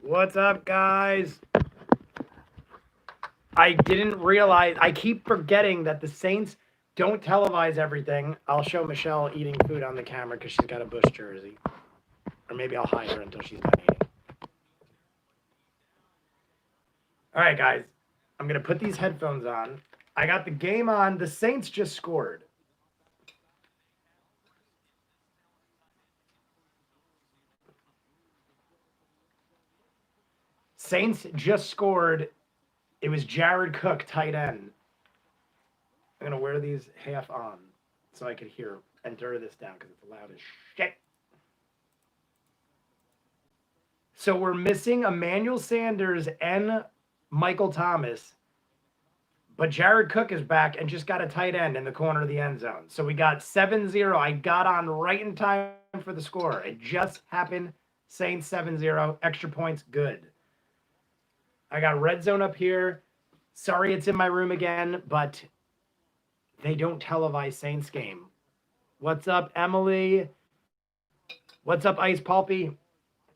What's up, guys? I didn't realize, I keep forgetting that the Saints don't televise everything. I'll show Michelle eating food on the camera because she's got a Bush jersey. Or maybe I'll hide her until she's done eating. All right, guys. I'm going to put these headphones on. I got the game on. The Saints just scored. Saints just scored. It was Jared Cook, tight end. I'm going to wear these half on so I could hear and enter this down because it's loud as shit. So we're missing Emmanuel Sanders and Michael Thomas, but Jared Cook is back and just got a tight end in the corner of the end zone. So we got 7-0. I got on right in time for the score. It just happened. Saints 7-0. Extra points, good. I got red zone up here. Sorry it's in my room again, but they don't televise Saints game. What's up, Emily? What's up, Ice Pulpy?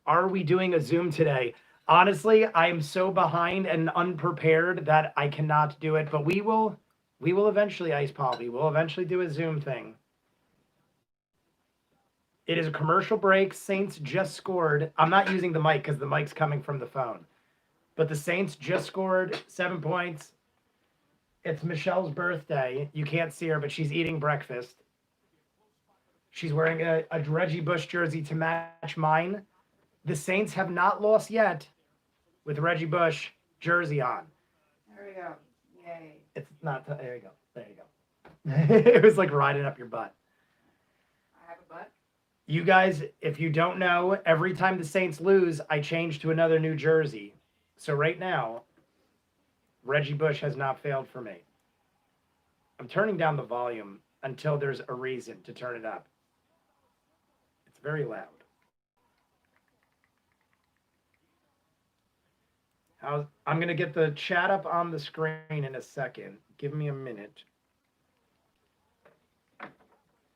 Are we doing a Zoom today? Honestly, I am so behind and unprepared that I cannot do it, but we will eventually, Ice Pulpy. We'll eventually do a Zoom thing. It is a commercial break. Saints just scored. I'm not using the mic because the mic's coming from the phone. But the Saints just scored 7 points. It's Michelle's birthday. You can't see her, but she's eating breakfast. She's wearing a Reggie Bush jersey to match mine. The Saints have not lost yet with Reggie Bush jersey on. There we go. Yay. It's not, there you go. There you go. It was like riding up your butt. I have a butt. You guys, if you don't know, every time the Saints lose, I change to another new jersey. So right now, Reggie Bush has not failed for me. I'm turning down the volume until there's a reason to turn it up. It's very loud. I'm going to get the chat up on the screen in a second. Give me a minute. All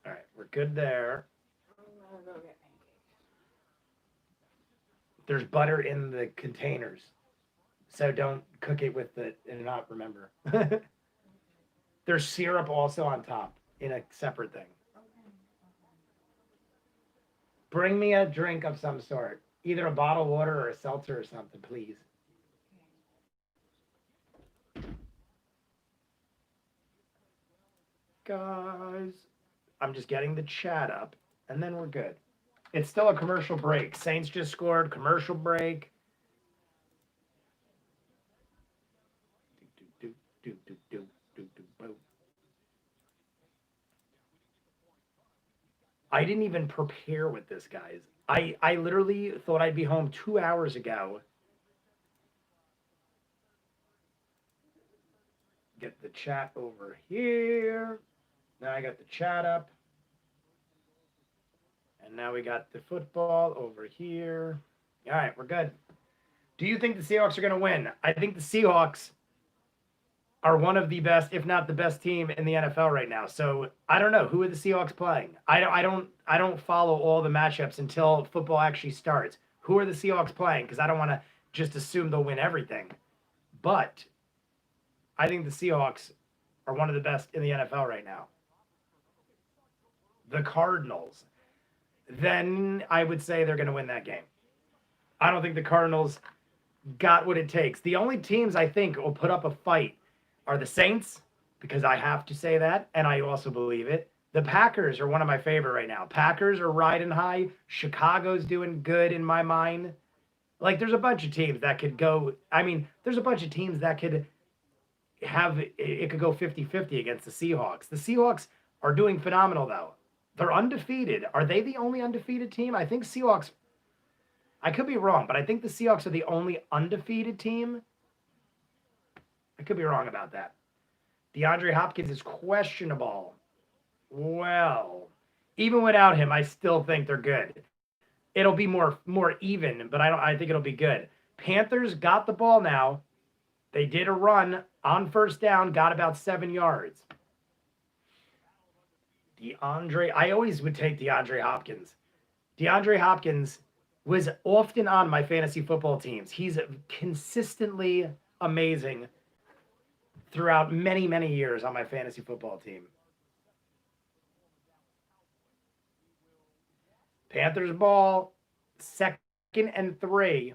right, we're good there. I'm gonna go get pancakes. There's butter in the containers, so don't cook it with the and not remember. There's syrup also on top in a separate thing. Bring me a drink of some sort, either a bottled water or a seltzer or something, please. Guys, I'm just getting the chat up, and then we're good. It's still a commercial break. Saints just scored, commercial break. I didn't even prepare with this, guys. I literally thought I'd be home 2 hours ago. Get the chat over here. Now I got the chat up. And now we got the football over here. All right, we're good. Do you think the Seahawks are going to win? I think the Seahawks are one of the best, if not the best team in the NFL right now. So I don't know. Who are the Seahawks playing? I don't follow all the matchups until football actually starts. Who are the Seahawks playing? Because I don't want to just assume they'll win everything. But I think the Seahawks are one of the best in the NFL right now. The Cardinals. Then I would say they're going to win that game. I don't think the Cardinals got what it takes. The only teams I think will put up a fight are the Saints, because I have to say that, and I also believe it. The Packers are one of my favorite right now. Packers are riding high. Chicago's doing good in my mind. Like, there's a bunch of teams that could go. I mean, there's a bunch of teams that could have it could go 50-50 against the Seahawks. The Seahawks are doing phenomenal, though. They're undefeated. Are they the only undefeated team? I think Seahawks. I could be wrong, but I think the Seahawks are the only undefeated team. I could be wrong about that. DeAndre Hopkins is questionable. Well, even without him, I still think they're good. It'll be more even, but I think it'll be good. Panthers got the ball now. They did a run on first down, got about 7 yards. I always would take DeAndre Hopkins. DeAndre Hopkins was often on my fantasy football teams. He's consistently amazing throughout many, many years on my fantasy football team. Panthers ball, 2nd and 3,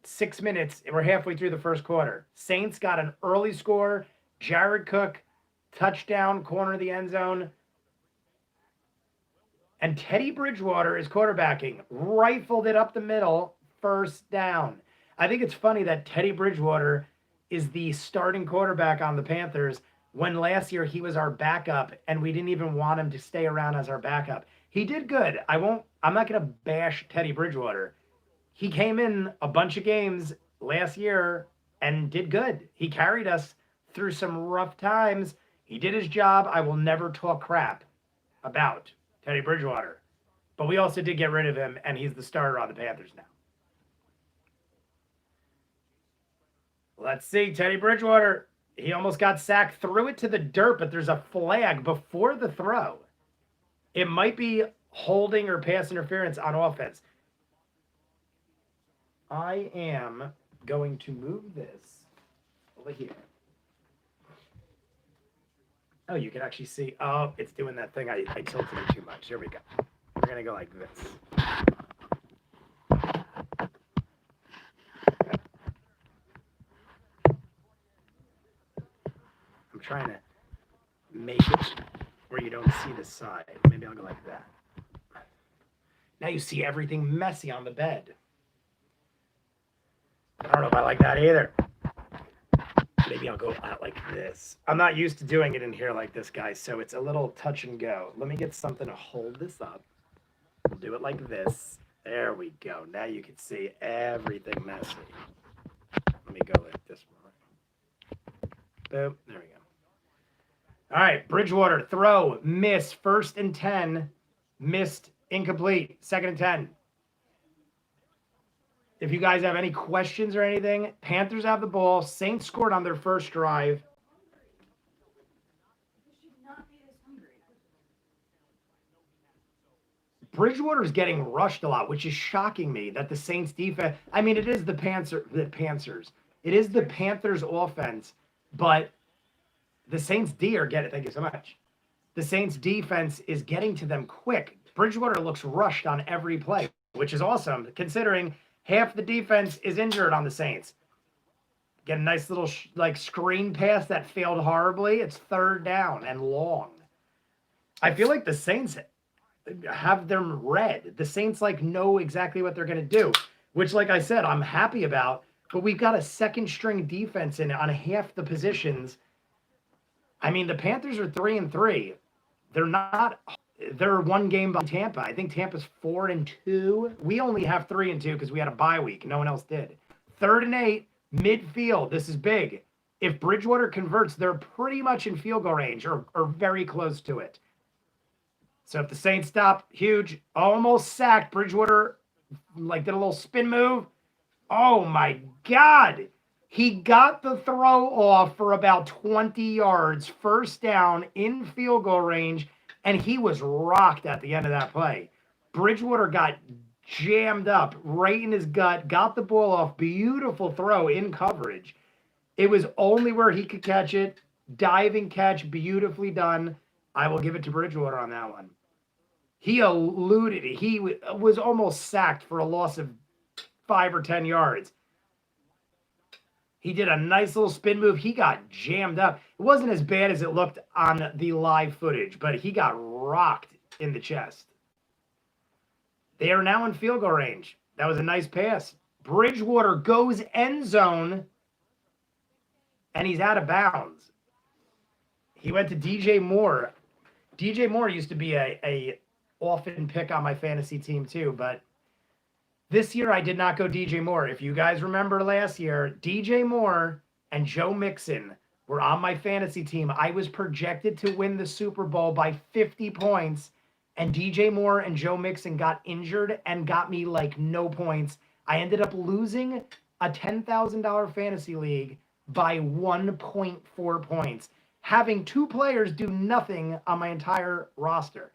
6 minutes. We're halfway through the first quarter. Saints got an early score. Jared Cook, touchdown, corner of the end zone. And Teddy Bridgewater is quarterbacking. Rifled it up the middle, first down. I think it's funny that Teddy Bridgewater is the starting quarterback on the Panthers when last year he was our backup and we didn't even want him to stay around as our backup. He did good. I'm not going to bash Teddy Bridgewater. He came in a bunch of games last year and did good. He carried us through some rough times. He did his job. I will never talk crap about Teddy Bridgewater. But we also did get rid of him, and he's the starter on the Panthers now. Let's see, Teddy Bridgewater. He almost got sacked, threw it to the dirt, but there's a flag before the throw. It might be holding or pass interference on offense. I am going to move this over here. Oh, you can actually see. Oh, it's doing that thing. I tilted it too much. Here we go. We're going to go like this. I'm trying to make it where you don't see the side. Maybe I'll go like that. Now you see everything messy on the bed. I don't know if I like that either. Maybe I'll go out like this. I'm not used to doing it in here like this, guys, so it's a little touch and go. Let me get something to hold this up. We'll do it like this. There we go. Now you can see everything messy. Let me go like this one. Boom. There we go. All right, Bridgewater, throw, miss, 1st and 10, missed, incomplete, 2nd and 10. If you guys have any questions or anything, Panthers have the ball. Saints scored on their first drive. Bridgewater's getting rushed a lot, which is shocking me that the Saints defense, I mean, it is the Panthers. It is the Panthers offense, but the Saints D are getting, thank you so much. The Saints defense is getting to them quick. Bridgewater looks rushed on every play, which is awesome considering half the defense is injured on the Saints. Get a nice little screen pass that failed horribly. It's 3rd down and long. I feel like the Saints have them read. The Saints know exactly what they're going to do, which, like I said, I'm happy about. But we've got a 2nd string defense in on half the positions. I mean, the Panthers are 3-3. They're 1 game behind Tampa. I think Tampa's 4-2. We only have 3-2 because we had a bye week. No one else did. 3rd and 8, midfield. This is big. If Bridgewater converts, they're pretty much in field goal range or very close to it. So if the Saints stop, huge. Almost sacked. Bridgewater did a little spin move. Oh my God. He got the throw off for about 20 yards, 1st down in field goal range. And he was rocked at the end of that play. Bridgewater got jammed up right in his gut, got the ball off. Beautiful throw in coverage. It was only where he could catch it. Diving catch, beautifully done. I will give it to Bridgewater on that one. He eluded it. He was almost sacked for a loss of 5 or 10 yards. He did a nice little spin move. He got jammed up. It wasn't as bad as it looked on the live footage, but he got rocked in the chest. They are now in field goal range. That was a nice pass. Bridgewater goes end zone, and he's out of bounds. He went to DJ Moore. DJ Moore used to be a often pick on my fantasy team too, but this year, I did not go DJ Moore. If you guys remember last year, DJ Moore and Joe Mixon were on my fantasy team. I was projected to win the Super Bowl by 50 points, and DJ Moore and Joe Mixon got injured and got me no points. I ended up losing a $10,000 fantasy league by 1.4 points, having 2 players do nothing on my entire roster.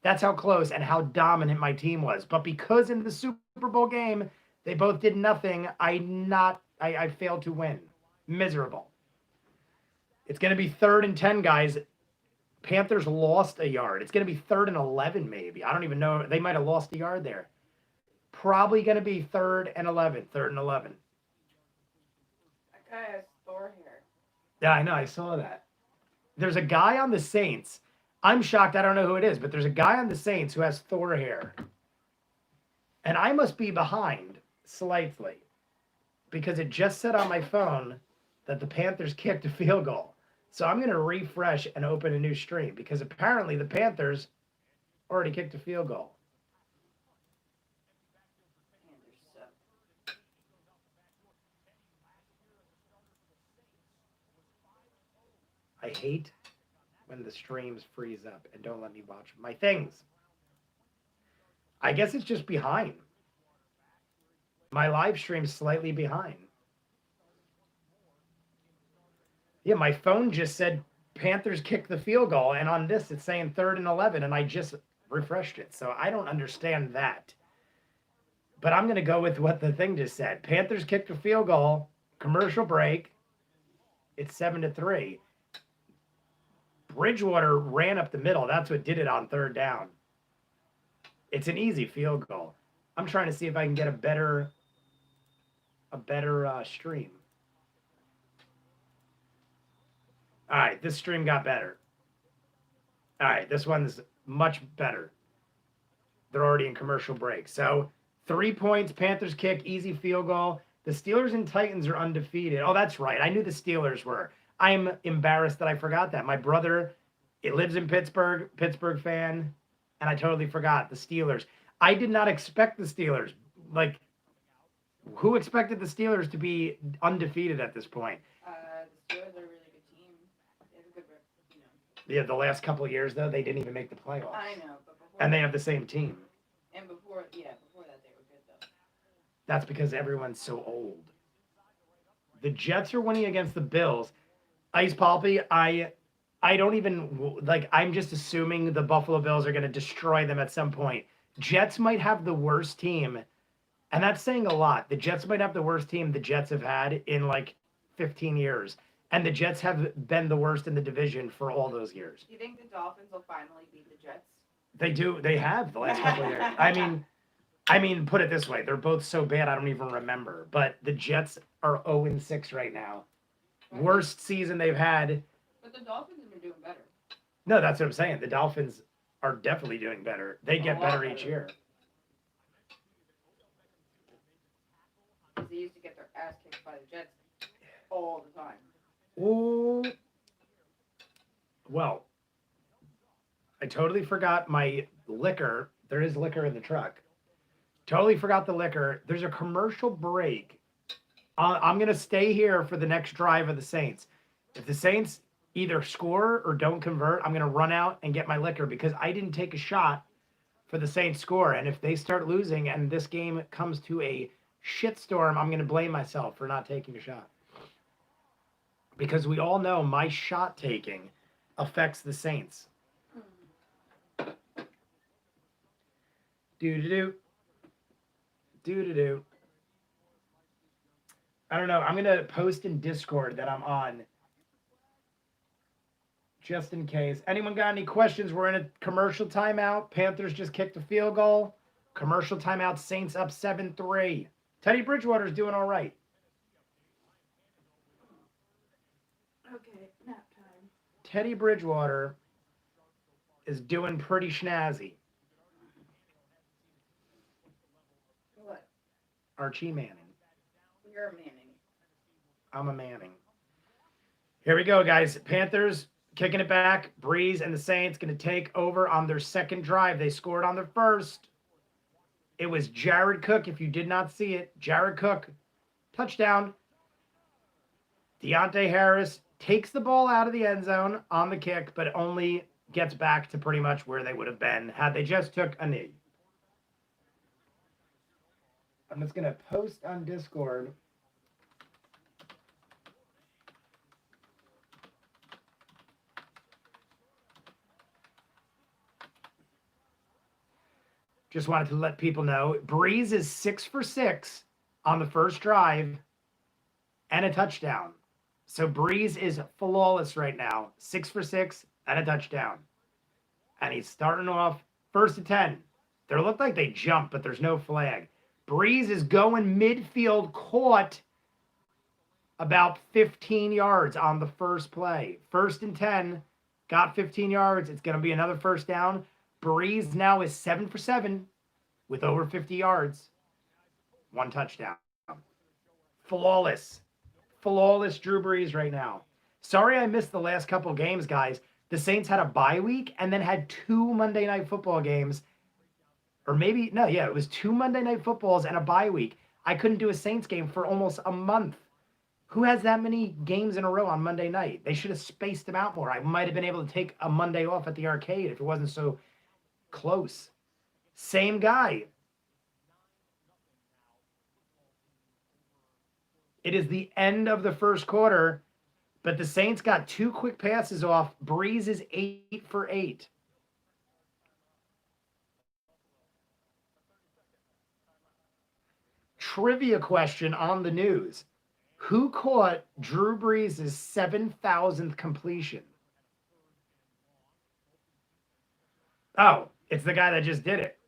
That's how close and how dominant my team was. But because in the Super Bowl game, they both did nothing, I failed to win. Miserable. It's going to be 3rd and 10, guys. Panthers lost a yard. It's going to be 3rd and 11, maybe. I don't even know. They might have lost a yard there. Probably going to be 3rd and 11. 3rd and 11. That guy has Thor hair. Yeah, I know. I saw that. There's a guy on the Saints. I'm shocked. I don't know who it is, but there's a guy on the Saints who has Thor hair. And I must be behind slightly because it just said on my phone that the Panthers kicked a field goal. So I'm going to refresh and open a new stream because apparently the Panthers already kicked a field goal. Panthers suck. I hate when the streams freeze up and don't let me watch my things. I guess it's just behind. My live stream's slightly behind. Yeah, my phone just said Panthers kicked the field goal, and on this it's saying 3rd and 11, and I just refreshed it. So I don't understand that. But I'm going to go with what the thing just said. Panthers kicked a field goal, commercial break. It's 7-3. Bridgewater ran up the middle. That's what did it on 3rd down. It's an easy field goal. I'm trying to see if I can get a better stream. All right, this stream got better. All right, this one's much better. They're already in commercial break. So 3 points, Panthers kick, easy field goal. The Steelers and Titans are undefeated. Oh, that's right. I knew the Steelers were. I'm embarrassed that I forgot that. My brother, it lives in Pittsburgh, Pittsburgh fan, and I totally forgot the Steelers. I did not expect the Steelers. Like, who expected the Steelers to be undefeated at this point? The Steelers are a really good team. They have a good, Yeah, the last couple of years, though, they didn't even make the playoffs. I know, but before. And they have the same team. And before that, they were good though. That's because everyone's so old. The Jets are winning against the Bills. Ice Poppy, I don't even, like, I'm just assuming the Buffalo Bills are going to destroy them at some point. Jets might have the worst team, and that's saying a lot. The Jets might have the worst team the Jets have had in, like, 15 years. And the Jets have been the worst in the division for all those years. Do you think the Dolphins will finally beat the Jets? They do. They have the last couple of years. I mean, put it this way. They're both so bad I don't even remember. But the Jets are 0-6 right now. Worst season they've had. But the Dolphins have been doing better. No, that's what I'm saying. The Dolphins are definitely doing better. They get better each year. Because they used to get their ass kicked by the Jets all the time. Ooh. Well, I totally forgot my liquor. There is liquor in the truck. Totally forgot the liquor. There's a commercial break. I'm going to stay here for the next drive of the Saints. If the Saints either score or don't convert, I'm going to run out and get my liquor because I didn't take a shot for the Saints score. And if they start losing and this game comes to a shitstorm, I'm going to blame myself for not taking a shot. Because we all know my shot taking affects the Saints. Do-do-do. Do-do-do. I don't know. I'm going to post in Discord that I'm on. Just in case. Anyone got any questions? We're in a commercial timeout. Panthers just kicked a field goal. Commercial timeout. Saints up 7-3. Teddy Bridgewater's doing all right. Okay, nap time. Teddy Bridgewater is doing pretty snazzy. What? Archie Manning. You're a Manning. I'm a Manning. Here we go, guys. Panthers kicking it back. Breeze and the Saints going to take over on their second drive. They scored on their first. It was Jared Cook, if you did not see it. Jared Cook, touchdown. Deontay Harris takes the ball out of the end zone on the kick, but only gets back to pretty much where they would have been had they just took a knee. I'm just going to post on Discord. Just wanted to let people know. Breeze is 6 for 6 on the first drive and a touchdown. So Breeze is flawless right now. 6 for 6 and a touchdown. And he's starting off first and 10. They look like they jump, but there's no flag. Breeze is going midfield, caught about 15 yards on the first play. First and 10, got 15 yards. It's going to be another first down. Breeze now is 7 for 7 with over 50 yards. 1 touchdown. Flawless. Flawless Drew Brees right now. Sorry I missed the last couple games, guys. The Saints had a bye week and then had 2 Monday Night Football games. Or maybe, no, yeah, it was 2 Monday Night Footballs and a bye week. I couldn't do a Saints game for almost a month. Who has that many games in a row on Monday night? They should have spaced them out more. I might have been able to take a Monday off at the arcade if it wasn't so close. Same guy. It is the end of the first quarter, but the Saints got 2 quick passes off. Breeze is 8 for 8. Trivia question on the news. Who caught Drew Brees' 7,000th completion? Oh, it's the guy that just did it.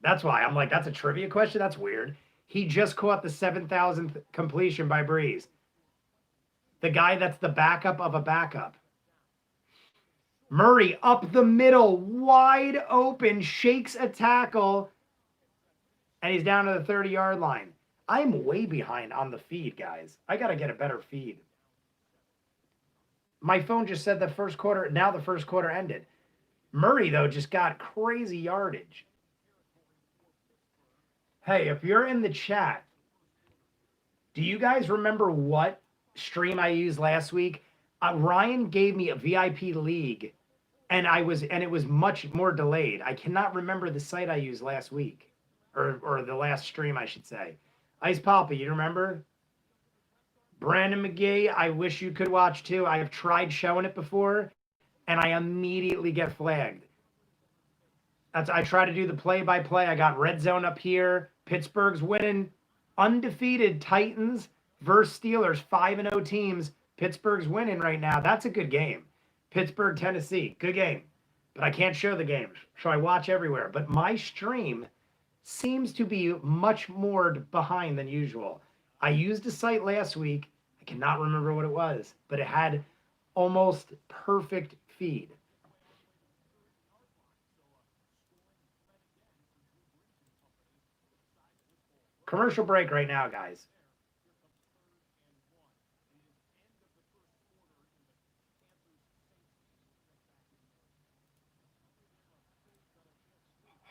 That's why. I'm like, that's a trivia question? That's weird. He just caught the 7,000th completion by Brees. The guy that's the backup of a backup. Murray up the middle, wide open, shakes a tackle, and he's down to the 30-yard line. I'm way behind on the feed, guys. I got to get a better feed. My phone just said the first quarter ended. Murray, though, just got crazy yardage. Hey, if you're in the chat, do you guys remember what stream I used last week? Ryan gave me a VIP league, and it was much more delayed. I cannot remember the site I used last week, or the last stream, I should say. Ice Papa, you remember? Brandon McGee, I wish you could watch too. I have tried showing it before, and I immediately get flagged. I try to do the play-by-play. I got red zone up here. Pittsburgh's winning. Undefeated Titans versus Steelers, 5-0 teams. Pittsburgh's winning right now. That's a good game. Pittsburgh, Tennessee, good game. But I can't show the games, so I watch everywhere. But my stream seems to be much more behind than usual. I used a site last week. I cannot remember what it was, but it had almost perfect feed. Commercial break right now, guys.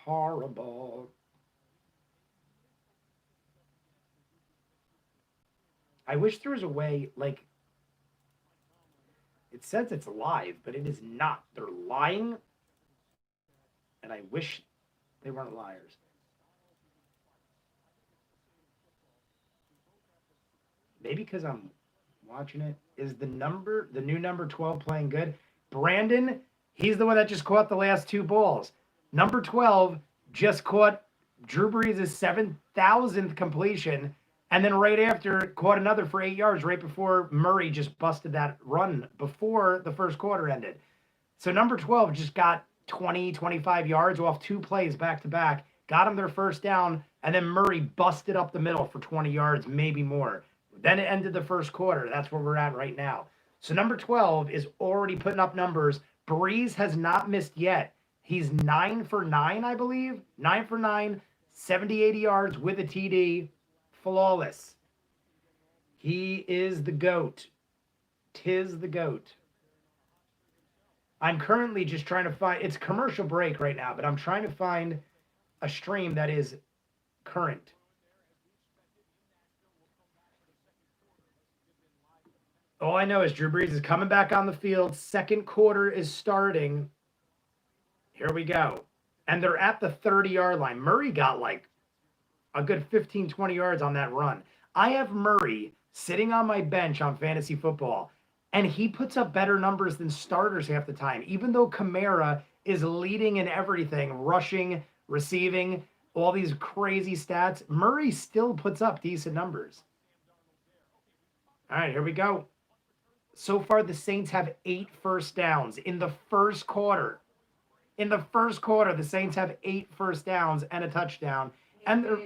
Horrible. I wish there was a way, like, it says it's live, but it is not. They're lying, and I wish they weren't liars. Maybe because I'm watching it. Is the new number 12 playing good? Brandon, he's the one that just caught the last 2 balls. Number 12 just caught Drew Brees' 7,000th completion, and then right after caught another for 8 yards right before Murray just busted that run before the first quarter ended. So number 12 just got 20, 25 yards off 2 plays back-to-back, got him their first down, and then Murray busted up the middle for 20 yards, maybe more. Then it ended the first quarter. That's where we're at right now. So number 12 is already putting up numbers. Breeze has not missed yet. He's 9 for 9, I believe. 9 for 9, 70, 80 yards with a TD. Flawless. He is the GOAT. Tis the GOAT. I'm currently just trying to find, it's commercial break right now, but I'm trying to find a stream that is current. All I know is Drew Brees is coming back on the field. Second quarter is starting. Here we go. And they're at the 30-yard line. Murray got like a good 15, 20 yards on that run. I have Murray sitting on my bench on fantasy football, and he puts up better numbers than starters half the time, even though Kamara is leading in everything, rushing, receiving, all these crazy stats, Murray still puts up decent numbers. All right, here we go. So far, the Saints have 8 first downs in the first quarter. In the first quarter, the Saints have 8 first downs and a touchdown. And they're,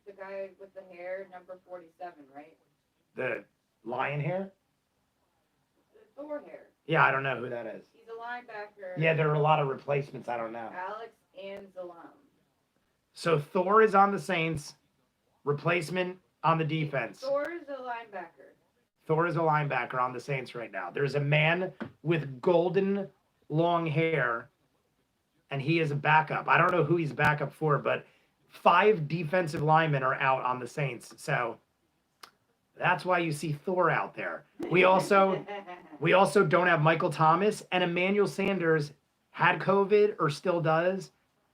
the guy with the hair, number 47, right? the lion hair? The Thor hair. Yeah, I don't know who that is. He's a linebacker. Yeah, there are a lot of replacements. I don't know. Alex Anzalone. So Thor is on the Saints. Replacement on the defense. Thor is a linebacker. Thor is a linebacker on the Saints right now. There's a man with golden long hair, and he is a backup. I don't know who he's backup for, but 5 defensive linemen are out on the Saints. So that's why you see Thor out there. We also don't have Michael Thomas, and Emmanuel Sanders had COVID or still does.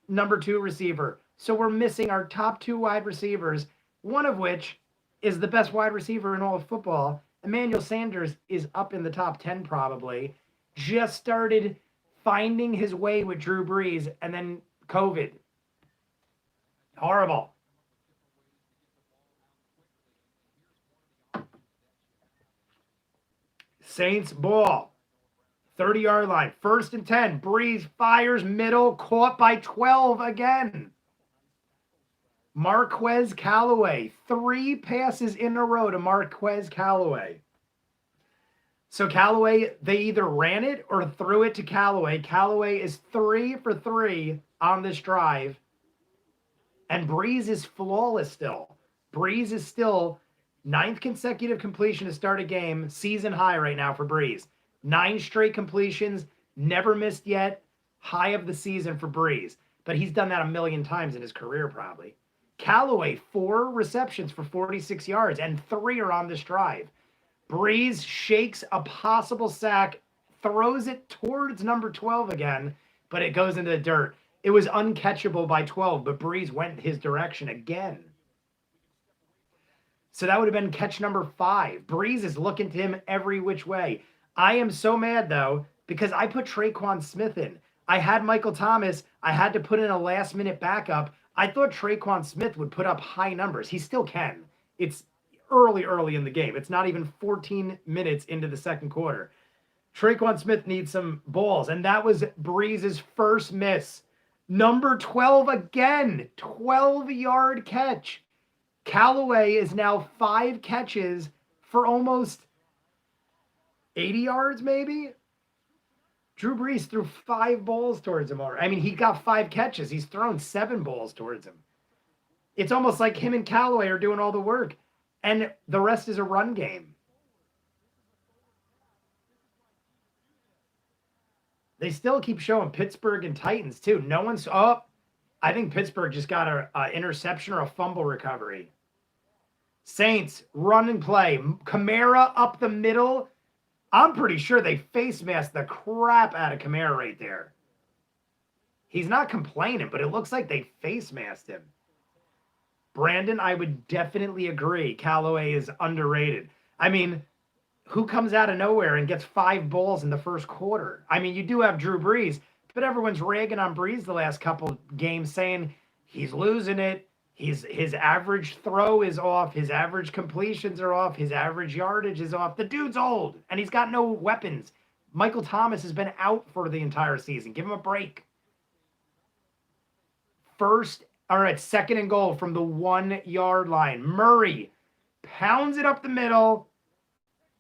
Number 2 receiver. So we're missing our top 2 wide receivers, one of which is the best wide receiver in all of football. Emmanuel Sanders is up in the top 10 probably. Just started finding his way with Drew Brees, and then COVID. Horrible. Saints ball. 30-yard line. 1st and 10. Brees fires middle. Caught by 12 again. Marquez Callaway. 3 passes in a row to Marquez Callaway. So Callaway, they either ran it or threw it to Callaway. Callaway is 3 for 3 on this drive. And Brees is flawless still. Brees is still 9th consecutive completion to start a game. Season high right now for Brees. 9 straight completions. Never missed yet. High of the season for Brees. But he's done that a million times in his career probably. Callaway, 4 receptions for 46 yards. And 3 are on this drive. Brees shakes a possible sack, throws it towards number 12 again, but it goes into the dirt. It was uncatchable by 12, but Brees went his direction again. So that would have been catch number 5. Brees is looking to him every which way. I am so mad, though, because I put Traquan Smith in. I had Michael Thomas. I had to put in a last-minute backup. I thought Traquan Smith would put up high numbers. He still can. It's early in the game. It's not even 14 minutes into the second quarter. Traquan Smith needs some balls, and that was Brees' first miss. Number 12 again, 12-yard catch. Callaway is now 5 catches for almost 80 yards, maybe? Drew Brees threw 5 balls towards him already. I mean, he got 5 catches. He's thrown 7 balls towards him. It's almost like him and Callaway are doing all the work. And the rest is a run game. They still keep showing Pittsburgh and Titans, too. No one's up. I think Pittsburgh just got an interception or a fumble recovery. Saints, run and play. Kamara up the middle. I'm pretty sure they face masked the crap out of Kamara right there. He's not complaining, but it looks like they face masked him. Brandon, I would definitely agree. Callaway is underrated. I mean, who comes out of nowhere and gets 5 balls in the first quarter? I mean, you do have Drew Brees, but everyone's ragging on Brees the last couple games saying he's losing it. His average throw is off. His average completions are off. His average yardage is off. The dude's old, and he's got no weapons. Michael Thomas has been out for the entire season. Give him a break. All right, 2nd and goal from the 1-yard line. Murray pounds it up the middle,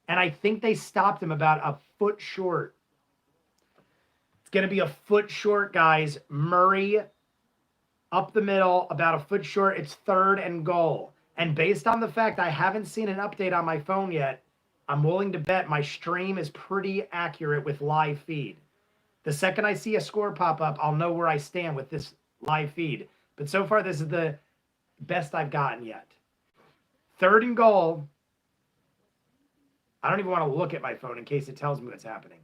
and I think they stopped him about a foot short. It's going to be a foot short, guys. Murray up the middle, about a foot short. It's 3rd and goal. And based on the fact I haven't seen an update on my phone yet, I'm willing to bet my stream is pretty accurate with live feed. The second I see a score pop up, I'll know where I stand with this live feed. But so far, this is the best I've gotten yet. 3rd and goal. I don't even want to look at my phone in case it tells me what's happening.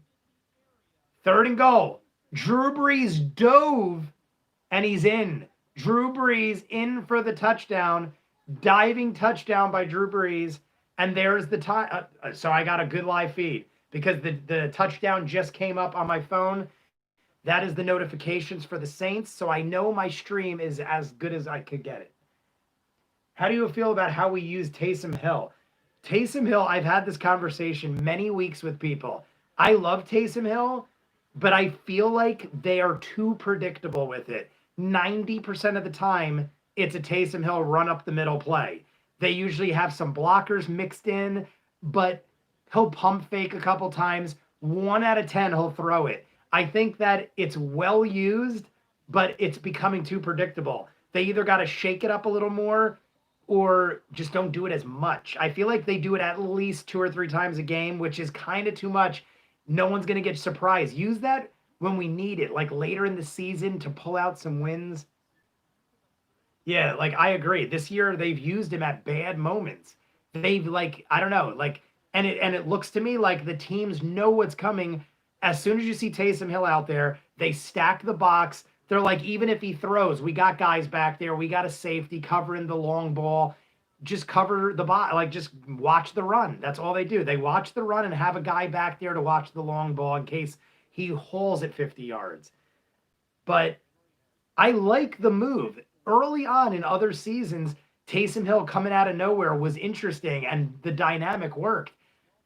3rd and goal. Drew Brees dove, and he's in. Drew Brees in for the touchdown. Diving touchdown by Drew Brees. And there's the time. So I got a good live feed because the touchdown just came up on my phone. That is the notifications for the Saints, so I know my stream is as good as I could get it. How do you feel about how we use Taysom Hill? Taysom Hill, I've had this conversation many weeks with people. I love Taysom Hill, but I feel like they are too predictable with it. 90% of the time, it's a Taysom Hill run up the middle play. They usually have some blockers mixed in, but he'll pump fake a couple times. 1 out of 10, he'll throw it. I think that it's well used, but it's becoming too predictable. They either got to shake it up a little more or just don't do it as much. I feel like they do it at least 2 or 3 times a game, which is kind of too much. No one's going to get surprised. Use that when we need it, like later in the season to pull out some wins. Yeah, like I agree. This year they've used him at bad moments. They've like, I don't know, like and it looks to me like the teams know what's coming. As soon as you see Taysom Hill out there, they stack the box. They're like, even if he throws, we got guys back there. We got a safety covering the long ball. Just cover the ball, like just watch the run. That's all they do. They watch the run and have a guy back there to watch the long ball in case he hauls it 50 yards. But I like the move. Early on in other seasons, Taysom Hill coming out of nowhere was interesting and the dynamic worked.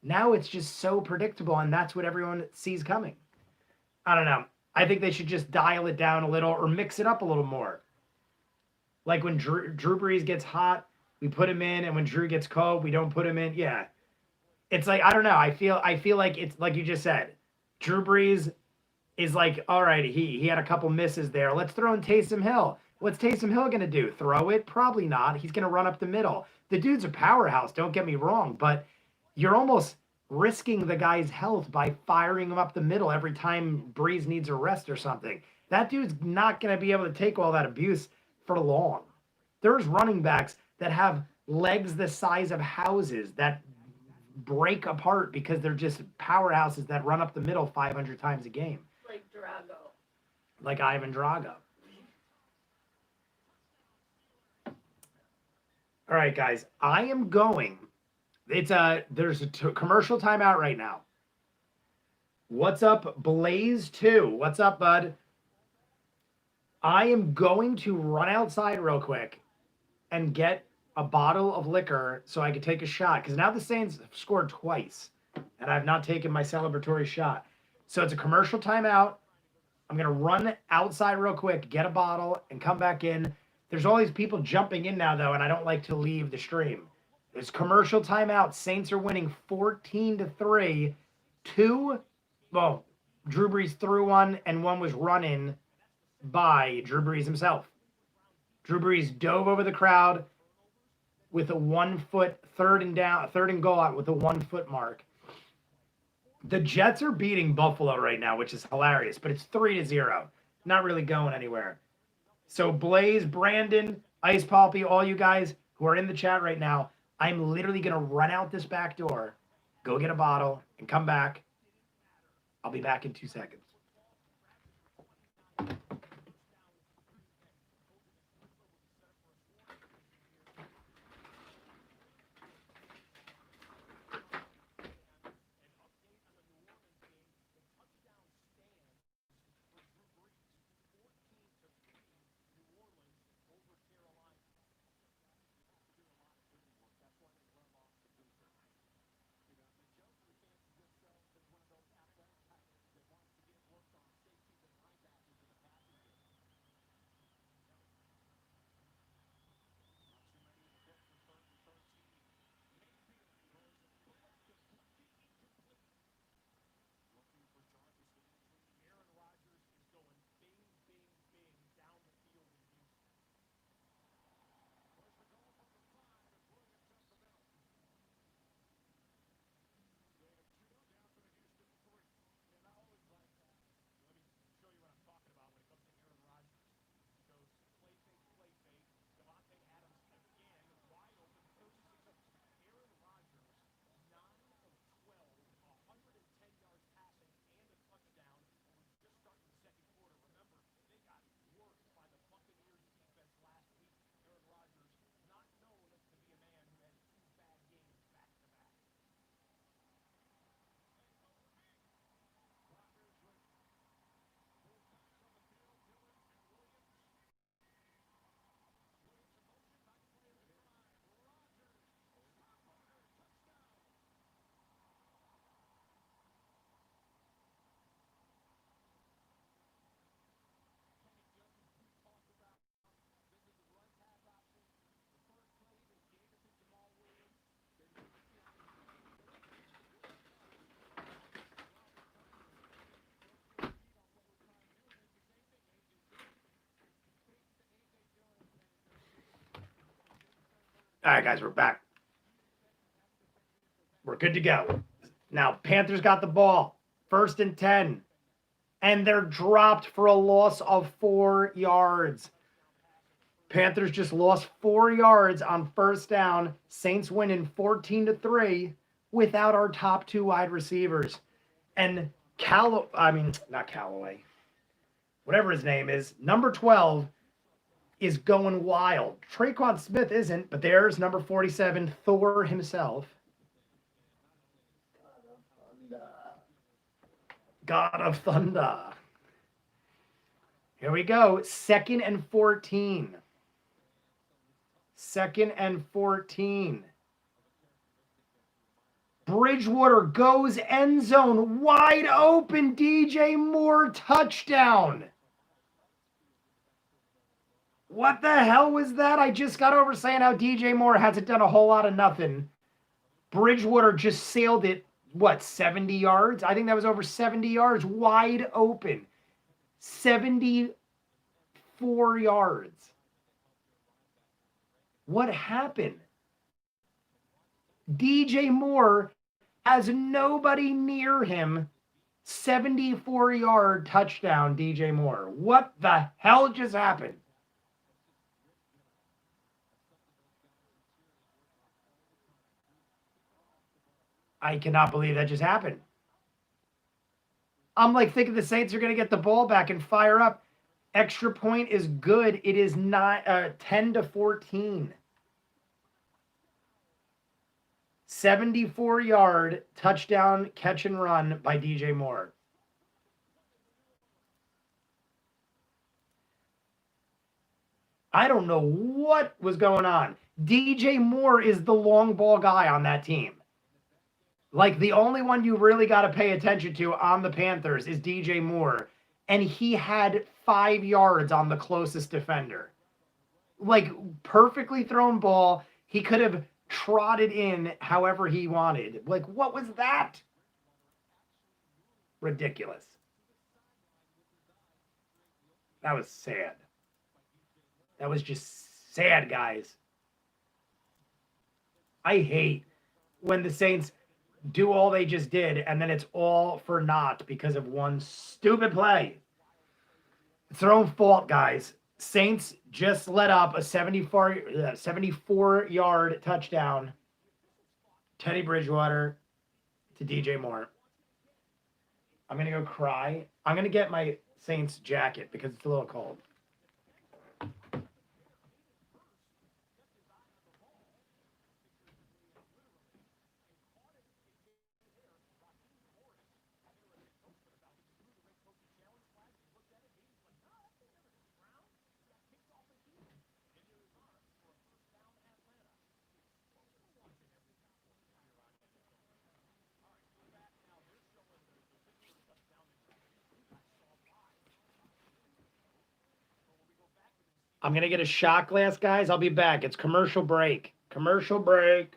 Now it's just so predictable, and that's what everyone sees coming. I don't know. I think they should just dial it down a little or mix it up a little more. Like when Drew Brees gets hot, we put him in, and when Drew gets cold, we don't put him in. Yeah. It's like, I don't know. I feel like it's like you just said. Drew Brees is like, all right, he had a couple misses there. Let's throw in Taysom Hill. What's Taysom Hill going to do? Throw it? Probably not. He's going to run up the middle. The dude's a powerhouse, don't get me wrong, but you're almost risking the guy's health by firing him up the middle every time Breeze needs a rest or something. That dude's not going to be able to take all that abuse for long. There's running backs that have legs the size of houses that break apart because they're just powerhouses that run up the middle 500 times a game. Like Drago. Like Ivan Drago. All right, guys. I am going. There's a commercial timeout right now. What's up, Blaze 2? What's up, bud? I am going to run outside real quick and get a bottle of liquor so I can take a shot. Because now the Saints have scored twice, and I've not taken my celebratory shot. So it's a commercial timeout. I'm going to run outside real quick, get a bottle, and come back in. There's all these people jumping in now, though, and I don't like to leave the stream. It's commercial timeout. Saints are winning 14-3. Drew Brees threw one, and one was run in by Drew Brees himself. Drew Brees dove over the crowd with a 1 foot third and goal out with a 1 foot mark. The Jets are beating Buffalo right now, which is hilarious, but it's 3-0. Not really going anywhere. So Blaze, Brandon, Ice Poppy, all you guys who are in the chat right now, I'm literally going to run out this back door, go get a bottle, and come back. I'll be back in 2 seconds. All right, guys, we're back. We're good to go. Now, Panthers got the ball. 1st and 10. And they're dropped for a loss of 4 yards. Panthers just lost 4 yards on 1st down. Saints winning 14-3 without our top 2 wide receivers. And not Callaway. Whatever his name is, number 12 is going wild. Traquan Smith isn't, but there's number 47, Thor himself. God of Thunder. Here we go. 2nd and 14. 2nd and 14. Bridgewater goes end zone. Wide open. DJ Moore touchdown. What the hell was that? I just got over saying how DJ Moore hasn't done a whole lot of nothing. Bridgewater just sailed it, 70 yards? I think that was over 70 yards. Wide open. 74 yards. What happened? DJ Moore has nobody near him. 74-yard touchdown, DJ Moore. What the hell just happened? I cannot believe that just happened. I'm like thinking the Saints are going to get the ball back and fire up. Extra point is good. It is not 10-14. 74-yard touchdown catch and run by DJ Moore. I don't know what was going on. DJ Moore is the long ball guy on that team. Like, the only one you really got to pay attention to on the Panthers is DJ Moore. And he had 5 yards on the closest defender. Like, perfectly thrown ball. He could have trotted in however he wanted. Like, what was that? Ridiculous. That was sad. That was just sad, guys. I hate when the Saints do all they just did, and then it's all for naught because of one stupid play. It's their own fault, guys. Saints just let up a 74-yard touchdown. Teddy Bridgewater to DJ Moore. I'm going to go cry. I'm going to get my Saints jacket because it's a little cold. I'm going to get a shot glass, guys. I'll be back. It's commercial break. Commercial break.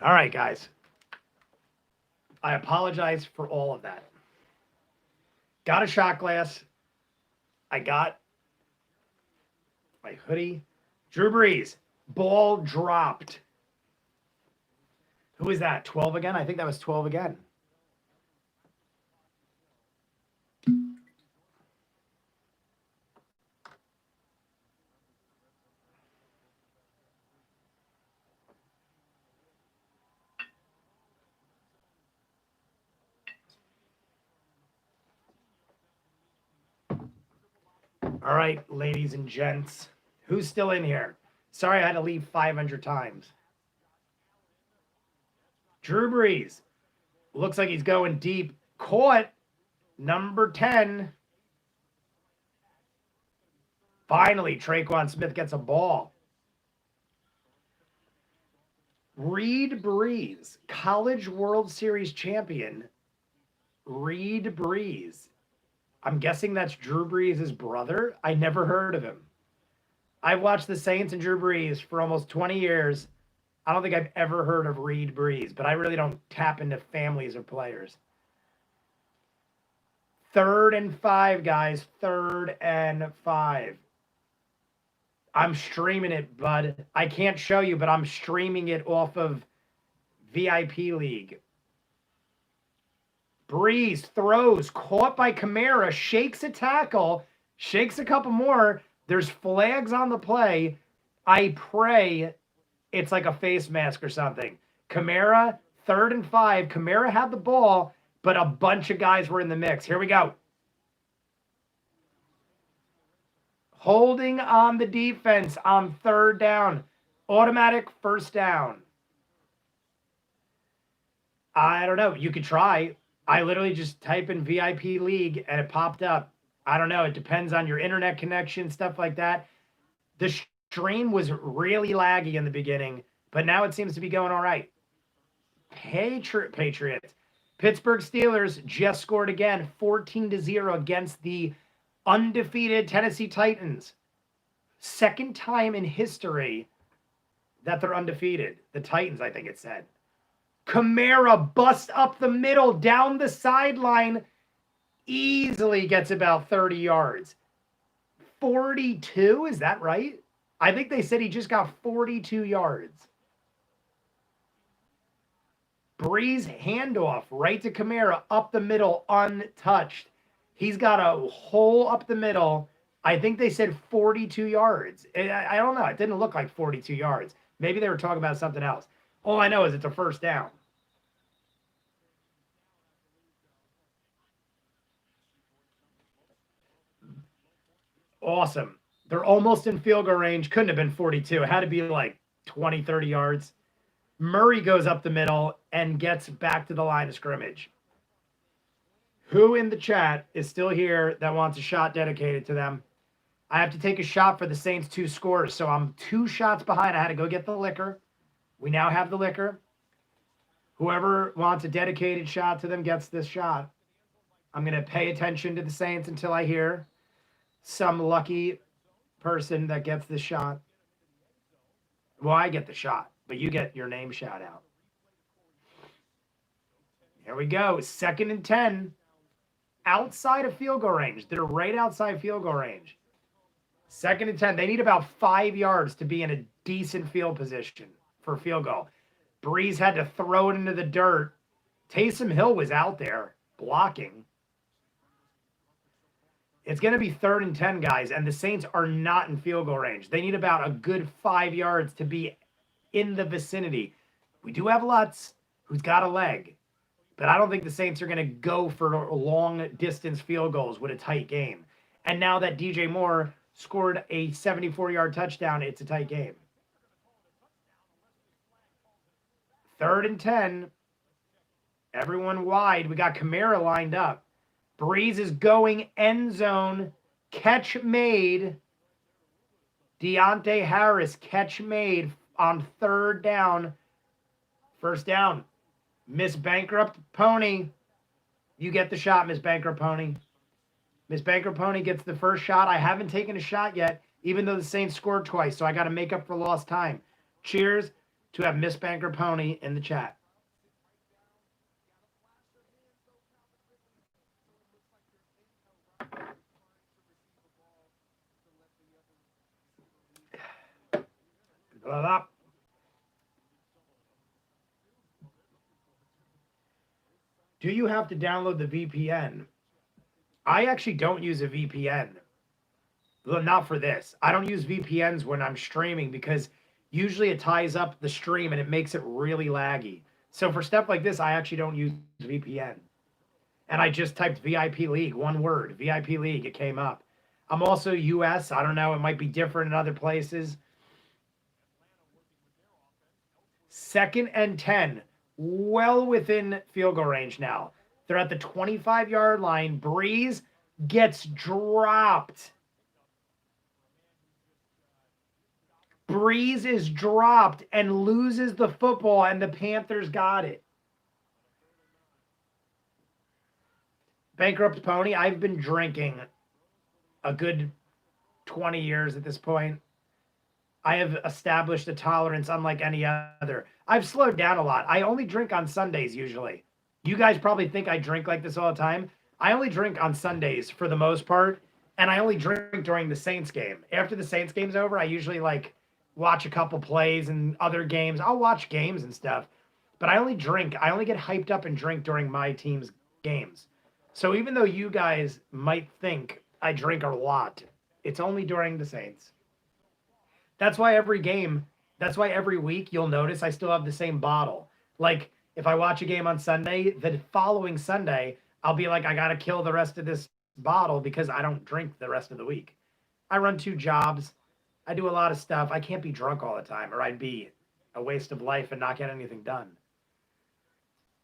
All right, guys. I apologize for all of that. Got a shot glass. I got my hoodie. Drew Brees. Ball dropped. Who is that? 12 again? I think that was 12 again. All right, ladies and gents. Who's still in here? Sorry I had to leave 500 times. Drew Brees. Looks like he's going deep. Caught. Number 10. Finally, Traquan Smith gets a ball. Reed Brees, College World Series champion. Reed Brees. I'm guessing that's Drew Brees' brother. I never heard of him. I've watched the Saints and Drew Brees for almost 20 years. I don't think I've ever heard of Reed Brees, but I really don't tap into families or players. 3rd and 5, guys. 3rd and 5. I'm streaming it, bud. I can't show you, but I'm streaming it off of VIP League. Brees throws, caught by Kamara, shakes a tackle, shakes a couple more. There's flags on the play. I pray it's like a face mask or something. Kamara, 3rd and 5. Kamara had the ball, but a bunch of guys were in the mix. Here we go. Holding on the defense on 3rd down. Automatic 1st down. I don't know. You could try. I literally just type in VIP League and it popped up. I don't know. It depends on your internet connection, stuff like that. The stream was really laggy in the beginning, but now it seems to be going all right. Patriots. Pittsburgh Steelers just scored again, 14-0 against the undefeated Tennessee Titans. 2nd time in history that they're undefeated. The Titans, I think it said. Kamara busts up the middle, down the sideline, easily gets about 30 yards. 42, is that right? I think they said he just got 42 yards. Brees handoff right to Kamara, up the middle, untouched. He's got a hole up the middle. I think they said 42 yards. I don't know. It didn't look like 42 yards. Maybe they were talking about something else. All I know is it's a 1st down. Awesome. They're almost in field goal range. Couldn't have been 42. It had to be like 20, 30 yards. Murray goes up the middle and gets back to the line of scrimmage. Who in the chat is still here that wants a shot dedicated to them? I have to take a shot for the Saints 2 scores, so I'm 2 shots behind. I had to go get the liquor. We now have the liquor. Whoever wants a dedicated shot to them gets this shot. I'm going to pay attention to the Saints until I hear some lucky person that gets the shot. Well, I get the shot, but you get your name shout out. Here we go. 2nd and 10. Outside of field goal range. They're right outside field goal range. 2nd and 10. They need about 5 yards to be in a decent field position for field goal. Brees had to throw it into the dirt. Taysom Hill was out there blocking. It's going to be 3rd and 10, guys, and the Saints are not in field goal range. They need about a good 5 yards to be in the vicinity. We do have Lutz, who's got a leg, but I don't think the Saints are going to go for long-distance field goals with a tight game. And now that DJ Moore scored a 74-yard touchdown, it's a tight game. 3rd and 10. Everyone wide. We got Kamara lined up. Brees is going end zone. Catch made. Deontay Harris, catch made on 3rd down. 1st down. Miss Bankrupt Pony. You get the shot, Miss Bankrupt Pony. Miss Bankrupt Pony gets the first shot. I haven't taken a shot yet, even though the Saints scored twice, so I got to make up for lost time. Cheers. to have Miss Banker Pony in the chat. Blah. Do you have to download the VPN? I actually don't use a VPN. Well, not for this. I don't use VPNs when I'm streaming because usually it ties up the stream and it makes it really laggy. So for stuff like this, I actually don't use VPN. And I just typed VIP League, one word, VIP League, it came up. I'm also US. I don't know. It might be different in other places. 2nd and 10, well within field goal range now. They're at the 25-yard line. Breeze gets dropped. Breeze is dropped and loses the football, and the Panthers got it. Bankrupt Pony, I've been drinking a good 20 years at this point. I have established a tolerance unlike any other. I've slowed down a lot. I only drink on Sundays usually. You guys probably think I drink like this all the time. I only drink on Sundays for the most part, and I only drink during the Saints game. After the Saints game's over, I usually watch a couple plays and other games. I'll watch games and stuff, but I only drink. I only get hyped up and drink during my team's games. So even though you guys might think I drink a lot, it's only during the Saints. That's why every week you'll notice I still have the same bottle. Like if I watch a game on Sunday, the following Sunday, I'll be like, I got to kill the rest of this bottle because I don't drink the rest of the week. I run 2 jobs. I do a lot of stuff. I can't be drunk all the time or I'd be a waste of life and not get anything done.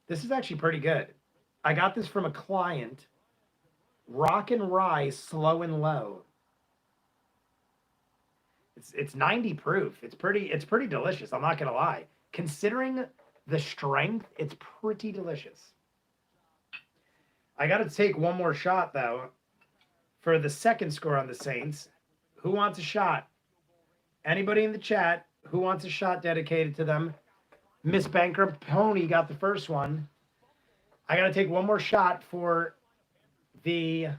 This is actually pretty good. I got this from a client. Rock and Rye Slow and Low. It's 90 proof. It's pretty delicious. I'm not gonna lie. Considering the strength, it's pretty delicious. I got to take one more shot though for the second score on the Saints. Who wants a shot? Anybody in the chat? Who wants a shot dedicated to them? Miss Bankrupt Pony got the first one. I got to take one more shot for the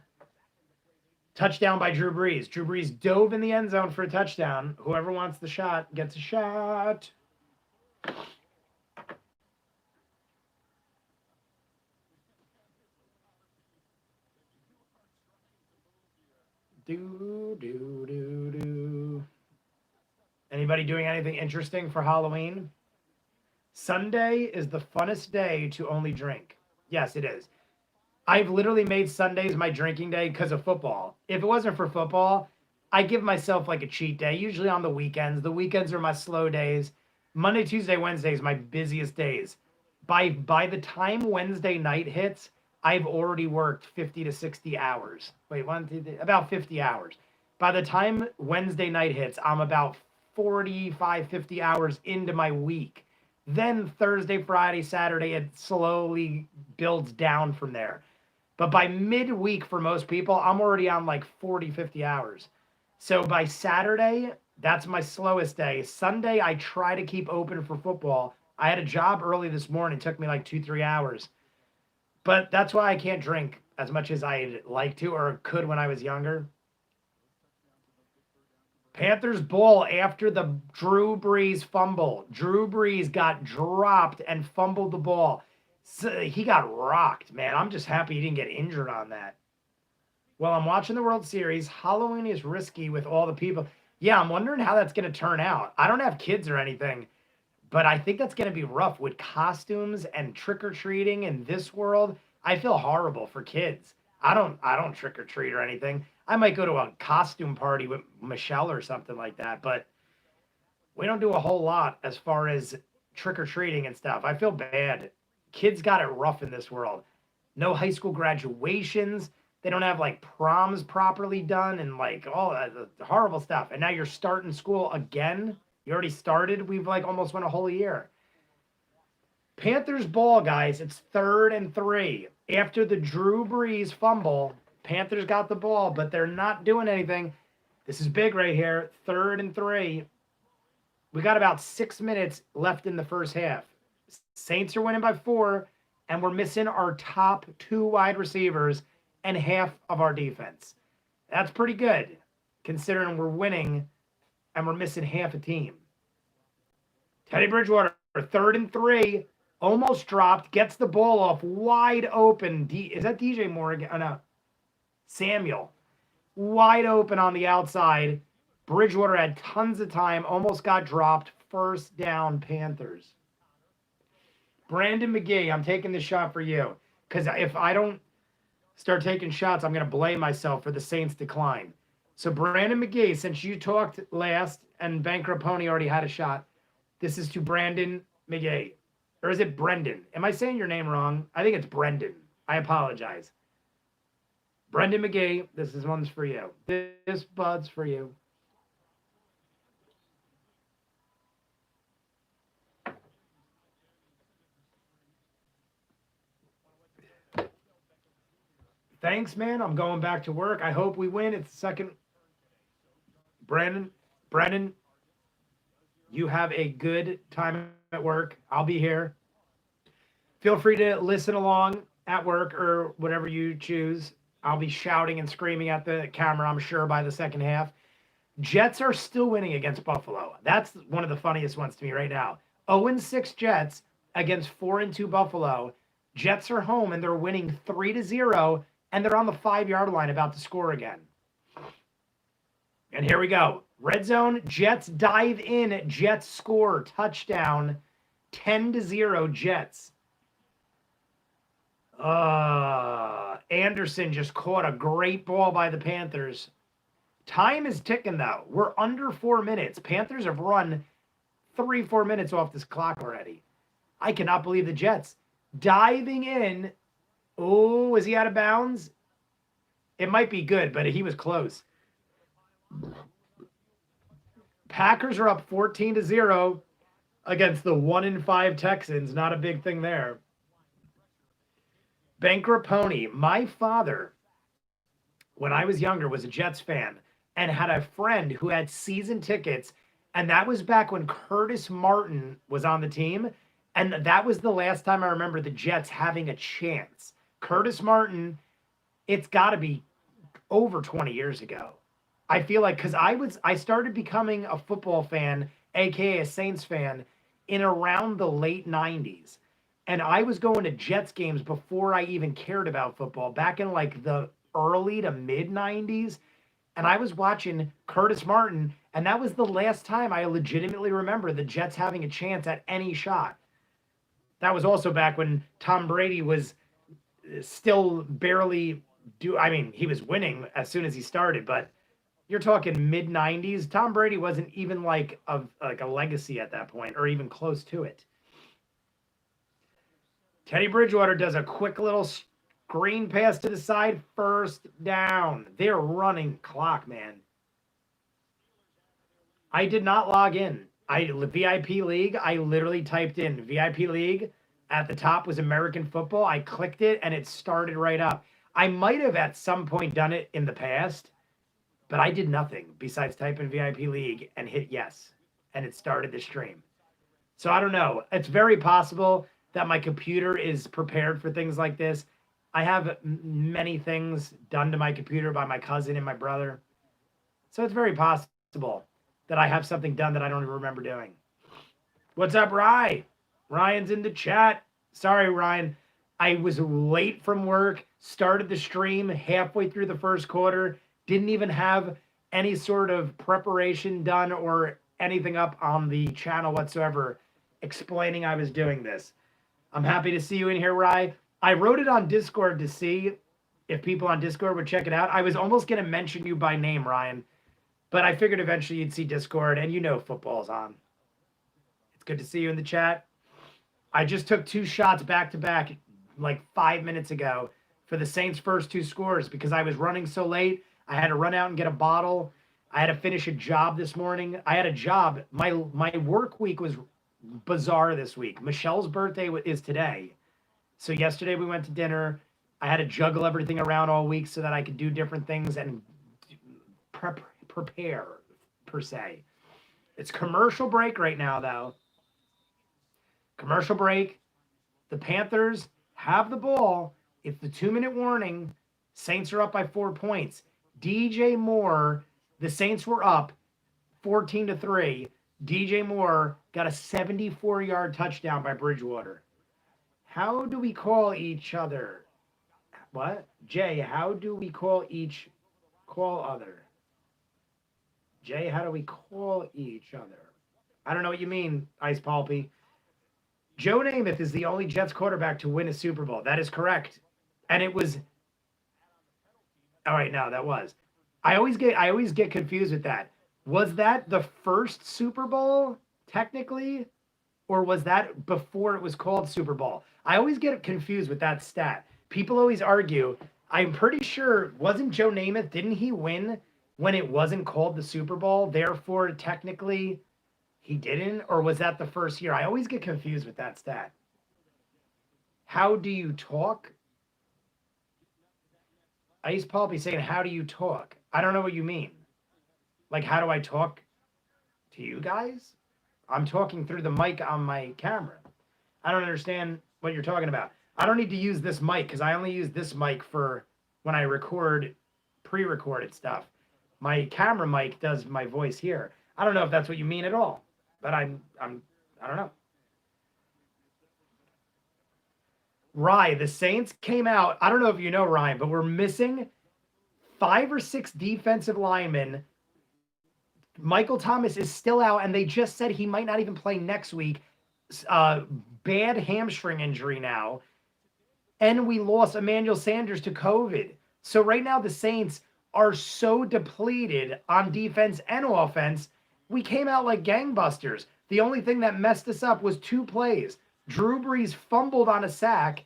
touchdown by Drew Brees. Drew Brees dove in the end zone for a touchdown. Whoever wants the shot gets a shot. Do. Anybody doing anything interesting for Halloween? Sunday is the funnest day to only drink. Yes, it is. I've literally made Sundays my drinking day because of football. If it wasn't for football, I give myself like a cheat day, usually on the weekends. The weekends are my slow days. Monday, Tuesday, Wednesday is my busiest days. By the time Wednesday night hits, I've already worked 50 to 60 hours. Wait, about 50 hours. By the time Wednesday night hits, I'm about 45, 50 hours into my week. Then Thursday, Friday, Saturday, it slowly builds down from there. But by midweek for most people, I'm already on like 40, 50 hours. So by Saturday, that's my slowest day. Sunday, I try to keep open for football. I had a job early this morning. It took me like 2-3 hours. But that's why I can't drink as much as I'd like to or could when I was younger. Panthers ball after the Drew Brees fumble. Drew Brees got dropped and fumbled the ball. So he got rocked, man. I'm just happy he didn't get injured on that. Well, I'm watching the World Series. Halloween is risky with all the people. Yeah, I'm wondering how that's going to turn out. I don't have kids or anything, but I think that's going to be rough with costumes and trick-or-treating in this world. I feel horrible for kids. I don't trick-or-treat or anything. I might go to a costume party with Michelle or something like that, but we don't do a whole lot as far as trick-or-treating and stuff. I feel bad. Kids got it rough in this world. No high school graduations. They don't have like proms properly done and like all that horrible stuff. And now you're starting school again. You already started. We've like almost went a whole year. Panthers ball, guys. It's 3rd and 3. After the Drew Brees fumble, Panthers got the ball, but they're not doing anything. This is big right here. 3rd and 3. We got about 6 minutes left in the first half. Saints are winning by 4, and we're missing our top 2 wide receivers and half of our defense. That's pretty good, considering we're winning and we're missing half a team. Teddy Bridgewater, 3rd and 3, almost dropped, gets the ball off wide open. Is that DJ Morgan? Oh, no. Samuel. Wide open on the outside. Bridgewater had tons of time, almost got dropped. First down, Panthers. Brandon McGee, I'm taking this shot for you. Because if I don't start taking shots, I'm going to blame myself for the Saints' decline. So, Brandon McGee, since you talked last and Bankrupt Pony already had a shot, this is to Brandon McGee. Or is it Brendan? Am I saying your name wrong? I think it's Brendan. I apologize. Brendan McGee, this one's for you. This bud's for you. Thanks, man. I'm going back to work. I hope we win. It's the second. Brendan, you have a good time at work. I'll be here. Feel free to listen along at work or whatever you choose. I'll be shouting and screaming at the camera, I'm sure, by the second half. Jets are still winning against Buffalo. That's one of the funniest ones to me right now. 0-6 Jets against 4-2 Buffalo. Jets are home and they're winning 3-0, and they're on the 5-yard line about to score again. And here we go. Red zone, Jets dive in, Jets score, touchdown, 10-0 Jets. Anderson just caught a great ball by the Panthers. Time is ticking, though. We're under 4 minutes. Panthers have run 3-4 minutes off this clock already. I cannot believe the Jets diving in. Oh, is he out of bounds? It might be good, but he was close. Packers are up 14-0 against the 1-5 Texans. Not a big thing there. Bankrupt Pony. My father, when I was younger, was a Jets fan and had a friend who had season tickets. And that was back when Curtis Martin was on the team. And that was the last time I remember the Jets having a chance. Curtis Martin, it's got to be over 20 years ago. I feel like, because I started becoming a football fan, aka a Saints fan, in around the late 90s. And I was going to Jets games before I even cared about football, back in like the early to mid 90s. And I was watching Curtis Martin, and that was the last time I legitimately remember the Jets having a chance at any shot. That was also back when Tom Brady was still barely he was winning as soon as he started, but you're talking mid 90s. Tom Brady wasn't even like a legacy at that point, or even close to it. Teddy Bridgewater does a quick little screen pass to the side, first down. They're running clock, man. I did not log in. VIP League, I literally typed in VIP League. At the top was American football. I clicked it and it started right up. I might have at some point done it in the past, but I did nothing besides type in VIP League and hit yes. And it started the stream. So I don't know. It's very possible that my computer is prepared for things like this. I have many things done to my computer by my cousin and my brother. So it's very possible that I have something done that I don't even remember doing. What's up, Rye? Ryan's in the chat. Sorry, Ryan. I was late from work, started the stream halfway through the first quarter, didn't even have any sort of preparation done or anything up on the channel whatsoever explaining I was doing this. I'm happy to see you in here, Rye. I wrote it on Discord to see if people on Discord would check it out. I was almost going to mention you by name, Ryan, but I figured eventually you'd see Discord, and you know football's on. It's good to see you in the chat. I just took 2 shots back-to-back like 5 minutes ago for the Saints' first 2 scores because I was running so late. I had to run out and get a bottle. I had to finish a job this morning. I had a job. My work week was bizarre this week. Michelle's birthday is today. So yesterday we went to dinner. I had to juggle everything around all week so that I could do different things and prepare, per se. It's commercial break right now, though. Commercial break. The Panthers have the ball. It's the 2-minute warning. Saints are up by 4 points. DJ Moore, the Saints were up 14-3. DJ Moore got a 74-yard touchdown by Bridgewater. How do we call each other? What? Jay, how do we call other? Jay, how do we call each other? I don't know what you mean, Ice Palpy. Joe Namath is the only Jets quarterback to win a Super Bowl. That is correct. And it was all right, no, that was. I always get confused with that. Was that the first Super Bowl, technically? Or was that before it was called Super Bowl? I always get confused with that stat. People always argue. I'm pretty sure, wasn't Joe Namath, didn't he win when it wasn't called the Super Bowl? Therefore, technically, he didn't? Or was that the first year? I always get confused with that stat. How do you talk? Ice Pulpy saying, how do you talk? I don't know what you mean. Like, how do I talk to you guys? I'm talking through the mic on my camera. I don't understand what you're talking about. I don't need to use this mic because I only use this mic for when I record pre-recorded stuff. My camera mic does my voice here. I don't know if that's what you mean at all, but I don't know. Rye, the Saints came out. I don't know if you know, Ryan, but we're missing 5 or 6 defensive linemen. Michael Thomas is still out, and they just said he might not even play next week. Bad hamstring injury now. And we lost Emmanuel Sanders to COVID. So right now the Saints are so depleted on defense and offense. We came out like gangbusters. The only thing that messed us up was 2 plays. Drew Brees fumbled on a sack,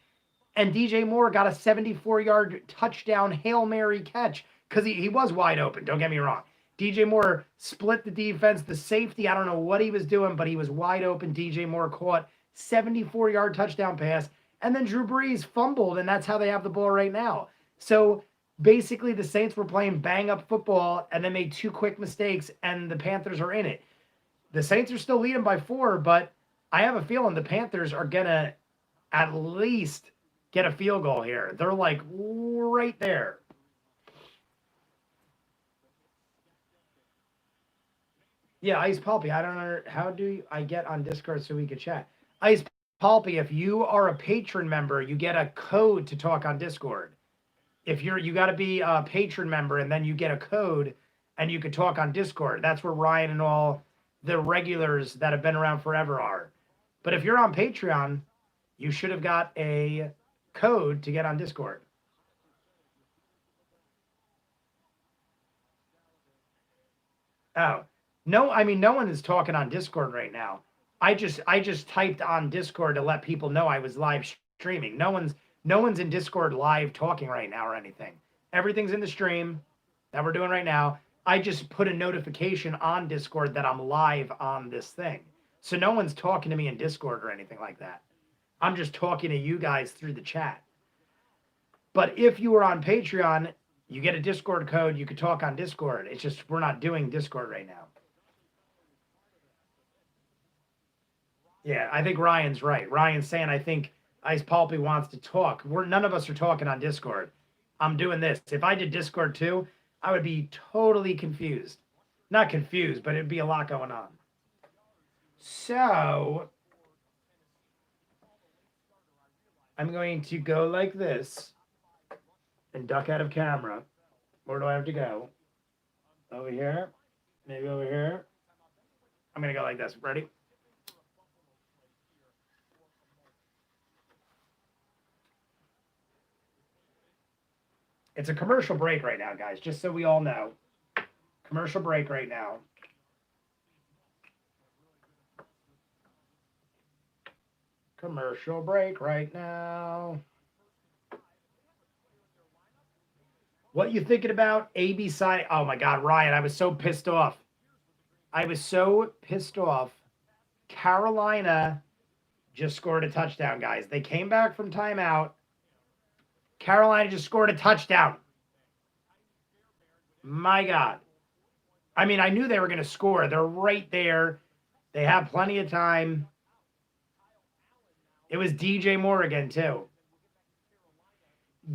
and DJ Moore got a 74-yard touchdown Hail Mary catch because he was wide open. Don't get me wrong. DJ Moore split the defense. The safety, I don't know what he was doing, but he was wide open. DJ Moore caught 74-yard touchdown pass. And then Drew Brees fumbled, and that's how they have the ball right now. So basically the Saints were playing bang-up football and then made 2 quick mistakes, and the Panthers are in it. The Saints are still leading by 4, but I have a feeling the Panthers are going to at least get a field goal here. They're like right there. Yeah, Ice Pulpy, I don't know. How do I get on Discord so we could chat? Ice Pulpy, if you are a patron member, you get a code to talk on Discord. If you got to be a patron member, and then you get a code, and you can talk on Discord. That's where Ryan and all the regulars that have been around forever are. But if you're on Patreon, you should have got a code to get on Discord. Oh. No, I mean, no one is talking on Discord right now. I just typed on Discord to let people know I was live streaming. No one's in Discord live talking right now or anything. Everything's in the stream that we're doing right now. I just put a notification on Discord that I'm live on this thing. So no one's talking to me in Discord or anything like that. I'm just talking to you guys through the chat. But if you are on Patreon, you get a Discord code. You could talk on Discord. It's just we're not doing Discord right now. Yeah, I think Ryan's right. Ryan's saying, I think Ice Pulpy wants to talk. None of us are talking on Discord. I'm doing this. If I did Discord too, I would be totally confused. Not confused, but it'd be a lot going on. So I'm going to go like this and duck out of camera. Where do I have to go? Over here? Maybe over here? I'm going to go like this. Ready? It's a commercial break right now, guys, just so we all know. Commercial break right now. Commercial break right now. What you thinking about AB signing? Oh, my God, Ryan, I was so pissed off. Carolina just scored a touchdown, guys. They came back from timeout. Carolina just scored a touchdown. My God. I mean, I knew they were going to score. They're right there. They have plenty of time. It was DJ Moore again, too.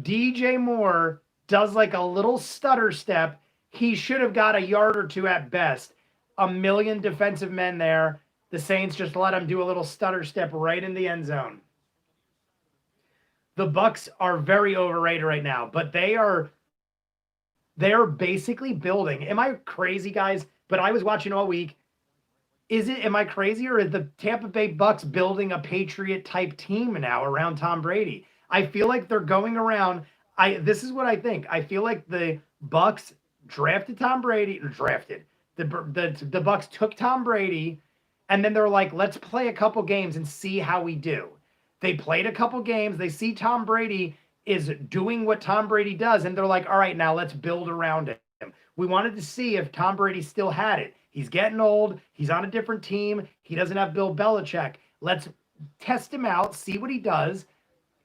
DJ Moore does like a little stutter step. He should have got a yard or two at best. A million defensive men there. The Saints just let him do a little stutter step right in the end zone. The Bucks are very overrated right now, but they're basically building. Am I crazy, guys? But I was watching all week. Am I crazy, or is the Tampa Bay Bucks building a Patriot type team now around Tom Brady? I feel like they're going around. This is what I think. I feel like the Bucks drafted Tom Brady, the Bucks took Tom Brady, and then they're like, let's play a couple games and see how we do. They played a couple games. They see Tom Brady is doing what Tom Brady does, and they're like, all right, now let's build around him. We wanted to see if Tom Brady still had it. He's getting old. He's on a different team. He doesn't have Bill Belichick. Let's test him out, see what he does,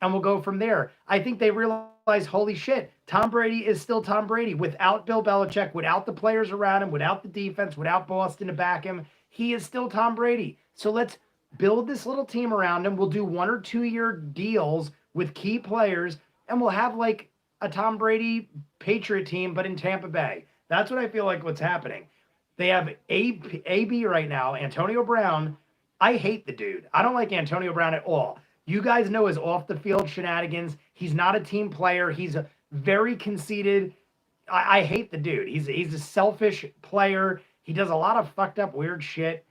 and we'll go from there. I think they realize, holy shit, Tom Brady is still Tom Brady. Without Bill Belichick, without the players around him, without the defense, without Boston to back him, he is still Tom Brady. So let's build this little team around him. We'll do 1 or 2 year deals with key players, and we'll have like a Tom Brady Patriot team, but in Tampa Bay. That's what I feel like what's happening. They have AB right now, Antonio Brown. I hate the dude. I don't like Antonio Brown at all. You guys know his off the field shenanigans. He's not a team player. He's a very conceited. I hate the dude. He's a selfish player. He does a lot of fucked up weird shit.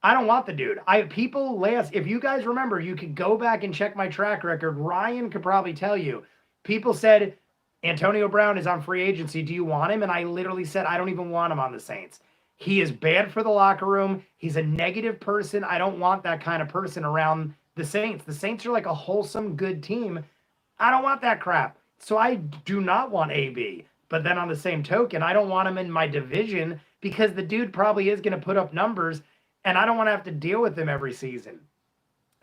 I don't want the dude. If you guys remember, you could go back and check my track record. Ryan could probably tell you. People said Antonio Brown is on free agency. Do you want him? And I literally said, I don't even want him on the Saints. He is bad for the locker room. He's a negative person. I don't want that kind of person around the Saints. The Saints are like a wholesome, good team. I don't want that crap. So I do not want AB. But then on the same token, I don't want him in my division because the dude probably is going to put up numbers, and I don't want to have to deal with him every season.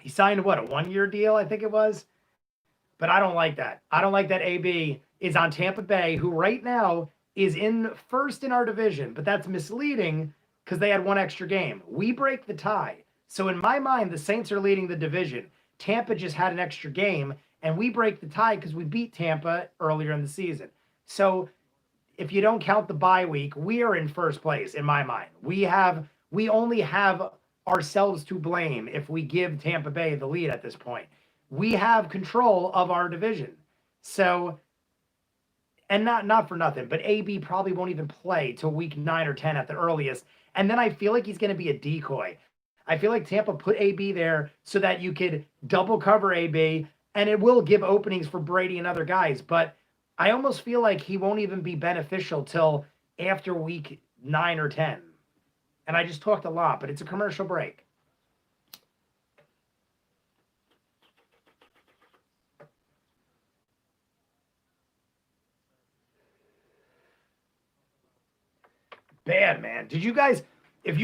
He signed, a 1-year deal, I think it was? But I don't like that. I don't like that AB is on Tampa Bay, who right now is in first in our division, but that's misleading because they had 1 extra game. We break the tie. So in my mind, the Saints are leading the division. Tampa just had an extra game, and we break the tie because we beat Tampa earlier in the season. So if you don't count the bye week, we are in first place in my mind. We only have ourselves to blame if we give Tampa Bay the lead at this point. We have control of our division. So, and not for nothing, but AB probably won't even play till week 9 or 10 at the earliest. And then I feel like he's going to be a decoy. I feel like Tampa put AB there so that you could double cover AB, and it will give openings for Brady and other guys. But I almost feel like he won't even be beneficial till after week 9 or 10. And I just talked a lot, but it's a commercial break. Bad, man. If you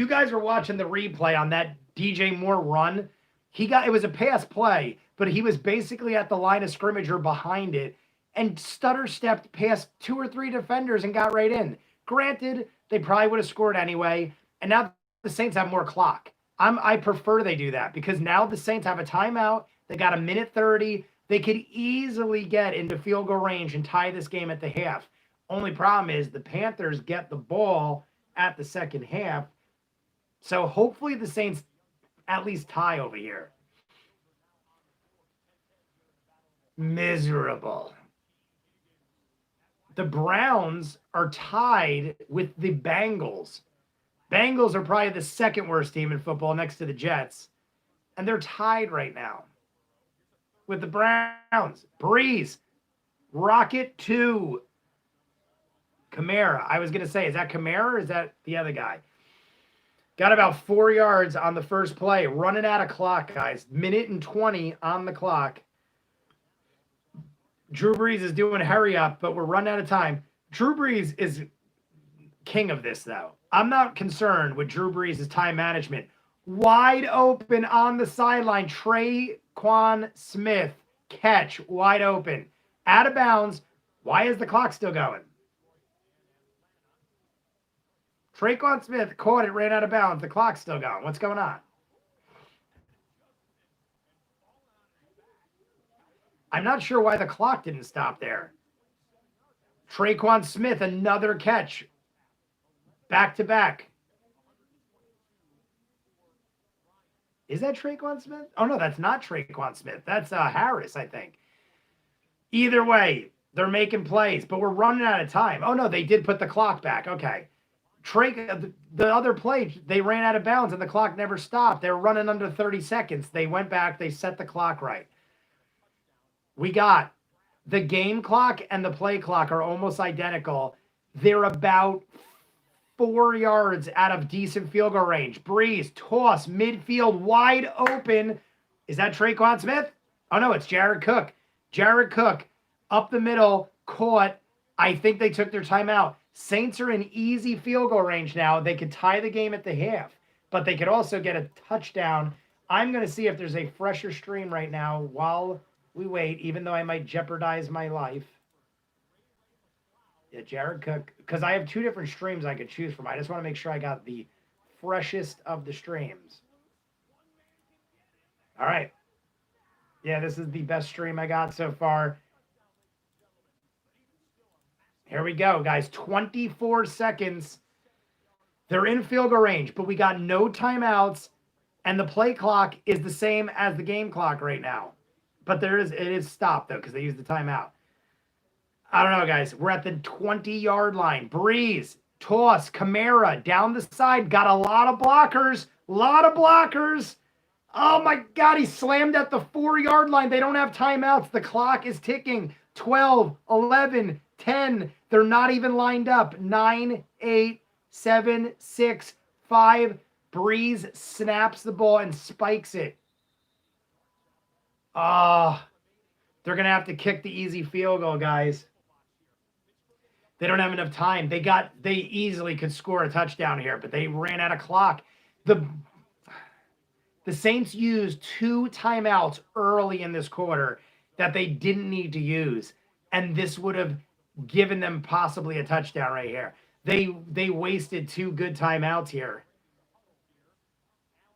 guys were watching the replay on that DJ Moore run, it was a pass play, but he was basically at the line of scrimmage or behind it and stutter stepped past 2 or 3 defenders and got right in. Granted, they probably would have scored anyway, and now the Saints have more clock. I prefer they do that because now the Saints have a timeout. They got 1:30. They could easily get into field goal range and tie this game at the half. Only problem is the Panthers get the ball at the second half. So hopefully the Saints at least tie over here. Miserable. The Browns are tied with the Bengals. Bengals are probably the second worst team in football next to the Jets. And they're tied right now with the Browns. Breeze. Rocket 2. Kamara. I was going to say, is that Kamara or is that the other guy? Got about 4 yards on the first play. Running out of clock, guys. 1:20 on the clock. Drew Brees is doing hurry up, but we're running out of time. Drew Brees is king of this, though. I'm not concerned with Drew Brees' time management. Wide open on the sideline. Traquan Smith. Catch. Wide open. Out of bounds. Why is the clock still going? Traquan Smith caught it, ran out of bounds. The clock's still going. What's going on? I'm not sure why the clock didn't stop there. Traquan Smith, another catch. Back to back. Is that Traquan Smith? Oh, no, that's not Traquan Smith. That's Harris, I think. Either way, they're making plays, but we're running out of time. Oh, no, they did put the clock back. Okay. The other play, they ran out of bounds and the clock never stopped. They were running under 30 seconds. They went back. They set the clock right. We got the game clock and the play clock are almost identical. They're about 4 yards out of decent field goal range. Breeze, toss, midfield, wide open. Is that Traquan Smith? Oh, no, it's Jared Cook. Jared Cook, up the middle, caught. I think they took their timeout. Saints are in easy field goal range now. They could tie the game at the half, but they could also get a touchdown. I'm going to see if there's a fresher stream right now while we wait, even though I might jeopardize my life. Yeah, Jared Cook, because I have 2 different streams I could choose from. I just want to make sure I got the freshest of the streams. All right. Yeah, this is the best stream I got so far. Here we go, guys. 24 seconds. They're in field goal range, but we got no timeouts, and the play clock is the same as the game clock right now. But it is stopped, though, because they used the timeout. I don't know, guys. We're at the 20-yard line. Breeze, toss, Kamara, down the side. Got a lot of blockers. Oh, my God. He slammed at the 4-yard line. They don't have timeouts. The clock is ticking. 12, 11, 10. They're not even lined up. 9, 8, 7, 6, 5. Breeze snaps the ball and spikes it. They're going to have to kick the easy field goal, guys. They don't have enough time. They easily could score a touchdown here, but they ran out of clock. The Saints used 2 timeouts early in this quarter that they didn't need to use, and this would have given them possibly a touchdown right here. They wasted 2 good timeouts here.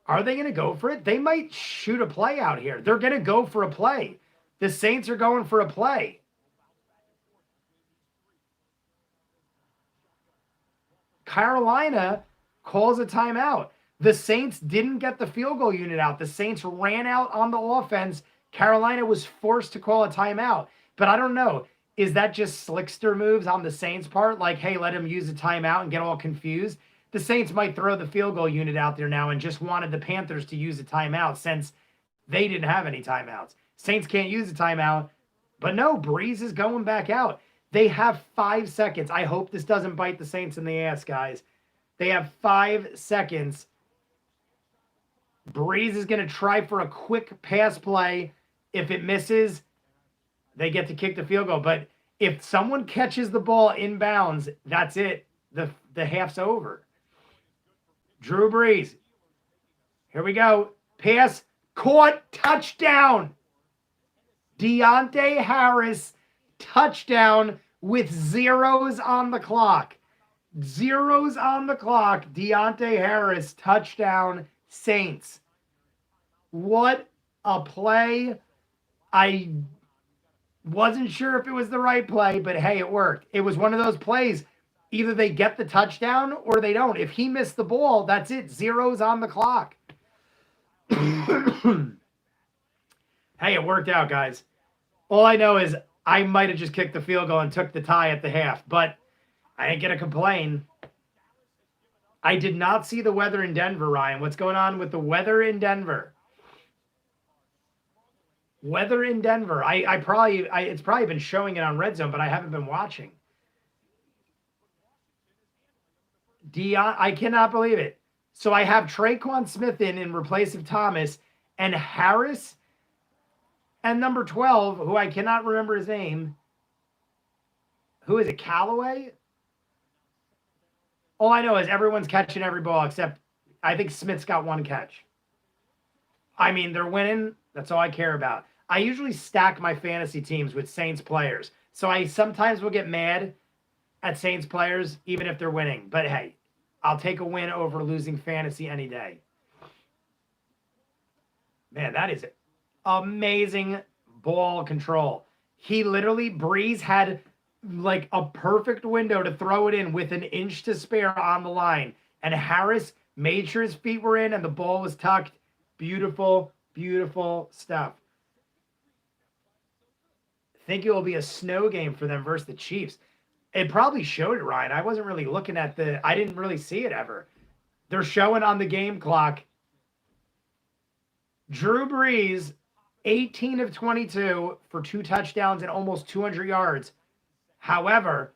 Are they going to go for it? They might shoot a play out here. They're going to go for a play. The Saints are going for a play. Carolina calls a timeout. The Saints didn't get the field goal unit out. The Saints ran out on the offense. Carolina was forced to call a timeout. But I don't know. Is that just slickster moves on the Saints' part? Like, hey, let him use a timeout and get all confused? The Saints might throw the field goal unit out there now and just wanted the Panthers to use a timeout since they didn't have any timeouts. Saints can't use a timeout. But no, Breeze is going back out. They have 5 seconds. I hope this doesn't bite the Saints in the ass, guys. They have 5 seconds. Breeze is going to try for a quick pass play. If it misses, they get to kick the field goal. But if someone catches the ball inbounds, that's it. The half's over. Drew Brees. Here we go. Pass, caught, touchdown. Deontay Harris, touchdown with zeros on the clock. Zeros on the clock. Deontay Harris, touchdown, Saints. What a play. I wasn't sure if it was the right play, but hey, it worked. It was one of those plays. Either they get the touchdown or they don't. If he missed the ball, that's it. Zeros on the clock. Hey, it worked out, guys. All I know is I might have just kicked the field goal and took the tie at the half, but I ain't going to complain. I did not see the weather in Denver, Ryan. What's going on with the weather in Denver? Weather in Denver. It's probably been showing it on Red Zone, but I haven't been watching. I cannot believe it. So I have Traquan Smith in replace of Thomas, and Harris and number 12, who I cannot remember his name. Who is it? Callaway? All I know is everyone's catching every ball except I think Smith's got 1 catch. I mean, they're winning. That's all I care about. I usually stack my fantasy teams with Saints players. So I sometimes will get mad at Saints players, even if they're winning. But hey, I'll take a win over losing fantasy any day. Man, that is amazing ball control. He literally, Breeze had like a perfect window to throw it in with an inch to spare on the line. And Harris made sure his feet were in and the ball was tucked. Beautiful, beautiful stuff. I think it will be a snow game for them versus the Chiefs. It probably showed it, Ryan. I wasn't really looking at I didn't really see it ever. They're showing on the game clock. Drew Brees, 18 of 22 for 2 touchdowns and almost 200 yards. However,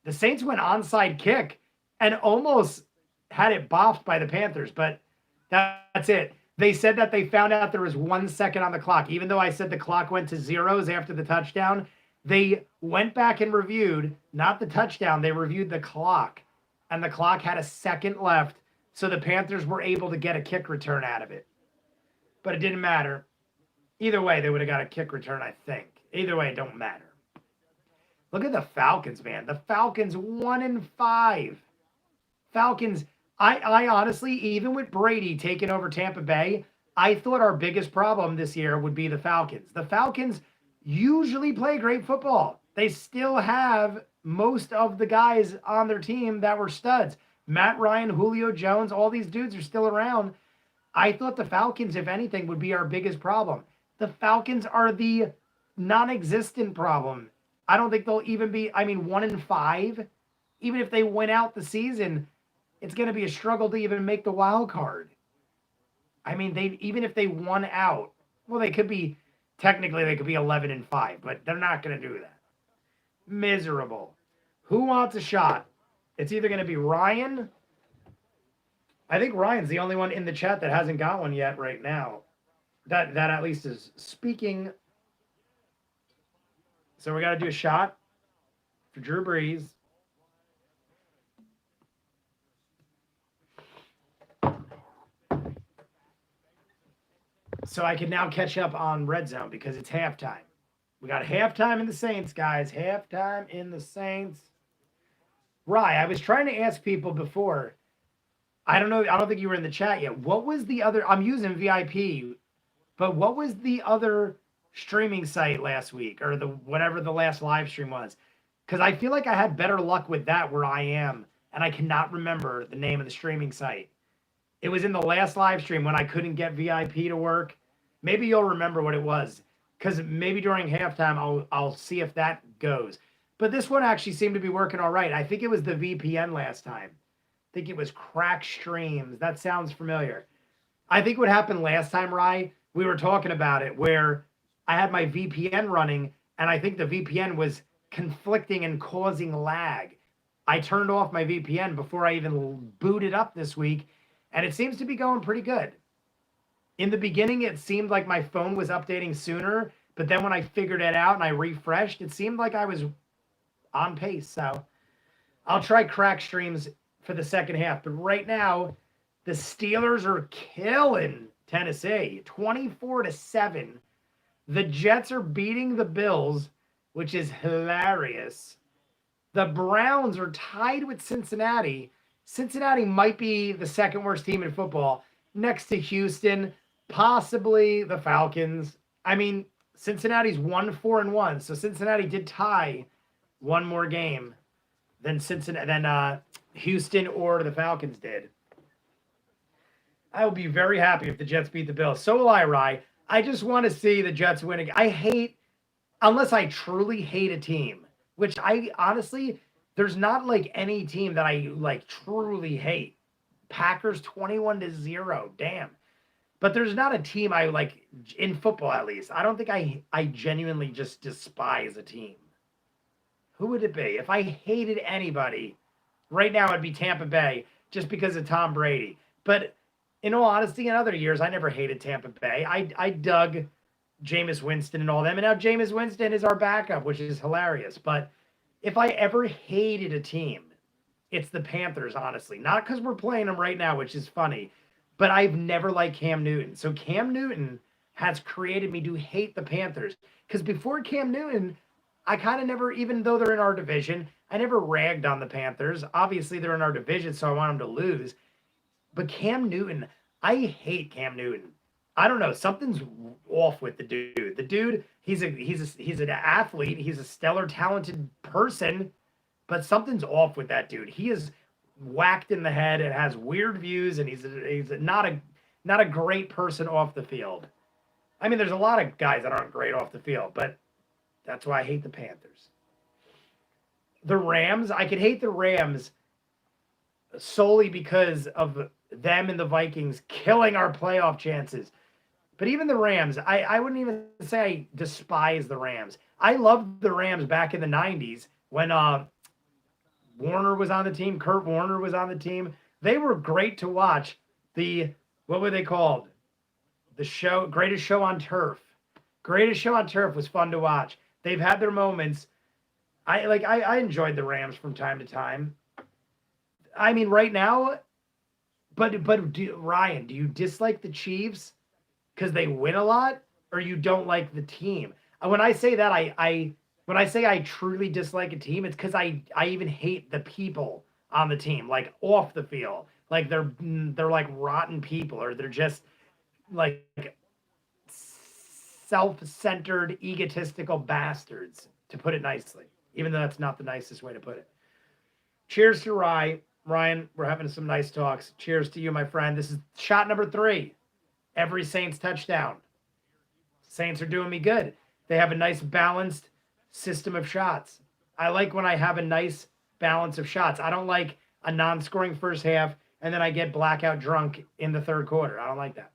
the Saints went onside kick and almost had it boffed by the Panthers, but that's it. They said that they found out there was 1 second on the clock. Even though I said the clock went to zeros after the touchdown, they went back and reviewed, not the touchdown, they reviewed the clock. And the clock had a second left, so the Panthers were able to get a kick return out of it. But it didn't matter. Either way, they would have got a kick return, I think. Either way, it don't matter. Look at the Falcons, man. The Falcons 1-5. Falcons, I honestly, even with Brady taking over Tampa Bay, I thought our biggest problem this year would be the Falcons. The Falcons usually play great football. They still have most of the guys on their team that were studs. Matt Ryan, Julio Jones, all these dudes are still around. I thought the Falcons, if anything, would be our biggest problem. The Falcons are the non-existent problem. I don't think they'll even be, 1-5. Even if they win out the season, it's going to be a struggle to even make the wild card. Even if they won out, well, technically they could be 11-5, but they're not going to do that. Miserable. Who wants a shot? It's either going to be Ryan. I think Ryan's the only one in the chat that hasn't got one yet right now. That at least is speaking. So we got to do a shot for Drew Brees. So I can now catch up on Red Zone because it's halftime. We got halftime in the Saints, guys. Halftime in the Saints. Rye, I was trying to ask people before. I don't know. I don't think you were in the chat yet. What was the other? I'm using VIP, but what was the other streaming site last week or whatever the last live stream was? Because I feel like I had better luck with that where I am, and I cannot remember the name of the streaming site. It was in the last live stream when I couldn't get VIP to work. Maybe you'll remember what it was, because maybe during halftime I'll see if that goes. But this one actually seemed to be working all right. I think it was the VPN last time. I think it was Crack Streams. That sounds familiar. I think what happened last time, Rye, we were talking about it, where I had my VPN running, and I think the VPN was conflicting and causing lag. I turned off my VPN before I even booted up this week, and it seems to be going pretty good. In the beginning, it seemed like my phone was updating sooner, but then when I figured it out and I refreshed, it seemed like I was on pace. So I'll try Crack Streams for the second half. But right now, the Steelers are killing Tennessee, 24-7. The Jets are beating the Bills, which is hilarious. The Browns are tied with Cincinnati. Cincinnati might be the second worst team in football, next to Houston, possibly the Falcons. Cincinnati's 1-4-1, so Cincinnati did tie one more game than Houston or the Falcons did. I will be very happy if the Jets beat the Bills. So will I, Rye. I just want to see the Jets winning. Unless I truly hate a team, which I honestly, there's not like any team that I like truly hate. Packers 21-0, damn. But there's not a team I like in football, at least. I don't think I genuinely just despise a team. Who would it be? If I hated anybody, right now it'd be Tampa Bay, just because of Tom Brady. But in all honesty, in other years, I never hated Tampa Bay. I dug Jameis Winston and all them, and now Jameis Winston is our backup, which is hilarious. But if I ever hated a team, it's the Panthers, honestly. Not because we're playing them right now, which is funny, but I've never liked Cam Newton. So Cam Newton has created me to hate the Panthers. Because before Cam Newton, I kind of never, even though they're in our division, I never ragged on the Panthers. Obviously, they're in our division, so I want them to lose. But Cam Newton, I hate Cam Newton. I don't know. Something's off with the dude. The dude, he's an athlete. He's a stellar, talented person, but something's off with that dude. He is whacked in the head and has weird views, and he's not a great person off the field. I mean, there's a lot of guys that aren't great off the field, but that's why I hate the Panthers. The Rams, I could hate the Rams solely because of them and the Vikings killing our playoff chances. But even the Rams, I wouldn't even say I despise the Rams. I loved the Rams back in the 90s when Warner was on the team, Kurt Warner was on the team. They were great to watch. What were they called? The Greatest Show on Turf. Greatest Show on Turf was fun to watch. They've had their moments. I enjoyed the Rams from time to time. I mean, right now, but Ryan, do you dislike the Chiefs because they win a lot, or you don't like the team? When I say that, when I say I truly dislike a team, it's because I even hate the people on the team, like off the field, like they're like rotten people, or they're just like self-centered, egotistical bastards, to put it nicely, even though that's not the nicest way to put it. Cheers to Ryan, we're having some nice talks. Cheers to you, my friend. This is shot number 3. Every Saints touchdown. Saints are doing me good. They have a nice balanced system of shots. I like when I have a nice balance of shots. I don't like a non-scoring first half and then I get blackout drunk in the third quarter. I don't like that.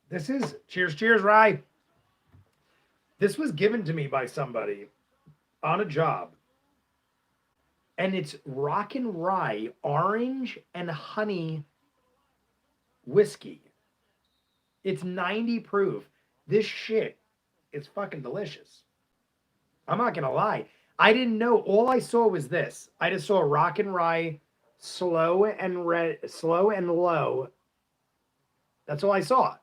This is cheers, Rye. This was given to me by somebody on a job. And it's Rock and Rye orange and honey whiskey. It's 90 proof. This shit is fucking delicious. I'm not going to lie. I didn't know. All I saw was this. I just saw Rock and Rye slow and low. That's all I saw.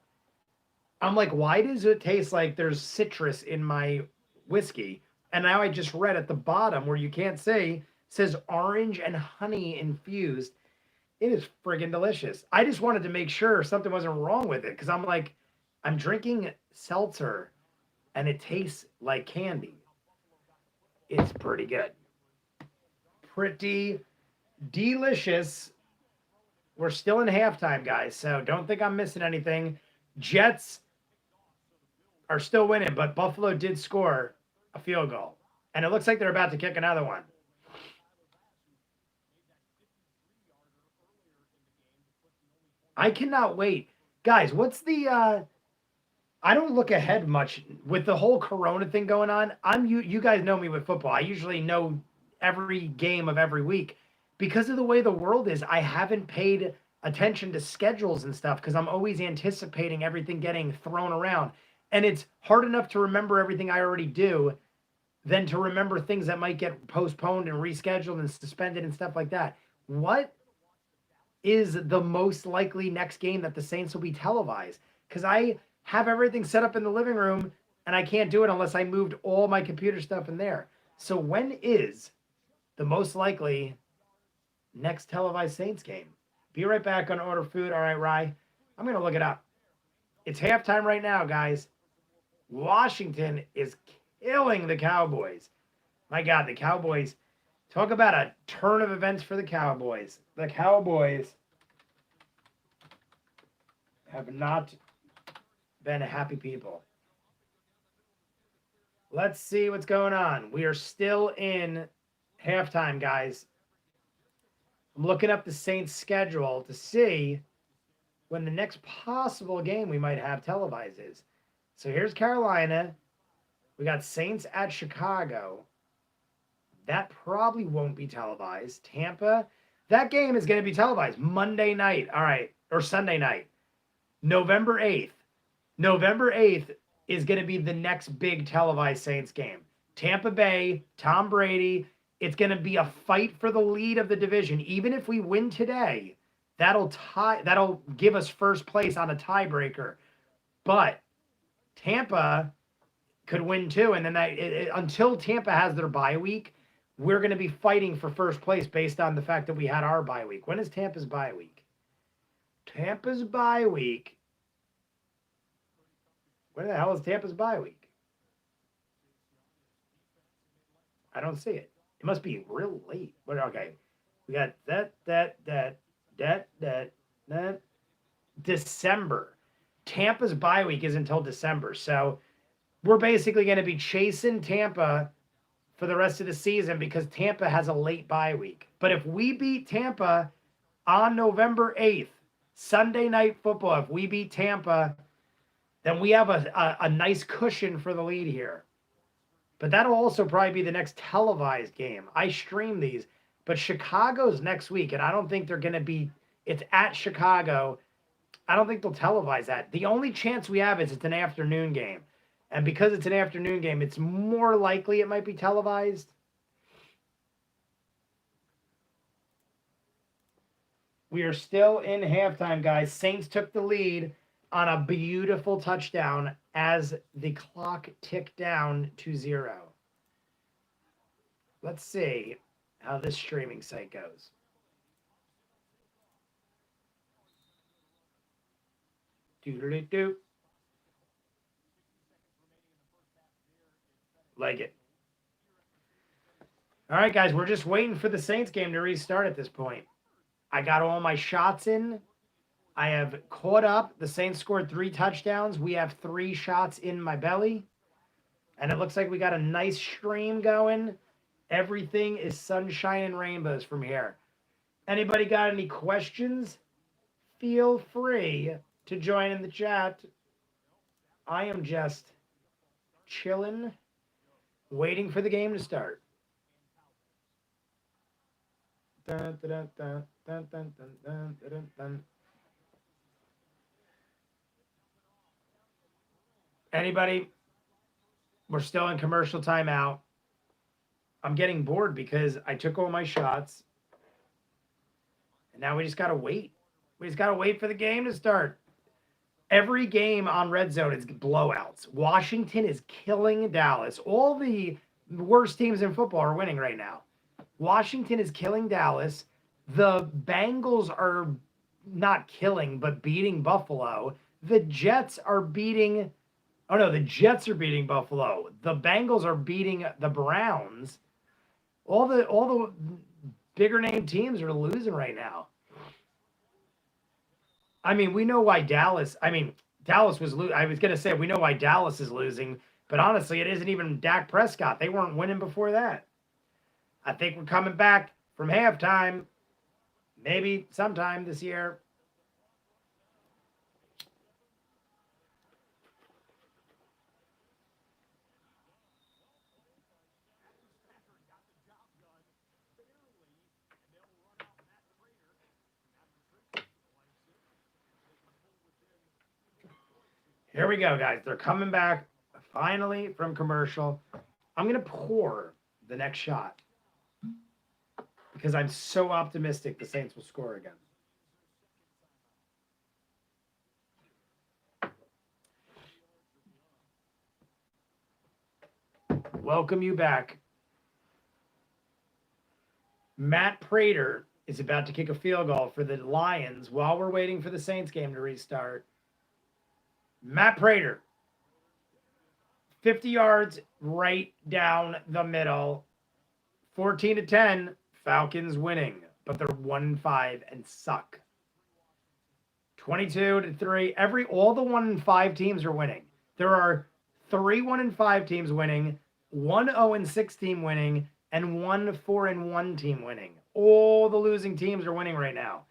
I'm like, why does it taste like there's citrus in my whiskey? And now I just read at the bottom where you can't say, says orange and honey infused. It is friggin' delicious. I just wanted to make sure something wasn't wrong with it, because I'm like, I'm drinking seltzer and it tastes like candy. It's pretty good. Pretty delicious. We're still in halftime, guys, so don't think I'm missing anything. Jets are still winning, but Buffalo did score a field goal. And it looks like they're about to kick another one. I cannot wait. Guys, what's the I don't look ahead much with the whole Corona thing going on. You guys know me with football. I usually know every game of every week. Because of the way the world is, I haven't paid attention to schedules and stuff because I'm always anticipating everything getting thrown around. And it's hard enough to remember everything I already do than to remember things that might get postponed and rescheduled and suspended and stuff like that. What is the most likely next game that the Saints will be televised? Because I have everything set up in the living room and I can't do it unless I moved all my computer stuff in there. So when is the most likely next televised Saints game? Be right back on Order Food. All right, Rye. I'm going to look it up. It's halftime right now, guys. Washington is killing the Cowboys. My God, the Cowboys. Talk about a turn of events for the Cowboys. The Cowboys have not been happy people. Let's see what's going on. We are still in halftime, guys. I'm looking up the Saints schedule to see when the next possible game we might have televised is. So here's Carolina. We got Saints at Chicago. That probably won't be televised. Tampa, that game is going to be televised Monday night. All right, or Sunday night. November 8th. November 8th is going to be the next big televised Saints game. Tampa Bay, Tom Brady, It's going to be a fight for the lead of the division. Even if we win today, that'll give us first place on a tiebreaker. But Tampa could win too, and then until Tampa has their bye week, we're going to be fighting for first place based on the fact that we had our bye week. When is Tampa's bye week? Tampa's bye week. When the hell is Tampa's bye week? I don't see it. It must be real late. But okay, we got that. December. Tampa's bye week is until December, so we're basically going to be chasing Tampa for the rest of the season because Tampa has a late bye week. But if we beat Tampa on November 8th, Sunday Night Football, if we beat Tampa, then we have a nice cushion for the lead here. But that'll also probably be the next televised game. I stream these, but Chicago's next week, and I don't think they're going to be – it's at Chicago. I don't think they'll televise that. The only chance we have is it's an afternoon game. And because it's an afternoon game, it's more likely it might be televised. We are still in halftime, guys. Saints took the lead on a beautiful touchdown as the clock ticked down to 0. Let's see how this streaming site goes. Doo-doo-doo-doo. Like it. All right, guys, we're just waiting for the Saints game to restart at this point. I got all my shots in. I have caught up. The Saints scored 3 touchdowns. We have 3 shots in my belly. And it looks like we got a nice stream going. Everything is sunshine and rainbows from here. Anybody got any questions? Feel free to join in the chat. I am just chilling, waiting for the game to start. Dun, dun, dun, dun, dun, dun, dun, dun, dun. Anybody? We're still in commercial timeout. I'm getting bored because I took all my shots. And now we just got to wait. We just got to wait for the game to start. Every game on Red Zone is blowouts. Washington is killing Dallas. All the worst teams in football are winning right now. Washington is killing Dallas. The Bengals are not killing, but beating Buffalo. The Jets are beating... Oh, no, the Jets are beating Buffalo. The Bengals are beating the Browns. All the bigger name teams are losing right now. I mean, we know why Dallas was losing. I was going to say, we know why Dallas is losing, but honestly, it isn't even Dak Prescott. They weren't winning before that. I think we're coming back from halftime, maybe sometime this year. Here we go, guys. They're coming back finally from commercial. I'm going to pour the next shot because I'm so optimistic the Saints will score again. Welcome you back. Matt Prater is about to kick a field goal for the Lions while we're waiting for the Saints game to restart. Matt Prater, 50 yards right down the middle. 14-10, Falcons winning, but they're 1-5 and suck. 22-3, all the 1-5 teams are winning. There are 3 1-5 teams winning, 1 0-6 team winning, and 1 4-1 team winning. All the losing teams are winning right now.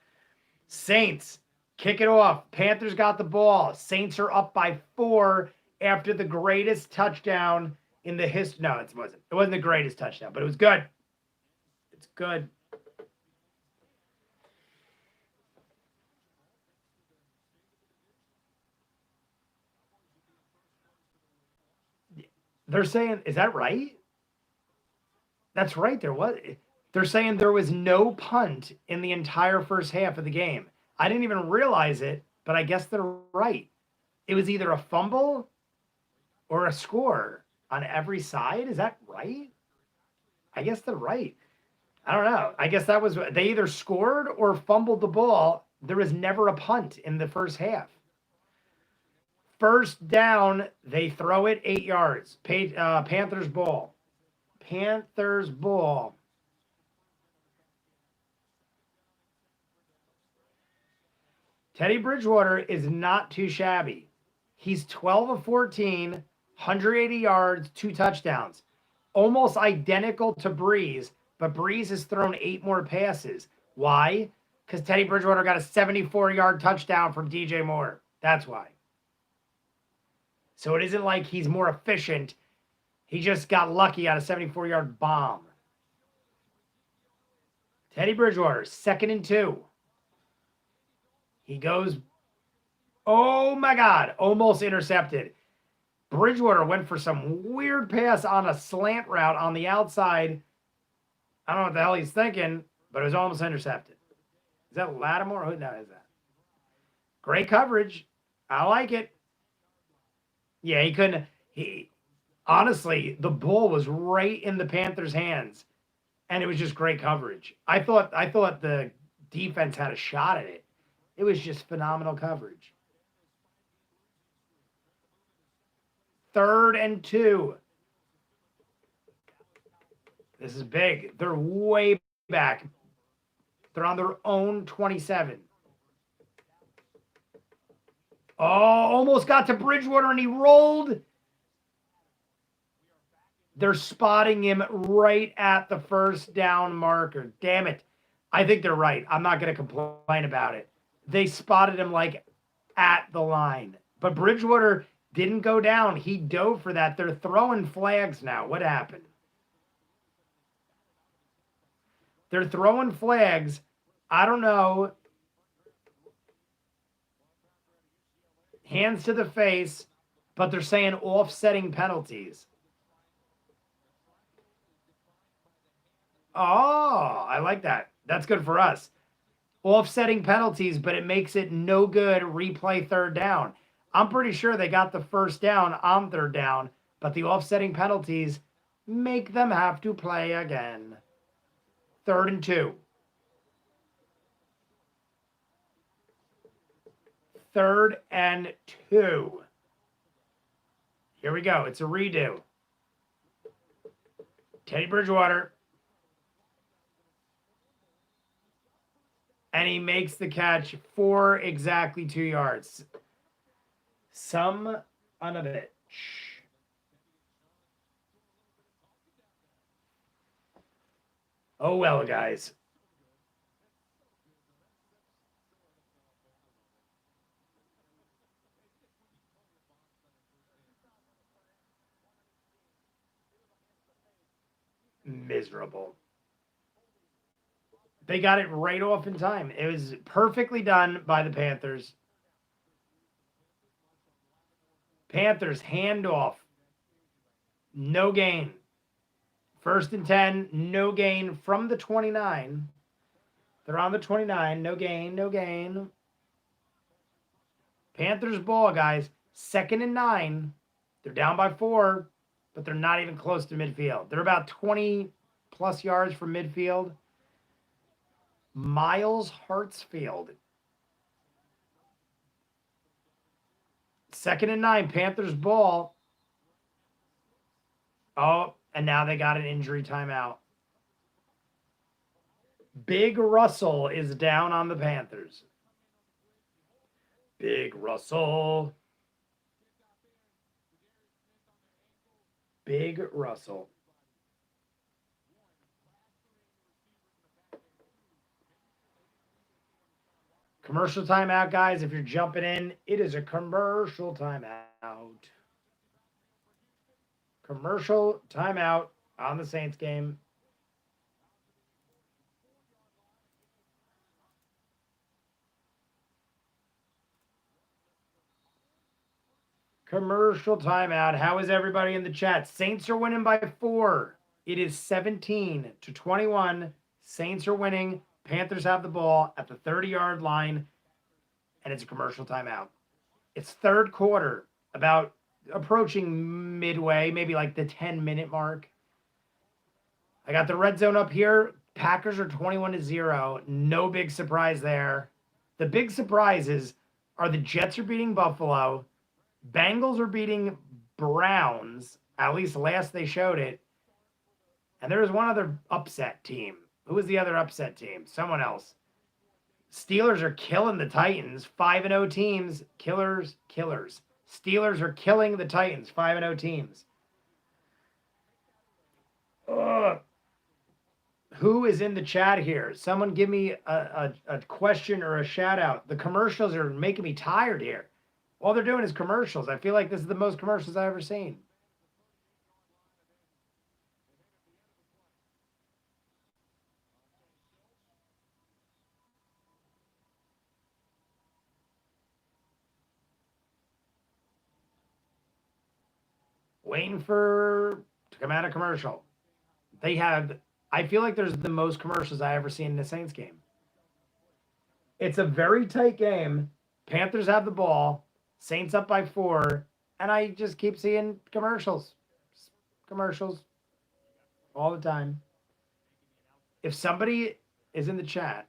Saints kick it off. Panthers got the ball. Saints are up by 4 after the greatest touchdown in the history. No, it wasn't. It wasn't the greatest touchdown, but it was good. It's good. They're saying, is that right? That's right. There was. They're saying there was no punt in the entire first half of the game. I didn't even realize it, but I guess they're right. It was either a fumble or a score on every side. Is that right? I guess they're right. I don't know. I guess that was they either scored or fumbled the ball. There was never a punt in the first half. First down, they throw it 8 yards. Panthers ball. Panthers ball. Teddy Bridgewater is not too shabby. He's 12 of 14, 180 yards, 2 touchdowns. Almost identical to Breeze, but Breeze has thrown 8 more passes. Why? Because Teddy Bridgewater got a 74-yard touchdown from DJ Moore. That's why. So it isn't like he's more efficient. He just got lucky on a 74-yard bomb. Teddy Bridgewater, 2nd and 2. He goes, oh my God, almost intercepted. Bridgewater went for some weird pass on a slant route on the outside. I don't know what the hell he's thinking, but it was almost intercepted. Is that Lattimore? Who is that? Great coverage. I like it. Yeah, he couldn't. He honestly, the ball was right in the Panthers' hands, and it was just great coverage. I thought the defense had a shot at it. It was just phenomenal coverage. 3rd and 2. This is big. They're way back. They're on their own 27. Oh, almost got to Bridgewater and he rolled. They're spotting him right at the first down marker. Damn it. I think they're right. I'm not going to complain about it. They spotted him like at the line. But Bridgewater didn't go down. He dove for that. They're throwing flags now. What happened? They're throwing flags. I don't know. Hands to the face, but they're saying offsetting penalties. Oh, I like that. That's good for us. Offsetting penalties, but it makes it no good. Replay 3rd down. I'm pretty sure they got the first down on 3rd down, but the offsetting penalties make them have to play again. 3rd and 2. 3rd and 2. Here we go. It's a redo. Teddy Bridgewater. And he makes the catch for exactly 2 yards. Some on a bitch. Oh well, guys. Miserable. They got it right off in time. It was perfectly done by the Panthers. Panthers handoff. No gain. 1st and 10, no gain from the 29. They're on the 29. No gain, no gain. Panthers ball, guys. 2nd and 9. They're down by 4, but they're not even close to midfield. They're about 20 plus yards from midfield. Miles Hartsfield. 2nd and 9. Panthers ball. Oh, and now they got an injury timeout. Big Russell is down on the Panthers. Big Russell. Big Russell. Commercial timeout, guys. If you're jumping in, it is a commercial timeout. Commercial timeout on the Saints game. Commercial timeout. How is everybody in the chat? Saints are winning by 4. It is 17-21. Saints are winning. Panthers have the ball at the 30-yard line, and it's a commercial timeout. It's third quarter, about approaching midway, maybe like the 10-minute mark. I got the red zone up here. Packers are 21-0. No big surprise there. The big surprises are the Jets are beating Buffalo. Bengals are beating Browns. At least last they showed it. And there was one other upset team. Who was the other upset team? Someone else. Steelers are killing the Titans. 5-0 teams. Killers. Steelers are killing the Titans. 5-0 teams. Ugh. Who is in the chat here? Someone give me a question or a shout out. The commercials are making me tired here. All they're doing is commercials. I feel like this is the most commercials I've ever seen. Waiting for to come out of commercial. I feel like there's the most commercials I ever seen in a Saints game. It's a very tight game. Panthers have the ball. Saints up by 4. And I just keep seeing commercials. Commercials. All the time. If somebody is in the chat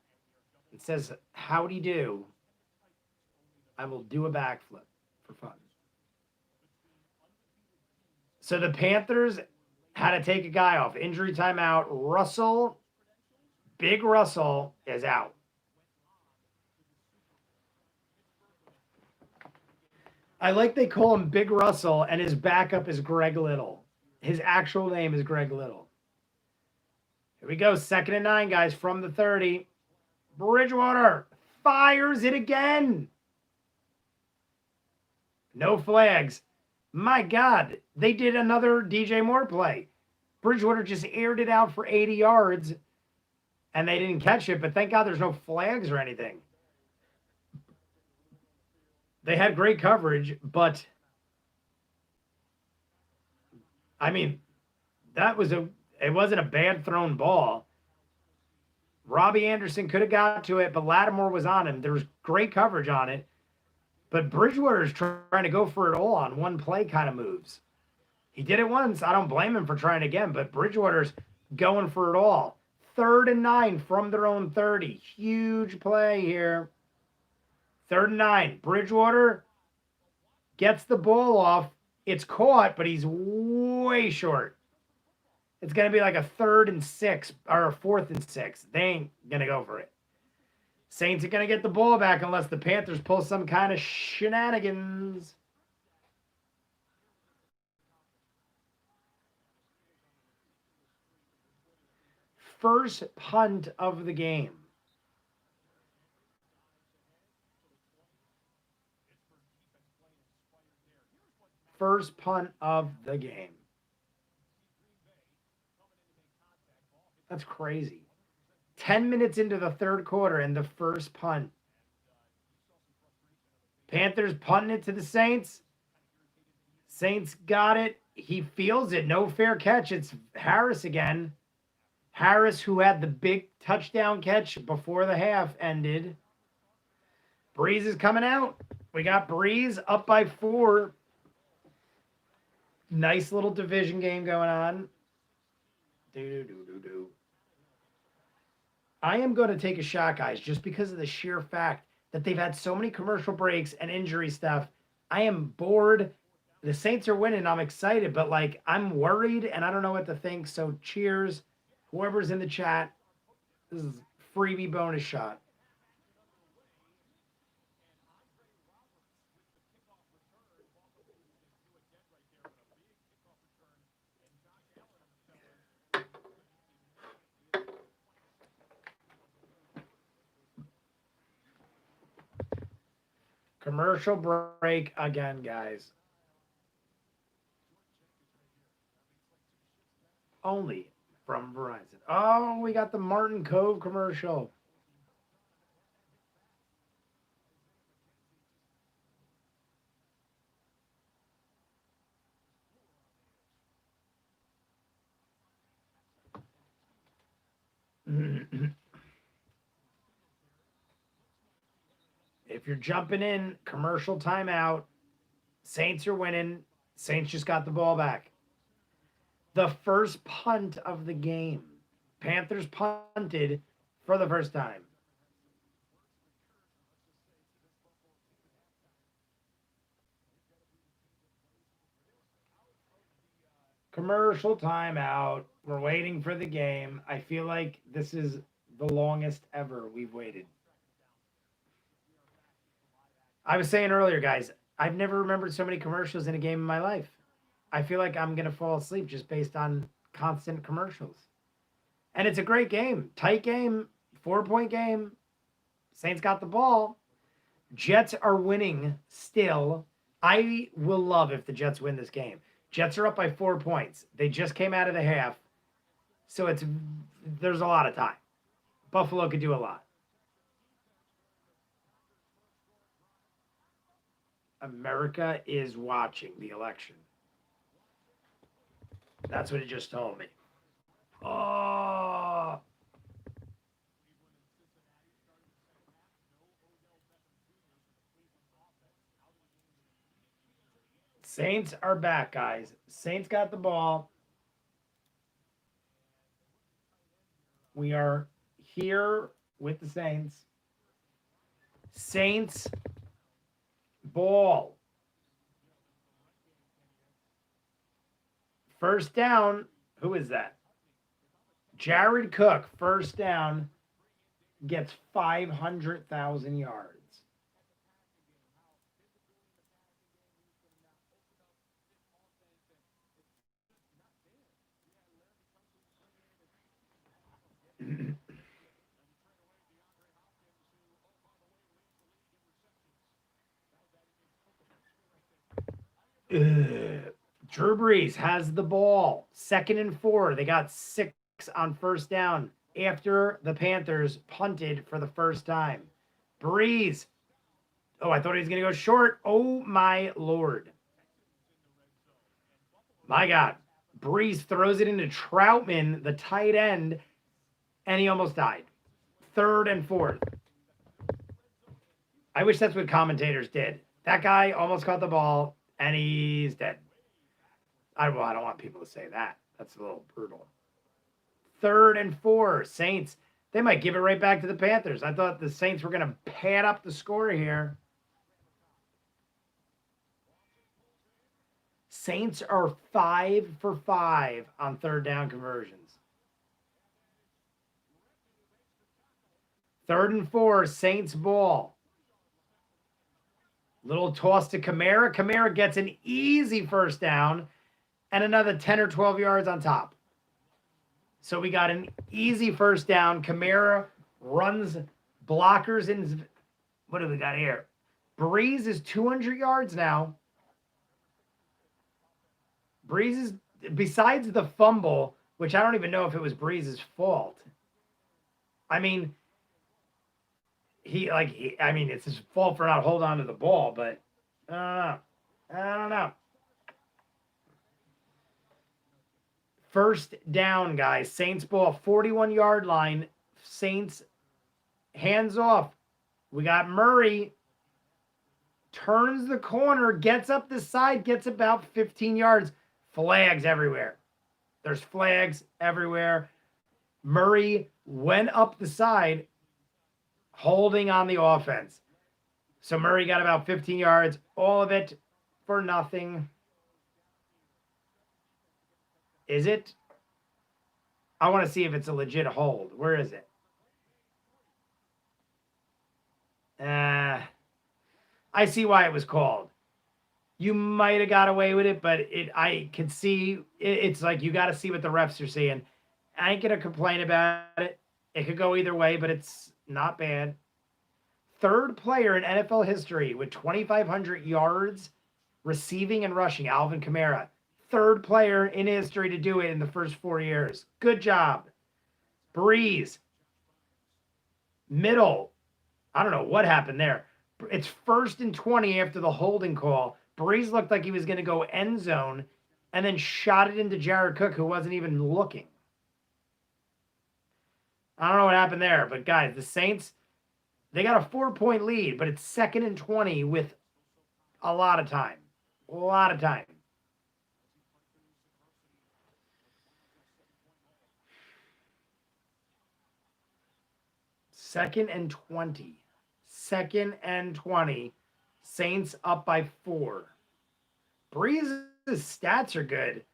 and says, howdy do, I will do a backflip for fun. So the Panthers had to take a guy off. Injury timeout. Big Russell is out. I like they call him Big Russell, and his backup is Greg Little. His actual name is Greg Little. Here we go. 2nd and 9, guys, from the 30. Bridgewater fires it again. No flags. My God, they did another DJ Moore play. Bridgewater just aired it out for 80 yards, and they didn't catch it, but thank God there's no flags or anything. They had great coverage, but, I mean, it wasn't a bad thrown ball. Robbie Anderson could have got to it, but Lattimore was on him. There was great coverage on it. But Bridgewater is trying to go for it all on one play kind of moves. He did it once. I don't blame him for trying again, but Bridgewater's going for it all. 3rd and 9 from their own 30. Huge play here. 3rd and 9. Bridgewater gets the ball off. It's caught, but he's way short. It's going to be like a 3rd and 6 or a 4th and 6. They ain't going to go for it. Saints are going to get the ball back unless the Panthers pull some kind of shenanigans. First punt of the game. First punt of the game. That's crazy. 10 minutes into the 3rd quarter and the first punt. Panthers punting it to the Saints. Saints got it. He feels it. No fair catch. It's Harris again. Harris, who had the big touchdown catch before the half ended. Breeze is coming out. We got Breeze up by 4. Nice little division game going on. I am going to take a shot, guys, just because of the sheer fact that they've had so many commercial breaks and injury stuff. I am bored. The Saints are winning. I'm excited, but, like, I'm worried, and I don't know what to think. So, cheers. Whoever's in the chat, this is freebie bonus shot. Commercial break again, guys. Only from Verizon. Oh, we got the Martin Cove commercial. If you're jumping in, commercial timeout. Saints are winning. Saints just got the ball back. The first punt of the game. Panthers punted for the first time. Commercial timeout. We're waiting for the game. I feel like this is the longest ever we've waited. I was saying earlier, guys, I've never remembered so many commercials in a game in my life. I feel like I'm going to fall asleep just based on constant commercials. And it's a great game. Tight game, 4-point game. Saints got the ball. Jets are winning still. I will love if the Jets win this game. Jets are up by 4 points. They just came out of the half. So there's a lot of time. Buffalo could do a lot. America is watching the election. That's what it just told me. Oh. Saints are back, guys. Saints got the ball. We are here with the Saints. Saints ball. First down. Who is that? Jared Cook, first down, gets 500,000 yards. Drew Brees has the ball. 2nd and 4. They got 6 on first down after the Panthers punted for the first time. Brees. Oh, I thought he was going to go short. Oh, my Lord. My God. Brees throws it into Troutman, the tight end, and he almost died. 3rd and 4th. I wish that's what commentators did. That guy almost caught the ball, and he's dead. I don't want people to say that. That's a little brutal. 3rd and 4. Saints. They might give it right back to the Panthers. I thought the Saints were going to pad up the score here. Saints are 5 for 5 on 3rd down conversions. 3rd and 4. Saints ball. Little toss to Kamara. Kamara gets an easy first down and another 10 or 12 yards on top. So we got an easy first down. Kamara runs blockers in. What do we got here? Brees is 200 yards now. Brees is, besides the fumble, which I don't even know if it was Brees' fault. I mean, it's his fault for not holding on to the ball, but I don't know. First down, guys. Saints ball, 41-yard line. Saints hands off. We got Murray. Turns the corner, gets up the side, gets about 15 yards. Flags everywhere. There's flags everywhere. Murray went up the side, holding on the offense. So Murray got about 15 yards. All of it for nothing. Is it? I want to see if it's a legit hold. Where is it? I see why it was called. You might have got away with it, but I could see it's like you got to see what the refs are seeing. I ain't gonna complain about it. It could go either way, but it's not bad. 3rd player in NFL history with 2,500 yards receiving and rushing, Alvin Kamara. 3rd player in history to do it in the first 4 years. Good job. Brees. Middle. I don't know what happened there. It's 1st and 20 after the holding call. Brees looked like he was going to go end zone and then shot it into Jared Cook, who wasn't even looking. I don't know what happened there, but guys, the Saints, they got a 4-point lead, but it's 2nd and 20 with a lot of time. A lot of time. Second and 20. 2nd and 20. Saints up by 4. Breeze's stats are good.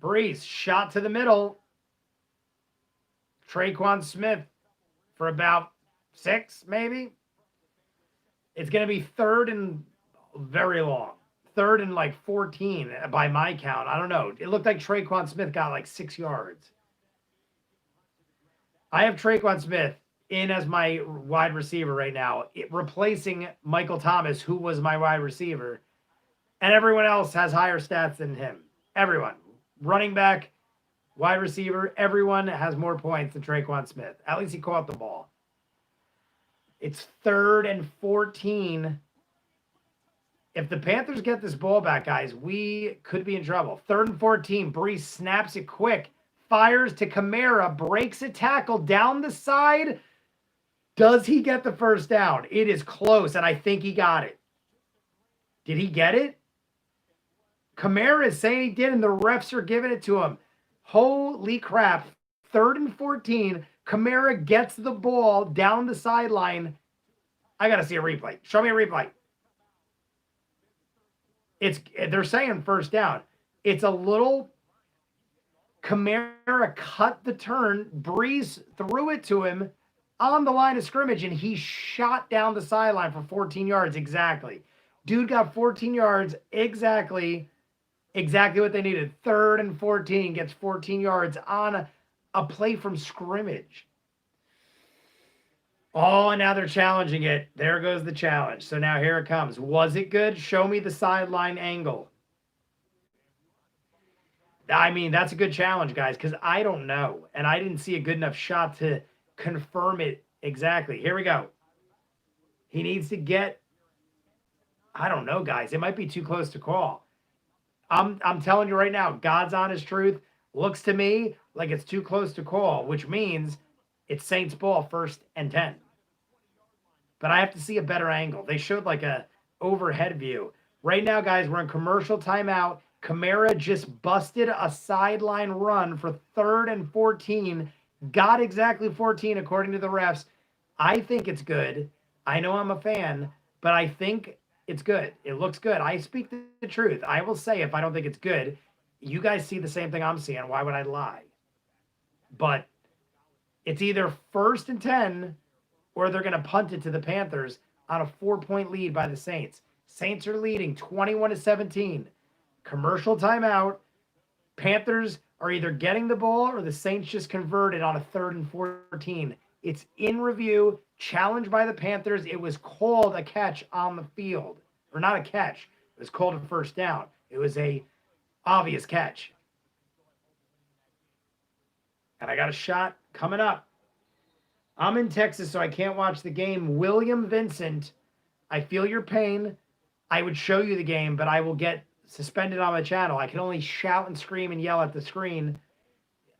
Breeze, shot to the middle. Traquan Smith for about 6, maybe. It's going to be 3rd and very long. 3rd and like 14 by my count. I don't know. It looked like Traquan Smith got like 6 yards. I have Traquan Smith in as my wide receiver right now, replacing Michael Thomas, who was my wide receiver. And everyone else has higher stats than him. Everyone. Running back, wide receiver, everyone has more points than Traquan Smith. At least he caught the ball. It's 3rd and 14. If the Panthers get this ball back, guys, we could be in trouble. 3rd and 14. Brees snaps it quick. Fires to Kamara. Breaks a tackle down the side. Does he get the first down? It is close, and I think he got it. Did he get it? Kamara is saying he did, and the refs are giving it to him. Holy crap. 3rd and 14. Kamara gets the ball down the sideline. I got to see a replay. Show me a replay. They're saying first down. It's a little Kamara cut the turn. Breeze threw it to him on the line of scrimmage, and he shot down the sideline for 14 yards exactly. Dude got 14 yards exactly what they needed. 3rd and 14, gets 14 yards on a play from scrimmage. Oh, and now they're challenging it. There goes the challenge. So now here it comes. Was it good? Show me the sideline angle. I mean, that's a good challenge, guys, because I don't know. And I didn't see a good enough shot to confirm it exactly. Here we go. He needs to get, I don't know, guys. It might be too close to call. I'm telling you right now, God's honest truth looks to me like it's too close to call, which means it's Saints ball 1st and 10. But I have to see a better angle. They showed like a overhead view. Right now, guys, we're in commercial timeout. Kamara just busted a sideline run for 3rd and 14. Got exactly 14 according to the refs. I think it's good. I know I'm a fan, but I think it's good. It looks good. I speak the truth. I will say if I don't think it's good, you guys see the same thing I'm seeing. Why would I lie? But it's either 1st and 10 or they're going to punt it to the Panthers on a 4-point lead by the Saints. Saints are leading 21-17. Commercial timeout. Panthers are either getting the ball or the Saints just converted on a 3rd and 14. It's in review, challenged by the Panthers. It was called a catch on the field. Or not a catch. It was called a first down. It was a obvious catch. And I got a shot coming up. I'm in Texas, so I can't watch the game. William Vincent, I feel your pain. I would show you the game, but I will get suspended on my channel. I can only shout and scream and yell at the screen.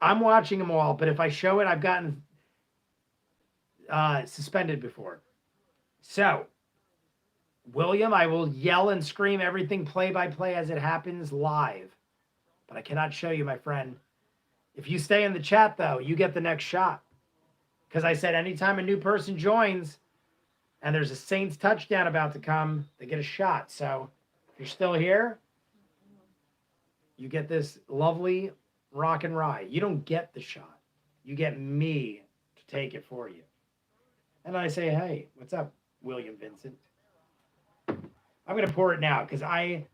I'm watching them all, but if I show it, I've gotten suspended before. So, William, I will yell and scream everything play-by-play as it happens live. But I cannot show you, my friend. If you stay in the chat, though, you get the next shot. Because I said anytime a new person joins and there's a Saints touchdown about to come, they get a shot. So, if you're still here, you get this lovely rock and rye. You don't get the shot. You get me to take it for you. And I say, hey, what's up, William Vincent? I'm going to pour it now because I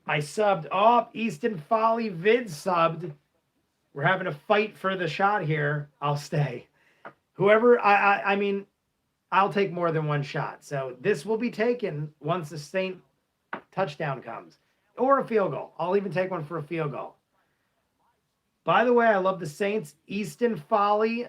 subbed. Oh, Easton Folly Vid subbed. We're having a fight for the shot here. I'll stay. Whoever, I mean, I'll take more than one shot. So this will be taken once the Saint touchdown comes. Or a field goal. I'll even take one for a field goal. By the way, I love the Saints. Easton Folly,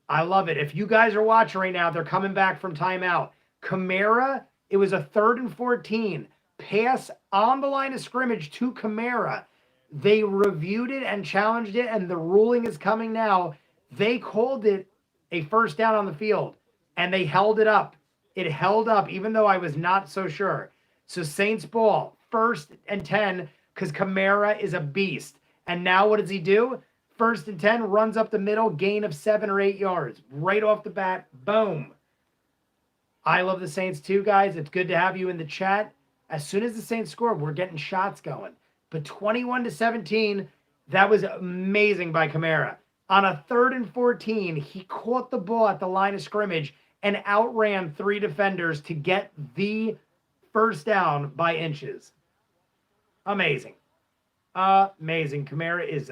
I love it. If you guys are watching right now, they're coming back from timeout. Kamara, it was a 3rd and 14. Pass on the line of scrimmage to Kamara. They reviewed it and challenged it, and the ruling is coming now. They called it a first down on the field, and they held it up. It held up, even though I was not so sure. So Saints ball, 1st and 10, because Kamara is a beast. And now what does he do? 1st and 10, runs up the middle, gain of 7 or 8 yards. Right off the bat, boom. I love the Saints too, guys. It's good to have you in the chat. As soon as the Saints score, we're getting shots going. But 21-17, that was amazing by Kamara. On a 3rd and 14, he caught the ball at the line of scrimmage and outran 3 defenders to get the first down by inches. Amazing. Amazing. Kamara is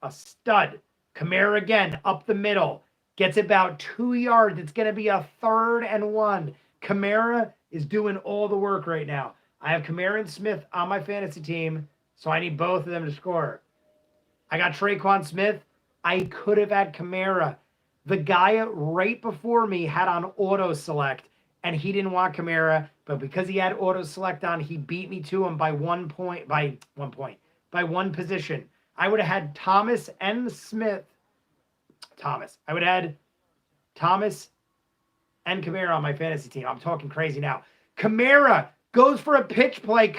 a stud. Kamara again, up the middle. Gets about 2 yards. It's going to be a 3rd and 1. Kamara is doing all the work right now. I have Kamara and Smith on my fantasy team, so I need both of them to score. I got Traquan Smith. I could have had Kamara. The guy right before me had on auto select, and he didn't want Kamara, but because he had auto select on, he beat me to him by 1 point, by 1 position. I would have had Thomas and Smith. I would have had Thomas and Kamara on my fantasy team. I'm talking crazy now. Kamara goes for a pitch play.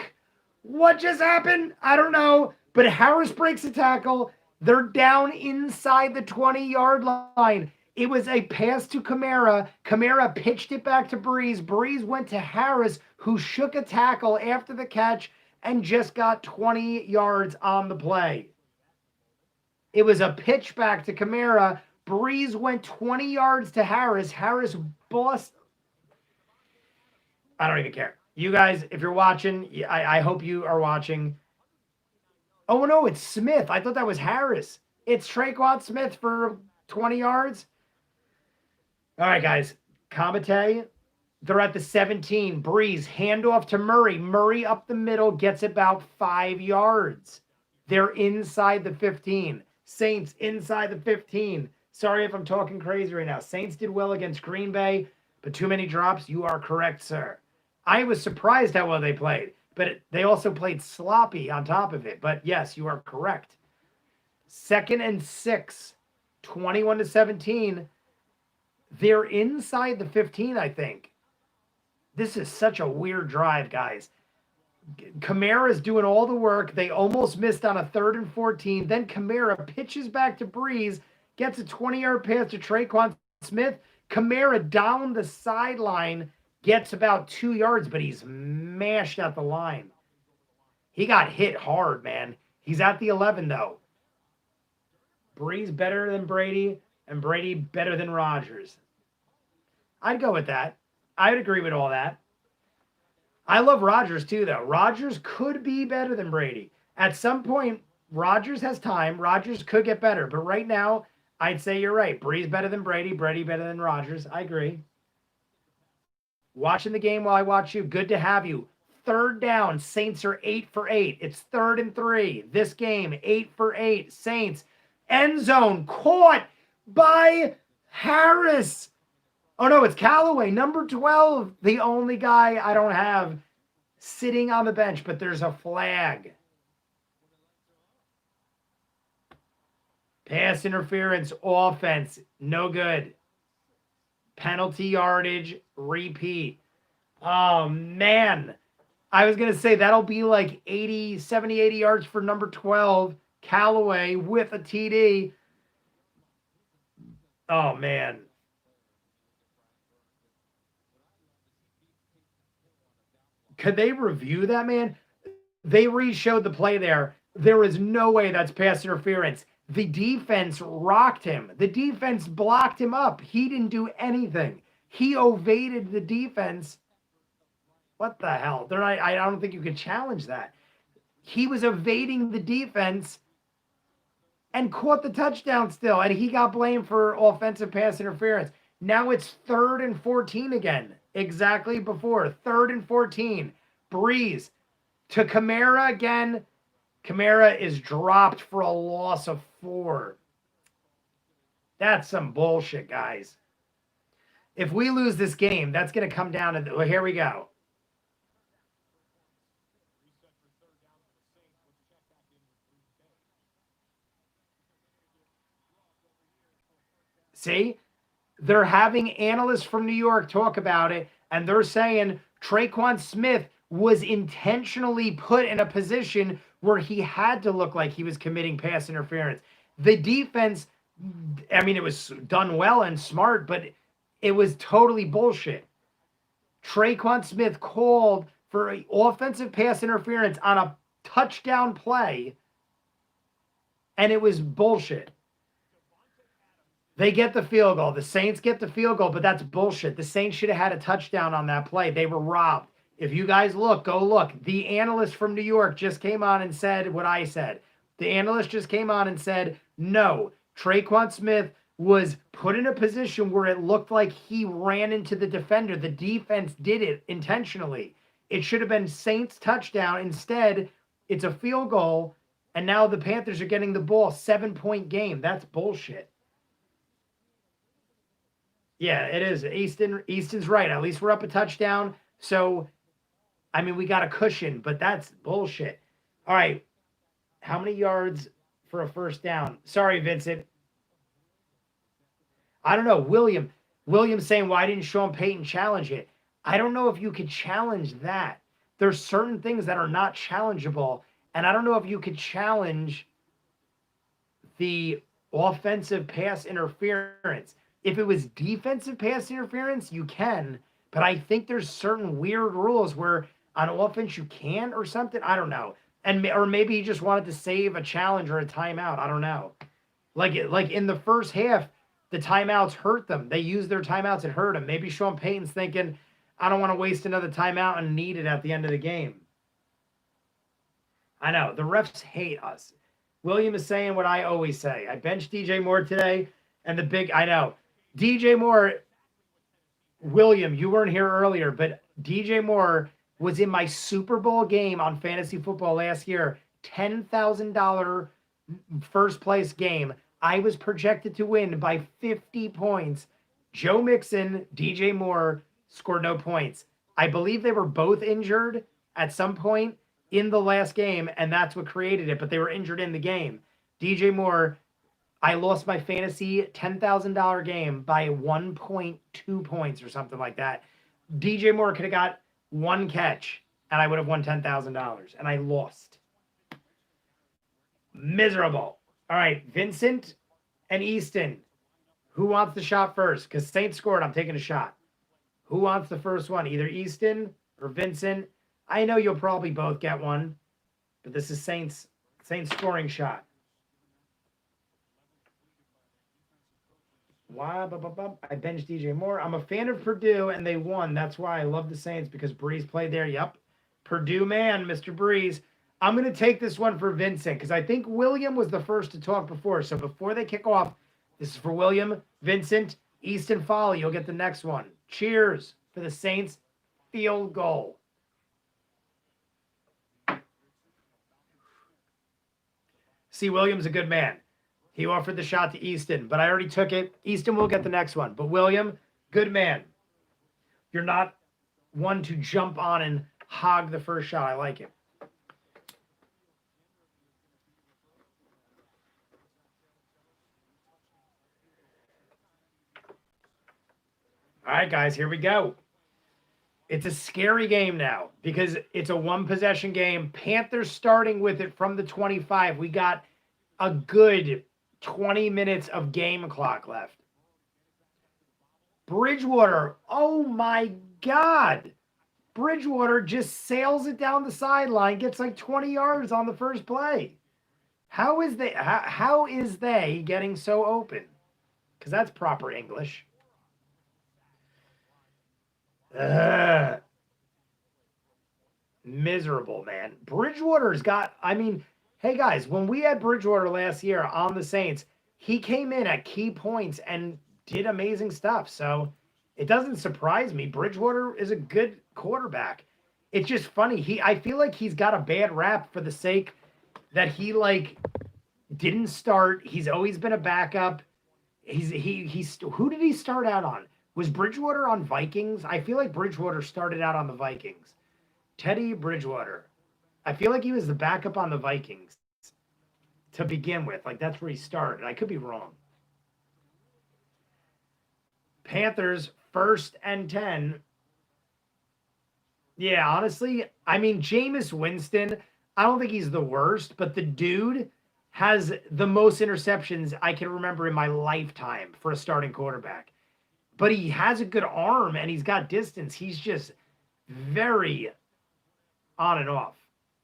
What just happened? I don't know. But Harris breaks a tackle. They're down inside the 20-yard line. It was a pass to Kamara. Kamara pitched it back to Breeze. Breeze went to Harris, who shook a tackle after the catch and just got 20 yards on the play. It was a pitch back to Kamara. Breeze went 20 yards to Harris. Harris bust. I don't even care. You guys, if you're watching, I hope you are watching. Oh, no, it's Smith. I thought that was Harris. It's Traquan Smith for 20 yards. All right, guys. Kamate, they're at the 17. Breeze, handoff to Murray. Murray up the middle, gets about 5 yards. They're inside the 15. Saints inside the 15. Sorry if I'm talking crazy right now. Saints did well against Green Bay, but too many drops. You are correct, sir. I was surprised how well they played, but they also played sloppy on top of it. But yes, you are correct. 2nd and 6, 21-17. They're inside the 15, I think. This is such a weird drive, guys. Kamara is doing all the work. They almost missed on a 3rd and 14. Then Kamara pitches back to Breeze, gets a 20-yard pass to Traquan Smith. Kamara down the sideline, gets about 2 yards, but he's mashed at the line. He got hit hard, man. He's at the 11, though. Breeze better than Brady, and Brady better than Rodgers. I'd go with that. I'd agree with all that. I love Rodgers too, though. Rodgers could be better than Brady. At some point, Rodgers has time. Rodgers could get better. But right now, I'd say you're right. Breeze better than Brady. Brady better than Rodgers. I agree. Watching the game while I watch you. Good to have you. 3rd down. Saints are 8 for 8. It's 3rd and 3. This game, 8 for 8. Saints. End zone. Caught by Harris. Oh, no, it's Callaway, number 12, the only guy I don't have sitting on the bench, but there's a flag. Pass interference, offense, no good. Penalty yardage, repeat. Oh, man. I was going to say that'll be like 70, 80 yards for number 12, Callaway with a TD. Oh, man. Could they review that, man? They re-showed the play there. There is no way that's pass interference. The defense rocked him. The defense blocked him up. He didn't do anything. He evaded the defense. What the hell? I don't think you could challenge that. He was evading the defense and caught the touchdown still, and he got blamed for offensive pass interference. Now it's 3rd and 14 again. Exactly before. 3rd and 14. Breeze to Kamara again. Kamara is dropped for a loss of 4. That's some bullshit, guys. If we lose this game, that's going to come down to... Well, here we go. See? They're having analysts from New York talk about it, and they're saying Traquan Smith was intentionally put in a position where he had to look like he was committing pass interference. The defense, I mean, it was done well and smart, but it was totally bullshit. Traquan Smith called for offensive pass interference on a touchdown play, and it was bullshit. They get the field goal. The Saints get the field goal, but that's bullshit. The Saints should have had a touchdown on that play. They were robbed. If you guys look, go look. The analyst from New York just came on and said what I said. The analyst just came on and said, no, Traquan Smith was put in a position where it looked like he ran into the defender. The defense did it intentionally. It should have been Saints touchdown. Instead, it's a field goal, and now the Panthers are getting the ball. 7-point game. That's bullshit. Yeah, it is. Easton's right. At least we're up a touchdown. So, I mean, we got a cushion, but that's bullshit. All right. How many yards for a first down? Sorry, Vincent. I don't know. William's saying, why didn't Sean Payton challenge it? I don't know if you could challenge that. There's certain things that are not challengeable, and I don't know if you could challenge the offensive pass interference. If it was defensive pass interference, you can, but I think there's certain weird rules where on offense you can or something. I don't know. Or maybe he just wanted to save a challenge or a timeout. I don't know. Like in the first half, the timeouts hurt them. They used their timeouts, it hurt them. Maybe Sean Payton's thinking, I don't want to waste another timeout and need it at the end of the game. I know. The refs hate us. William is saying what I always say. I benched DJ Moore today, and I know. DJ Moore, William, you weren't here earlier, but DJ Moore was in my Super Bowl game on fantasy football last year, $10,000 first place game. I was projected to win by 50 points. Joe Mixon, DJ Moore scored no points. I believe they were both injured at some point in the last game, and that's what created it, but they were injured in the game. DJ Moore, I lost my fantasy $10,000 game by 1.2 points or something like that. DJ Moore could have got one catch, and I would have won $10,000, and I lost. Miserable. All right, Vincent and Easton. Who wants the shot first? Because Saints scored, I'm taking a shot. Who wants the first one? Either Easton or Vincent. I know you'll probably both get one, but this is Saints scoring shot. I benched DJ Moore. I'm a fan of Purdue, and they won. That's why I love the Saints, because Breeze played there. Yep. Purdue man, Mr. Breeze. I'm going to take this one for Vincent, because I think William was the first to talk before. So before they kick off, this is for William, Vincent, Easton Folly. You'll get the next one. Cheers for the Saints field goal. See, William's a good man. He offered the shot to Easton, but I already took it. Easton will get the next one. But William, good man. You're not one to jump on and hog the first shot. I like it. All right, guys, here we go. It's a scary game now because it's a one-possession game. Panthers starting with it from the 25. We got a good 20 minutes of game clock left. Bridgewater, oh my God. Bridgewater just sails it down the sideline, gets like 20 yards on the first play. How is they getting so open? Because that's proper English. Miserable, man. Bridgewater's got, hey guys, when we had Bridgewater last year on the Saints, he came in at key points and did amazing stuff. So it doesn't surprise me. Bridgewater is a good quarterback. It's just funny. I feel like he's got a bad rap for the sake that he didn't start. He's always been a backup. Who did he start out on? Was Bridgewater on Vikings? I feel like Bridgewater started out on the Vikings. Teddy Bridgewater. I feel like he was the backup on the Vikings to begin with. Like, that's where he started. I could be wrong. Panthers, 1st and 10. Yeah, honestly, I mean, Jameis Winston, I don't think he's the worst, but the dude has the most interceptions I can remember in my lifetime for a starting quarterback. But he has a good arm and he's got distance. He's just very on and off.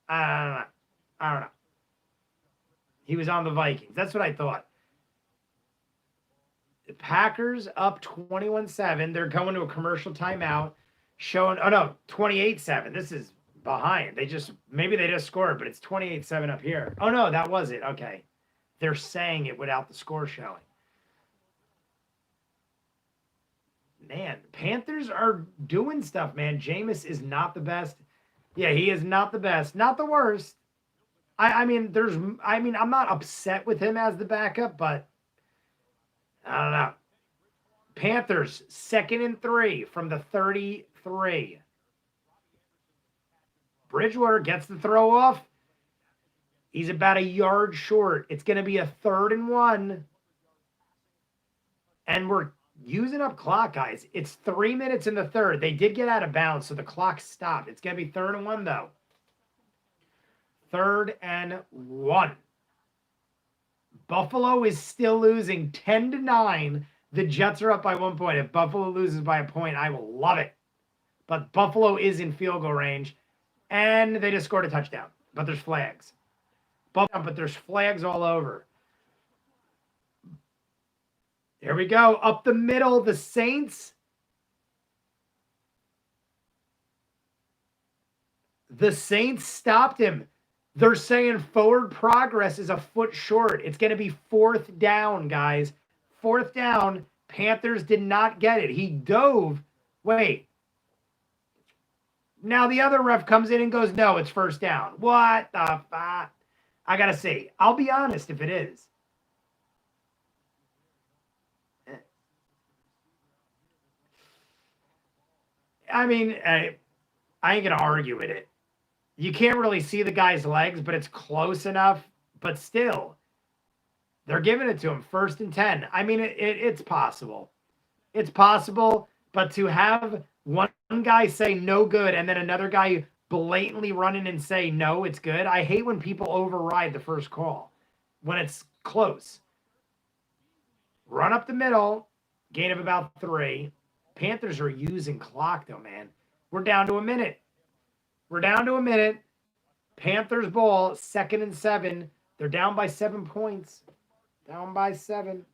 I don't know. I don't know. He was on the Vikings. That's what I thought. The Packers up 21-7. They're going to a commercial timeout. Showing, oh no, 28-7. This is behind. Maybe they just scored, but it's 28-7 up here. Oh no, that was it. Okay. They're saying it without the score showing. Man, Panthers are doing stuff, man. Jameis is not the best. Yeah, he is not the best. Not the worst. I mean, I'm not upset with him as the backup, but I don't know. Panthers, 2nd and 3 from the 33. Bridgewater gets the throw off. He's about a yard short. It's going to be a 3rd and 1. And we're using up clock, guys. It's 3 minutes in the third. They did get out of bounds, so the clock stopped. It's going to be 3rd and 1, though. 3rd and 1. Buffalo is still losing 10-9. The Jets are up by 1 point. If Buffalo loses by a point, I will love it. But Buffalo is in field goal range, and they just scored a touchdown. But there's flags. But there's flags all over. Here we go. Up the middle, the Saints. The Saints stopped him. They're saying forward progress is a foot short. It's going to be 4th down, guys. 4th down. Panthers did not get it. He dove. Wait. Now the other ref comes in and goes, no, it's 1st down. What the fuck? I got to see. I'll be honest if it is. I mean, I ain't going to argue with it. You can't really see the guy's legs, but it's close enough. But still, they're giving it to him. 1st and 10. I mean, it's possible. It's possible. But to have one guy say no good and then another guy blatantly run in and say no, it's good. I hate when people override the first call when it's close. Run up the middle. Gain of about 3. Panthers are using clock, though, man. We're down to a minute. Panthers ball, 2nd and 7. They're down by 7 points. Down by 7.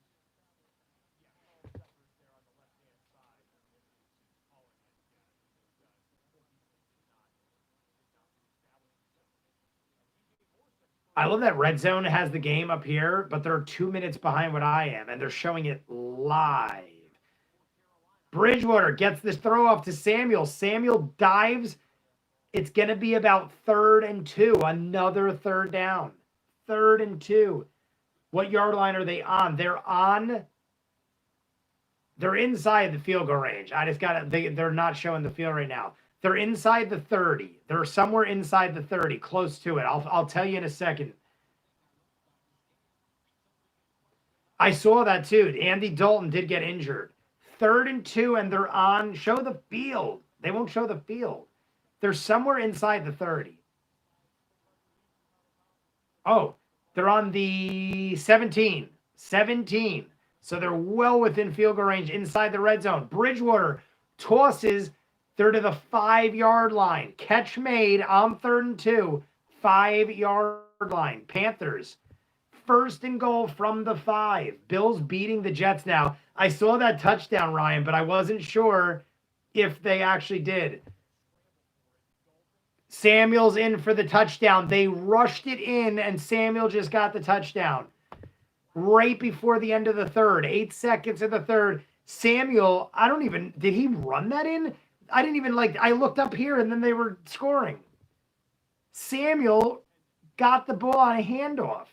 I love that Red Zone has the game up here, but they're 2 minutes behind what I am, and they're showing it live. Bridgewater gets this throw off to Samuel. Samuel dives. It's going to be about 3rd and 2. Another 3rd down. 3rd and 2. What yard line are they on? They're inside the field goal range. They're not showing the field right now. They're inside the 30. They're somewhere inside the 30, close to it. I'll tell you in a second. I saw that too. Andy Dalton did get injured. 3rd and 2, and they're on. Show the field. They won't show the field. They're somewhere inside the 30. Oh, they're on the 17. 17. So they're well within field goal range inside the red zone. Bridgewater tosses. They're to the 5-yard line. Catch made on 3rd and 2. 5-yard line. Panthers. 1st and goal from the 5. Bills beating the Jets now. I saw that touchdown, Ryan, but I wasn't sure if they actually did. Samuel's in for the touchdown. They rushed it in, and Samuel just got the touchdown. Right before the end of the 3rd. 8 seconds in the 3rd. Samuel, did he run that in? I looked up here, and then they were scoring. Samuel got the ball on a handoff.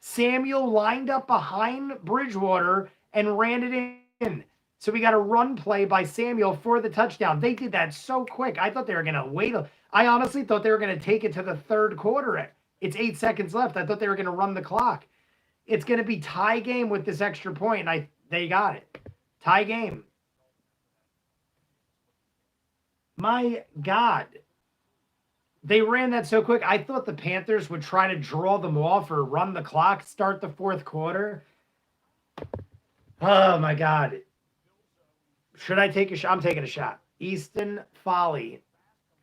Samuel lined up behind Bridgewater and ran it in. So we got a run play by Samuel for the touchdown. They did that so quick. I thought they were going to wait. I honestly thought they were going to take it to the 3rd quarter. It's 8 seconds left. I thought they were going to run the clock. It's going to be tie game with this extra point. And They got it. Tie game. My God. They ran that so quick. I thought the Panthers would try to draw them off or run the clock, start the fourth quarter. Oh, my God. Should I take a shot? I'm taking a shot. Easton Folly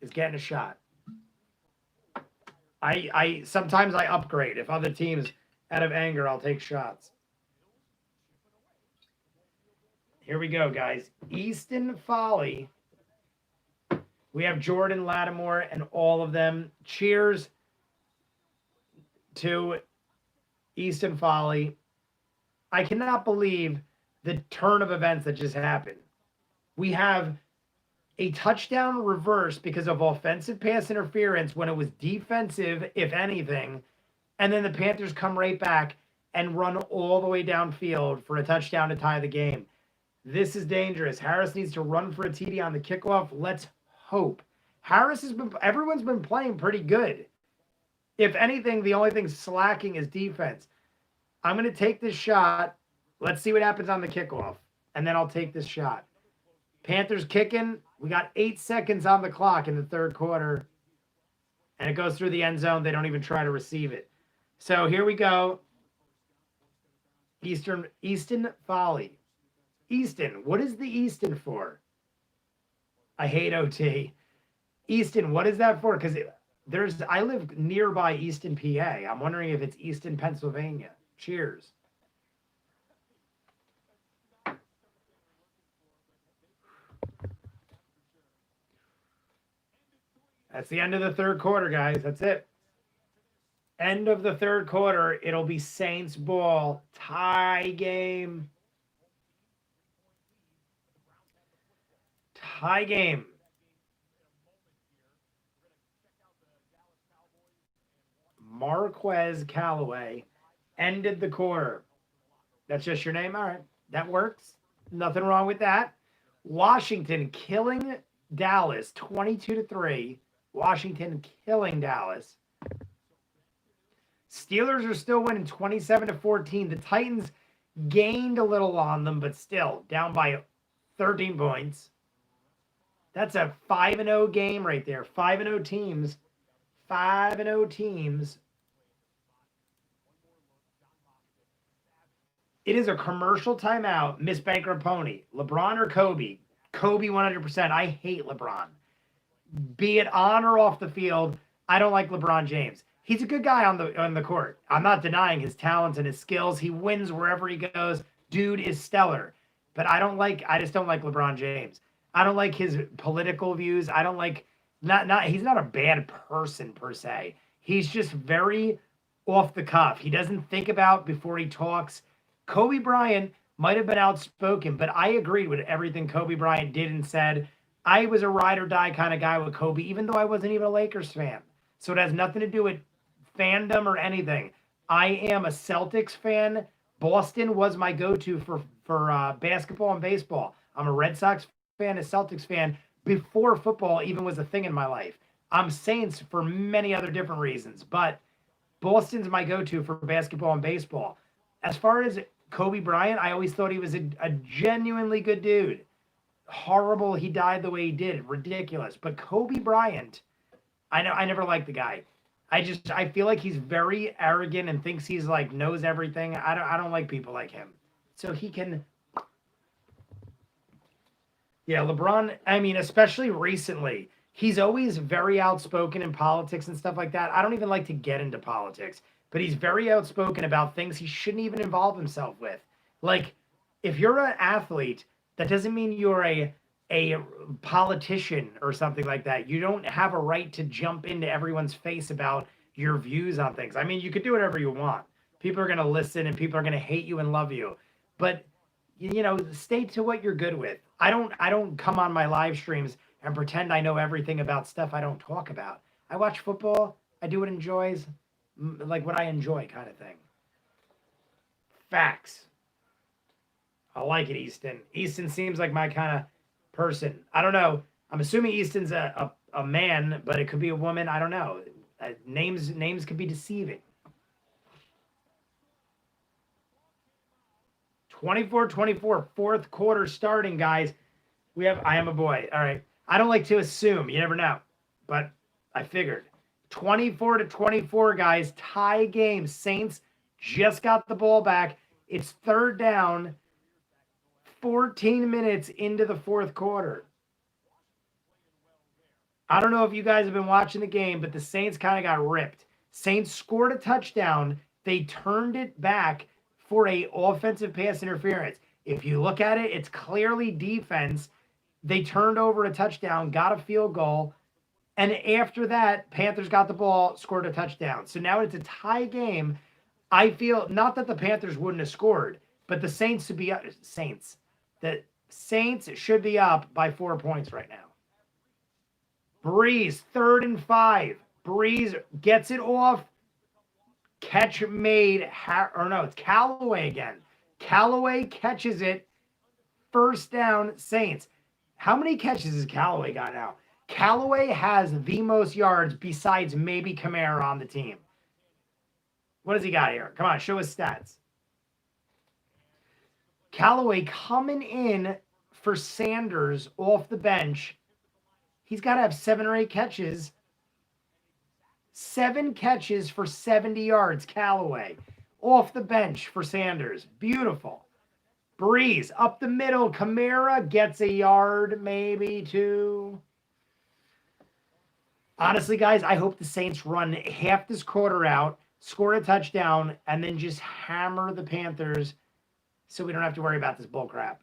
is getting a shot. I sometimes I upgrade. If other teams, out of anger, I'll take shots. Here we go, guys. Easton Folly. We have Jordan Lattimore and all of them. Cheers to Easton Folly. I cannot believe the turn of events that just happened. We have a touchdown reverse because of offensive pass interference when it was defensive, if anything. And then the Panthers come right back and run all the way downfield for a touchdown to tie the game. This is dangerous. Harris needs to run for a TD on the kickoff. Let's hope. Everyone's been playing pretty good. If anything, the only thing slacking is defense. I'm going to take this shot. Let's see what happens on the kickoff. And then I'll take this shot. Panthers kicking. We got 8 seconds on the clock in the third quarter. And it goes through the end zone. They don't even try to receive it. So here we go. Easton Folly. Easton. What is the Easton for? I hate OT. Easton, what is that for? Because I live nearby Easton, PA. I'm wondering if it's Easton, Pennsylvania. Cheers. That's the end of the third quarter, guys. That's it. End of the third quarter. It'll be Saints ball. Tie game. Tie game. Marquez Callaway ended the quarter. That's just your name? All right. That works. Nothing wrong with that. Washington killing Dallas 22-3. Washington killing Dallas. Steelers are still winning 27-14. The Titans gained a little on them, but still down by 13 points. That's a 5-0 game right there. 5-0 teams. 5-0 teams. It is a commercial timeout. Miss Banker Pony. LeBron or Kobe? Kobe 100%. I hate LeBron. Be it on or off the field, I don't like LeBron James. He's a good guy on the court. I'm not denying his talents and his skills. He wins wherever he goes. Dude is stellar. But I just don't like LeBron James. I don't like his political views. I don't like he's not a bad person per se. He's just very off the cuff. He doesn't think about before he talks. Kobe Bryant might have been outspoken, but I agreed with everything Kobe Bryant did and said. I was a ride or die kind of guy with Kobe, even though I wasn't even a Lakers fan. So it has nothing to do with fandom or anything. I am a Celtics fan. Boston was my go-to for basketball and baseball. I'm a Red Sox fan, a Celtics fan before football even was a thing in my life. I'm Saints for many other different reasons, but Boston's my go-to for basketball and baseball. As far as Kobe Bryant, I always thought he was a genuinely good dude. Horrible he died the way he did. Ridiculous. But Kobe Bryant, I never liked the guy. I feel like he's very arrogant and thinks he's like knows everything. I don't like people like him. So he can. Yeah, LeBron, I mean, especially recently, he's always very outspoken in politics and stuff like that. I don't even like to get into politics, but he's very outspoken about things he shouldn't even involve himself with. Like, if you're an athlete, that doesn't mean you're a politician or something like that. You don't have a right to jump into everyone's face about your views on things. I mean, you could do whatever you want. People are going to listen and people are going to hate you and love you. But, stay to what you're good with. I don't come on my live streams and pretend I know everything about stuff I don't talk about. I watch football. I do what I enjoy kind of thing. Facts. I like it, Easton. Easton seems like my kind of person. I don't know. I'm assuming Easton's a man, but it could be a woman. I don't know. Names could be deceiving. 24-24, fourth quarter starting, guys. I am a boy. All right. I don't like to assume. You never know. But I figured. 24-24, guys. Tie game. Saints just got the ball back. It's third down. 14 minutes into the fourth quarter. I don't know if you guys have been watching the game, but the Saints kind of got ripped. Saints scored a touchdown. They turned it back for a offensive pass interference. If you look at it, it's clearly defense. They turned over a touchdown, got a field goal, and after that, Panthers got the ball, scored a touchdown. So now it's a tie game. I feel not that the Panthers wouldn't have scored, but the Saints should be up by 4 points right now. Breeze, 3rd and 5. Breeze gets it off. Catch made, it's Callaway again. Callaway catches it. First down, Saints. How many catches has Callaway got now? Callaway has the most yards besides maybe Kamara on the team. What does he got here? Come on, show his stats. Callaway coming in for Sanders off the bench. He's got to have 7 or 8 catches. 7 catches for 70 yards, Callaway. Off the bench for Sanders. Beautiful. Breeze up the middle. Kamara gets a yard, maybe 2. Honestly, guys, I hope the Saints run half this quarter out, score a touchdown, and then just hammer the Panthers so we don't have to worry about this bull crap.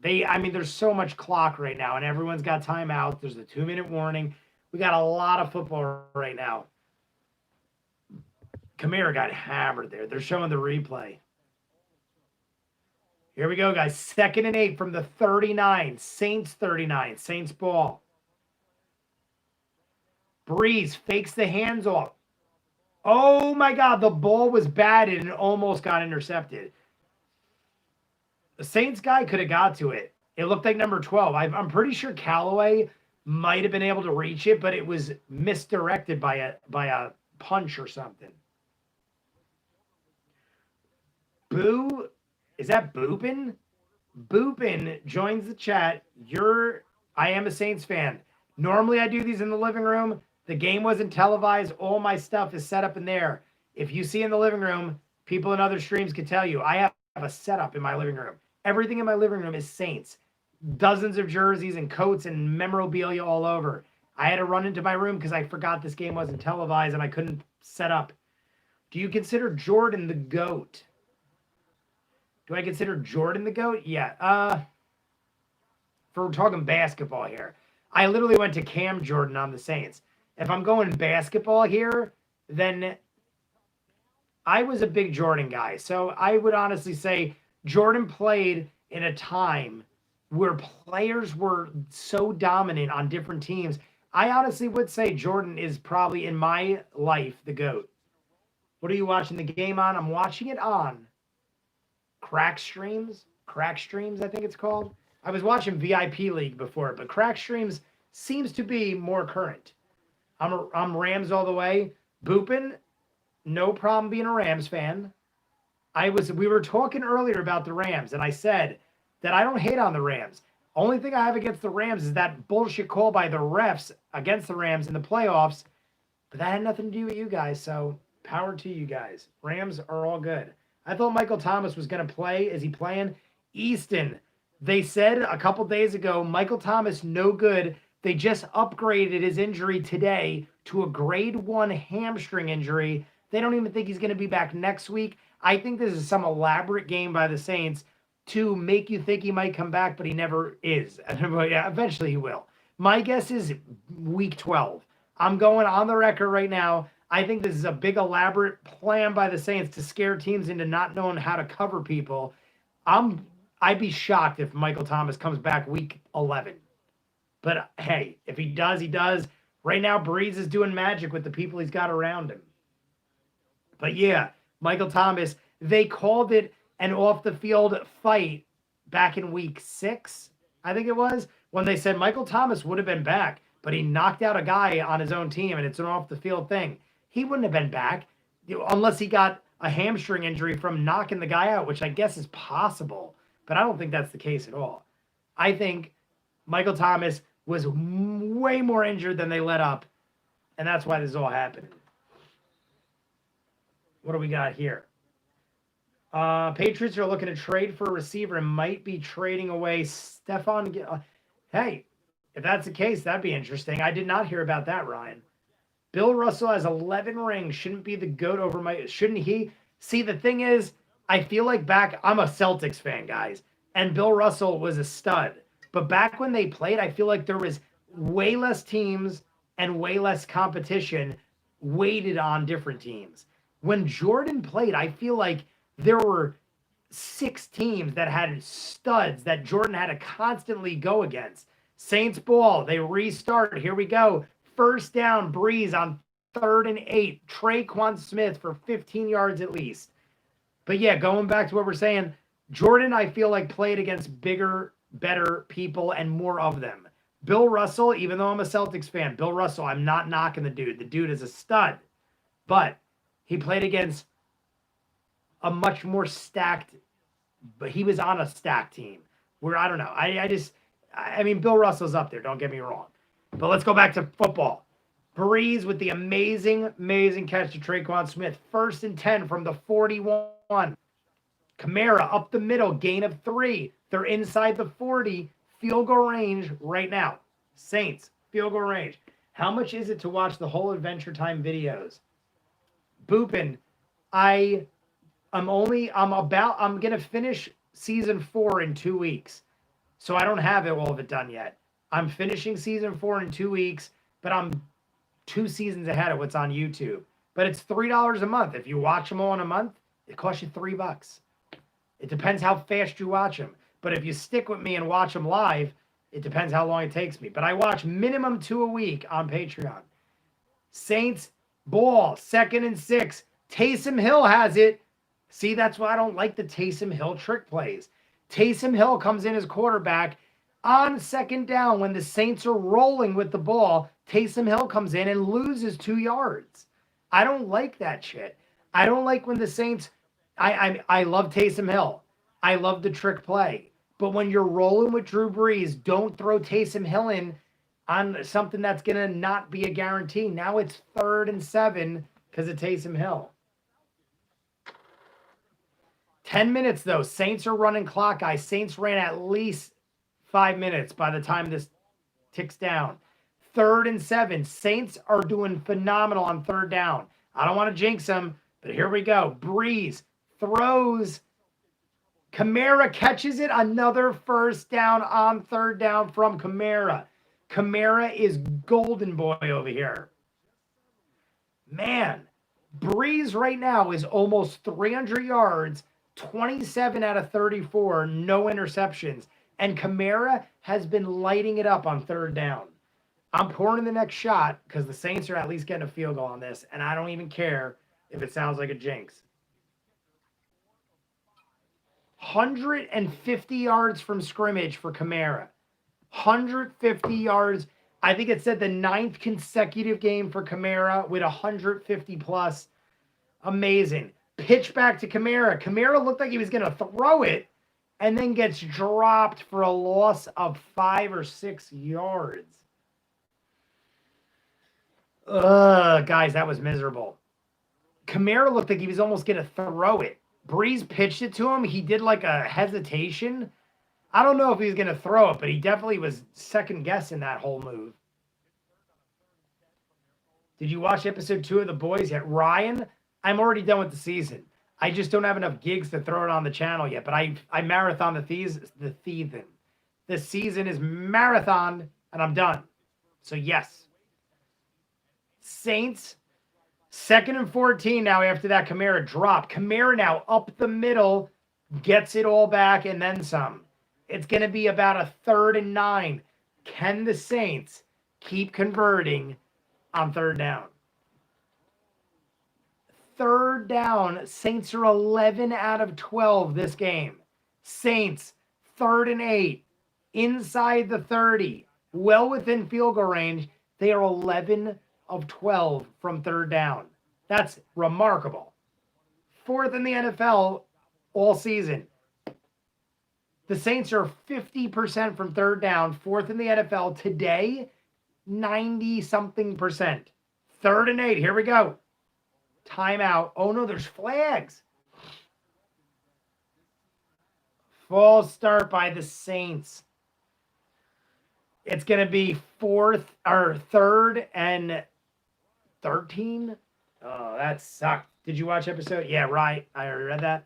There's so much clock right now, and everyone's got timeouts. There's a 2-minute warning. We got a lot of football right now. Kamara got hammered there. They're showing the replay. Here we go, guys. 2nd and 8 from the 39. Saints 39. Saints ball. Breeze fakes the hands off. Oh, my God. The ball was batted and almost got intercepted. The Saints guy could have got to it. It looked like number 12. I'm pretty sure Callaway might have been able to reach it, but it was misdirected by a punch or something. Boo, is that Boopin? Boopin joins the chat. I am a Saints fan. Normally I do these in the living room. The game wasn't televised. All my stuff is set up in there. If you see in the living room, people in other streams can tell you, I have a setup in my living room. Everything in my living room is Saints. Dozens of jerseys and coats and memorabilia all over. I had to run into my room because I forgot this game wasn't televised and I couldn't set up. Do you consider Jordan the GOAT? Do I consider Jordan the GOAT? Yeah. For talking basketball here. I literally went to Cam Jordan on the Saints. If I'm going basketball here, then I was a big Jordan guy. So I would honestly say Jordan played in a time where players were so dominant on different teams. I honestly would say Jordan is probably, in my life, the GOAT. What are you watching the game on? I'm watching it on Crack Streams, I think it's called. I was watching VIP League before, but Crack Streams seems to be more current. I'm Rams all the way. Boopin, no problem being a Rams fan. We were talking earlier about the Rams, and I said that I don't hate on the Rams. Only thing I have against the Rams is that bullshit call by the refs against the Rams in the playoffs. But that had nothing to do with you guys, so power to you guys. Rams are all good. I thought Michael Thomas was going to play. Is he playing? Easton. They said a couple days ago, Michael Thomas, no good. They just upgraded his injury today to a grade 1 hamstring injury. They don't even think he's going to be back next week. I think this is some elaborate game by the Saints to make you think he might come back, but he never is. Yeah, eventually he will. My guess is week 12. I'm going on the record right now. I think this is a big elaborate plan by the Saints to scare teams into not knowing how to cover people. I'd be shocked if Michael Thomas comes back week 11. But hey, if he does, he does. Right now, Breeze is doing magic with the people he's got around him. But yeah, Michael Thomas, they called it an off-the-field fight back in week 6, I think it was, when they said Michael Thomas would have been back, but he knocked out a guy on his own team, and it's an off-the-field thing. He wouldn't have been back unless he got a hamstring injury from knocking the guy out, which I guess is possible, but I don't think that's the case at all. I think Michael Thomas was way more injured than they let up, and that's why this is all happening. What do we got here? Patriots are looking to trade for a receiver and might be trading away Stephon. Hey, if that's the case, that'd be interesting. I did not hear about that, Ryan. Bill Russell has 11 rings. Shouldn't be the GOAT over my... Shouldn't he? See, the thing is, I feel like I'm a Celtics fan, guys, and Bill Russell was a stud. But back when they played, I feel like there was way less teams and way less competition weighted on different teams. When Jordan played, I feel like there were 6 teams that had studs that Jordan had to constantly go against. Saints ball, they restart. Here we go. First down, Breeze on 3rd and 8. Traquan Smith for 15 yards at least. But yeah, going back to what we're saying, Jordan, I feel like, played against bigger, better people and more of them. Bill Russell, even though I'm a Celtics fan, Bill Russell, I'm not knocking the dude. The dude is a stud. But he played against a much more stacked, but he was on a stacked team where, I don't know. I mean, Bill Russell's up there, don't get me wrong. But let's go back to football. Breeze with the amazing catch to Traquan Smith. 1st and 10 from the 41. Kamara up the middle, gain of 3. They're inside the 40. Field goal range right now. Saints, field goal range. How much is it to watch the whole Adventure Time videos? Boopin, I'm going to finish season 4 in 2 weeks. So I don't have all of it done yet. I'm finishing season 4 in 2 weeks, but I'm 2 seasons ahead of what's on YouTube. But it's $3 a month. If you watch them all in a month, it costs you $3. It depends how fast you watch them. But if you stick with me and watch them live, it depends how long it takes me. But I watch minimum 2 a week on Patreon. Saints ball, 2nd and 6. Taysom Hill has it. See, that's why I don't like the Taysom Hill trick plays. Taysom Hill comes in as quarterback on 2nd down when the Saints are rolling with the ball. Taysom Hill comes in and loses 2 yards. I don't like that shit. I don't like when the Saints... I love Taysom Hill. I love the trick play. But when you're rolling with Drew Brees, don't throw Taysom Hill in on something that's going to not be a guarantee. Now it's 3rd and 7 because of Taysom Hill. 10 minutes, though. Saints are running clock, guys. Saints ran at least 5 minutes by the time this ticks down. 3rd and 7. Saints are doing phenomenal on 3rd down. I don't want to jinx them, but here we go. Breeze throws. Kamara catches it. Another 1st down on 3rd down from Kamara. Kamara is golden boy over here. Man, Breeze right now is almost 300 yards, 27 out of 34, no interceptions. And Kamara has been lighting it up on 3rd down. I'm pouring in the next shot because the Saints are at least getting a field goal on this, and I don't even care if it sounds like a jinx. 150 yards from scrimmage for Kamara. 150 yards. I think it said the 9th consecutive game for Kamara with 150 plus. Amazing. Pitch back to Kamara. Kamara looked like he was going to throw it and then gets dropped for a loss of 5 or 6 yards. Ugh, guys, that was miserable. Kamara looked like he was almost going to throw it. Breeze pitched it to him. He did like a hesitation. I don't know if he was going to throw it, but he definitely was second guessing that whole move. Did you watch episode 2 of The Boys yet? Ryan, I'm already done with the season. I just don't have enough gigs to throw it on the channel yet, but I marathon the season. The season is marathon, and I'm done. So yes. Saints, 2nd and 14 now after that Kamara drop. Kamara now up the middle, gets it all back, and then some. It's going to be about a 3rd and 9. Can the Saints keep converting on 3rd down? 3rd down, Saints are 11 out of 12 this game. Saints, 3rd and 8, inside the 30, well within field goal range. They are 11 of 12 from 3rd down. That's remarkable. 4th in the NFL all season. The Saints are 50% from third down, 4th in the NFL today, 90-something percent. 3rd and 8. Here we go. Timeout. Oh, no, there's flags. False start by the Saints. It's going to be 3rd and 13. Oh, that sucked. Did you watch episode? Yeah, right. I already read that.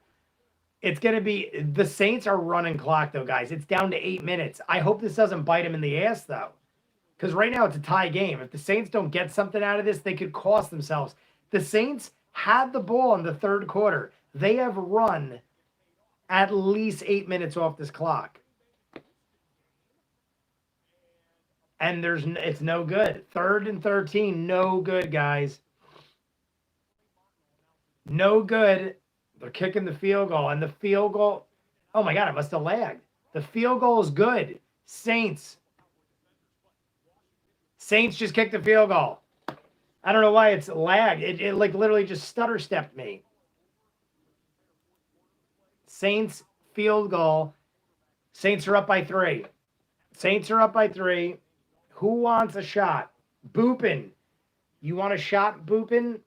It's going to be the Saints are running clock, though, guys. It's down to 8 minutes. I hope this doesn't bite them in the ass, though, because right now it's a tie game. If the Saints don't get something out of this, they could cost themselves. The Saints had the ball in the 3rd quarter. They have run at least 8 minutes off this clock. And it's no good. 3rd and 13, no good, guys. No good. They're kicking the field goal. And the field goal, oh my God, it must have lagged. The field goal is good. Saints just kicked the field goal. I don't know why it's lagged. It like literally just stutter stepped me. Saints field goal. Saints are up by 3. Saints are up by 3. Who wants a shot? Boopin. You want a shot, Boopin?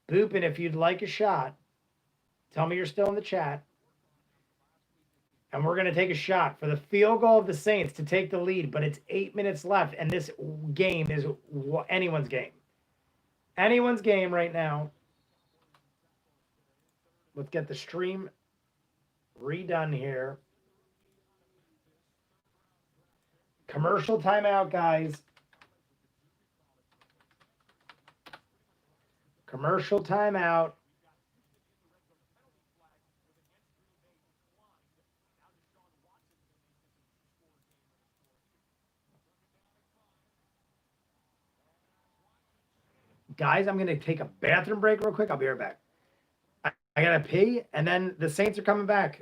Boopin, if you'd like a shot, tell me you're still in the chat. And we're going to take a shot for the field goal of the Saints to take the lead, but it's 8 minutes left, and this game is anyone's game. Anyone's game right now. Let's get the stream redone here. Commercial timeout, guys. Commercial timeout. Guys, I'm going to take a bathroom break real quick. I'll be right back. I got to pee, and then the Saints are coming back.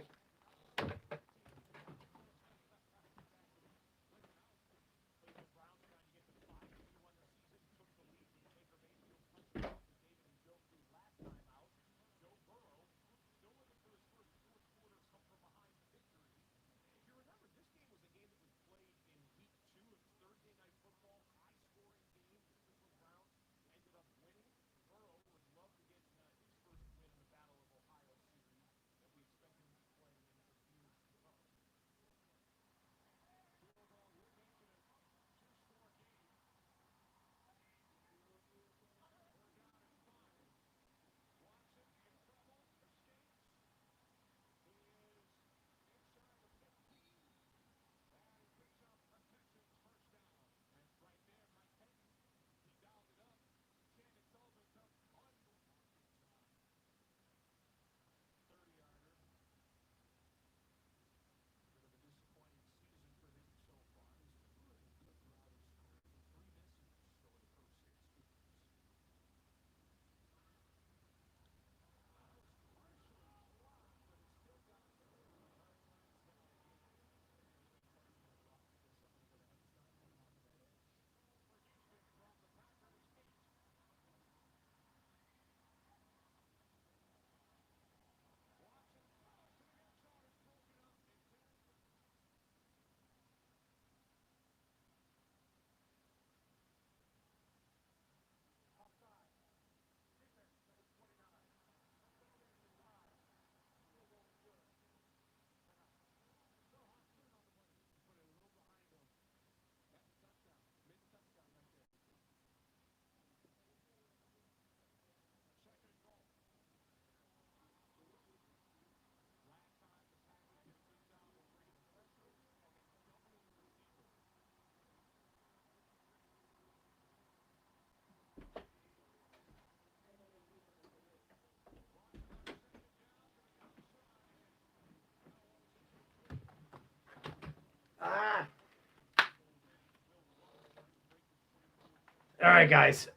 All right, guys.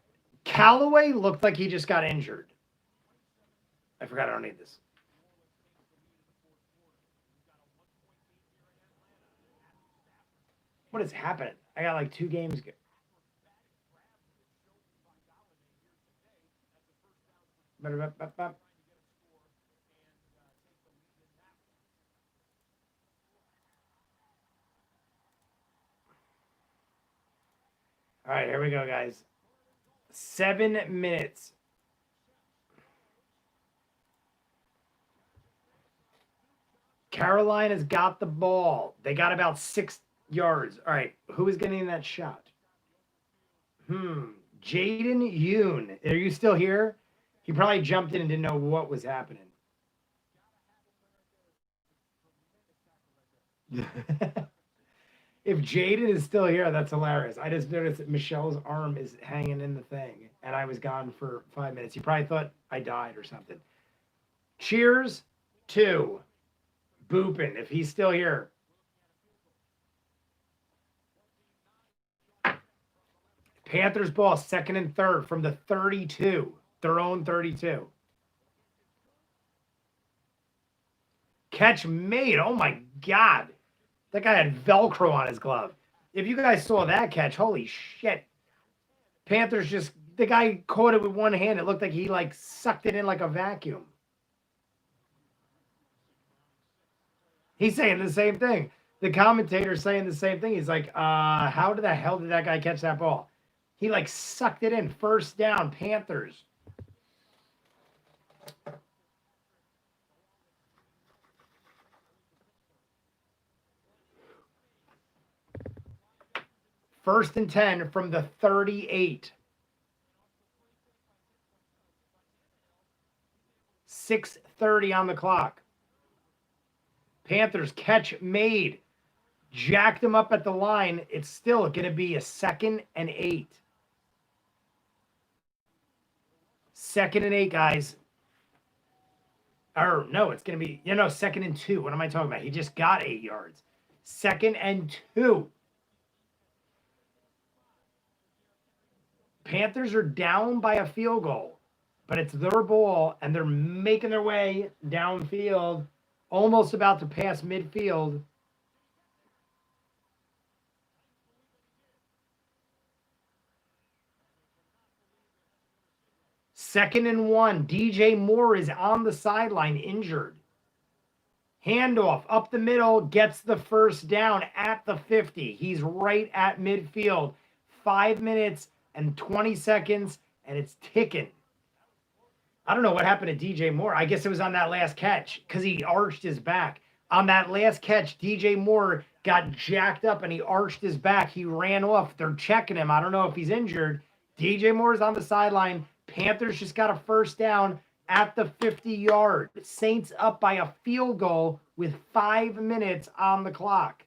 Callaway looked like he just got injured. I forgot I don't need this. What is happening? I got like 2 games. All right, here we go, guys. 7 minutes. Carolina's got the ball. They got about 6 yards. All right, who is getting that shot? Jaden Yoon. Are you still here? He probably jumped in and didn't know what was happening. If Jaden is still here, that's hilarious. I just noticed that Michelle's arm is hanging in the thing, and I was gone for 5 minutes. He probably thought I died or something. Cheers to Boopin, if he's still here. Panthers ball, 2nd and 3rd from the 32, their own 32. Catch made. Oh my God. That guy had Velcro on his glove. If you guys saw that catch, holy shit. Panthers just, the guy caught it with one hand. It looked like he like sucked it in like a vacuum. He's saying the same thing. The commentator's saying the same thing. He's like, how the hell did that guy catch that ball? He like sucked it in. 1st down, Panthers. First and 10 from the 38. 6:30 on the clock. Panthers catch made. Jacked him up at the line. It's still going to be a 2nd and 8. 2nd and 8, guys. Or no, it's going to be, 2nd and 2. What am I talking about? He just got 8 yards. 2nd and 2. Panthers are down by a field goal, but it's their ball, and they're making their way downfield, almost about to pass midfield. Second and 1. DJ Moore is on the sideline, injured. Handoff up the middle, gets the 1st down at the 50. He's right at midfield. 5 minutes and 20 seconds, and it's ticking. I don't know what happened to DJ Moore. I guess it was on that last catch because he arched his back. On that last catch, DJ Moore got jacked up and he arched his back. He ran off. They're checking him. I don't know if he's injured. DJ Moore's on the sideline. Panthers just got a 1st down at the 50-yard. Saints up by a field goal with 5 minutes on the clock.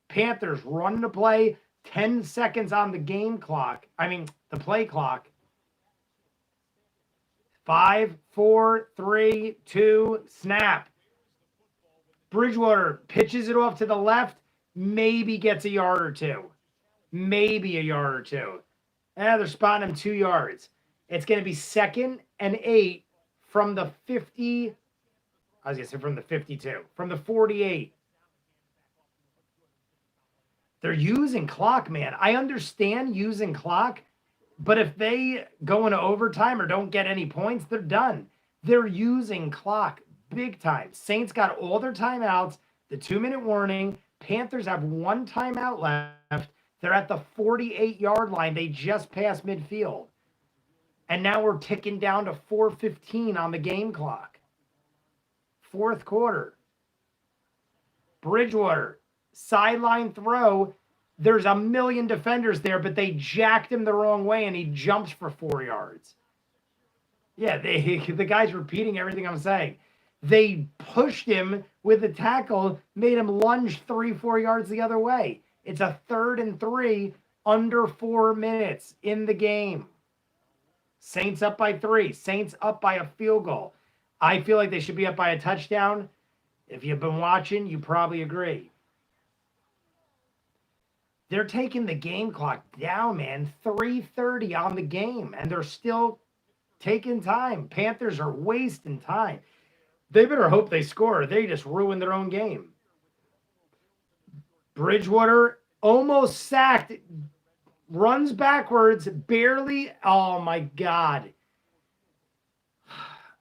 Panthers run the play. 10 seconds on the game clock. The play clock. 5, 4, 3, 2, snap. Bridgewater pitches it off to the left, maybe gets a yard or two. Maybe a yard or two. They're spotting him 2 yards. It's going to be 2nd and 8 from the 50. I was going to say from the 52. From the 48. They're using clock, man. I understand using clock, but if they go into overtime or don't get any points, they're done. They're using clock big time. Saints got all their timeouts, the 2-minute warning. Panthers have 1 timeout left. They're at the 48-yard line. They just passed midfield. And now we're ticking down to 4:15 on the game clock. 4th quarter. Bridgewater. Sideline throw. There's a million defenders there, but they jacked him the wrong way, and he jumps for 4 yards. Yeah, the guy's repeating everything I'm saying. They pushed him with a tackle, made him lunge 3-4 yards the other way. It's a 3rd and 3, under 4 minutes in the game. Saints up by 3. Saints up by a field goal. I feel like they should be up by a touchdown. If you've been watching, you probably agree. They're taking the game clock down, man. 3:30 on the game, and they're still taking time. Panthers are wasting time. They better hope they score. They just ruined their own game. Bridgewater almost sacked. Runs backwards, barely. Oh, my God.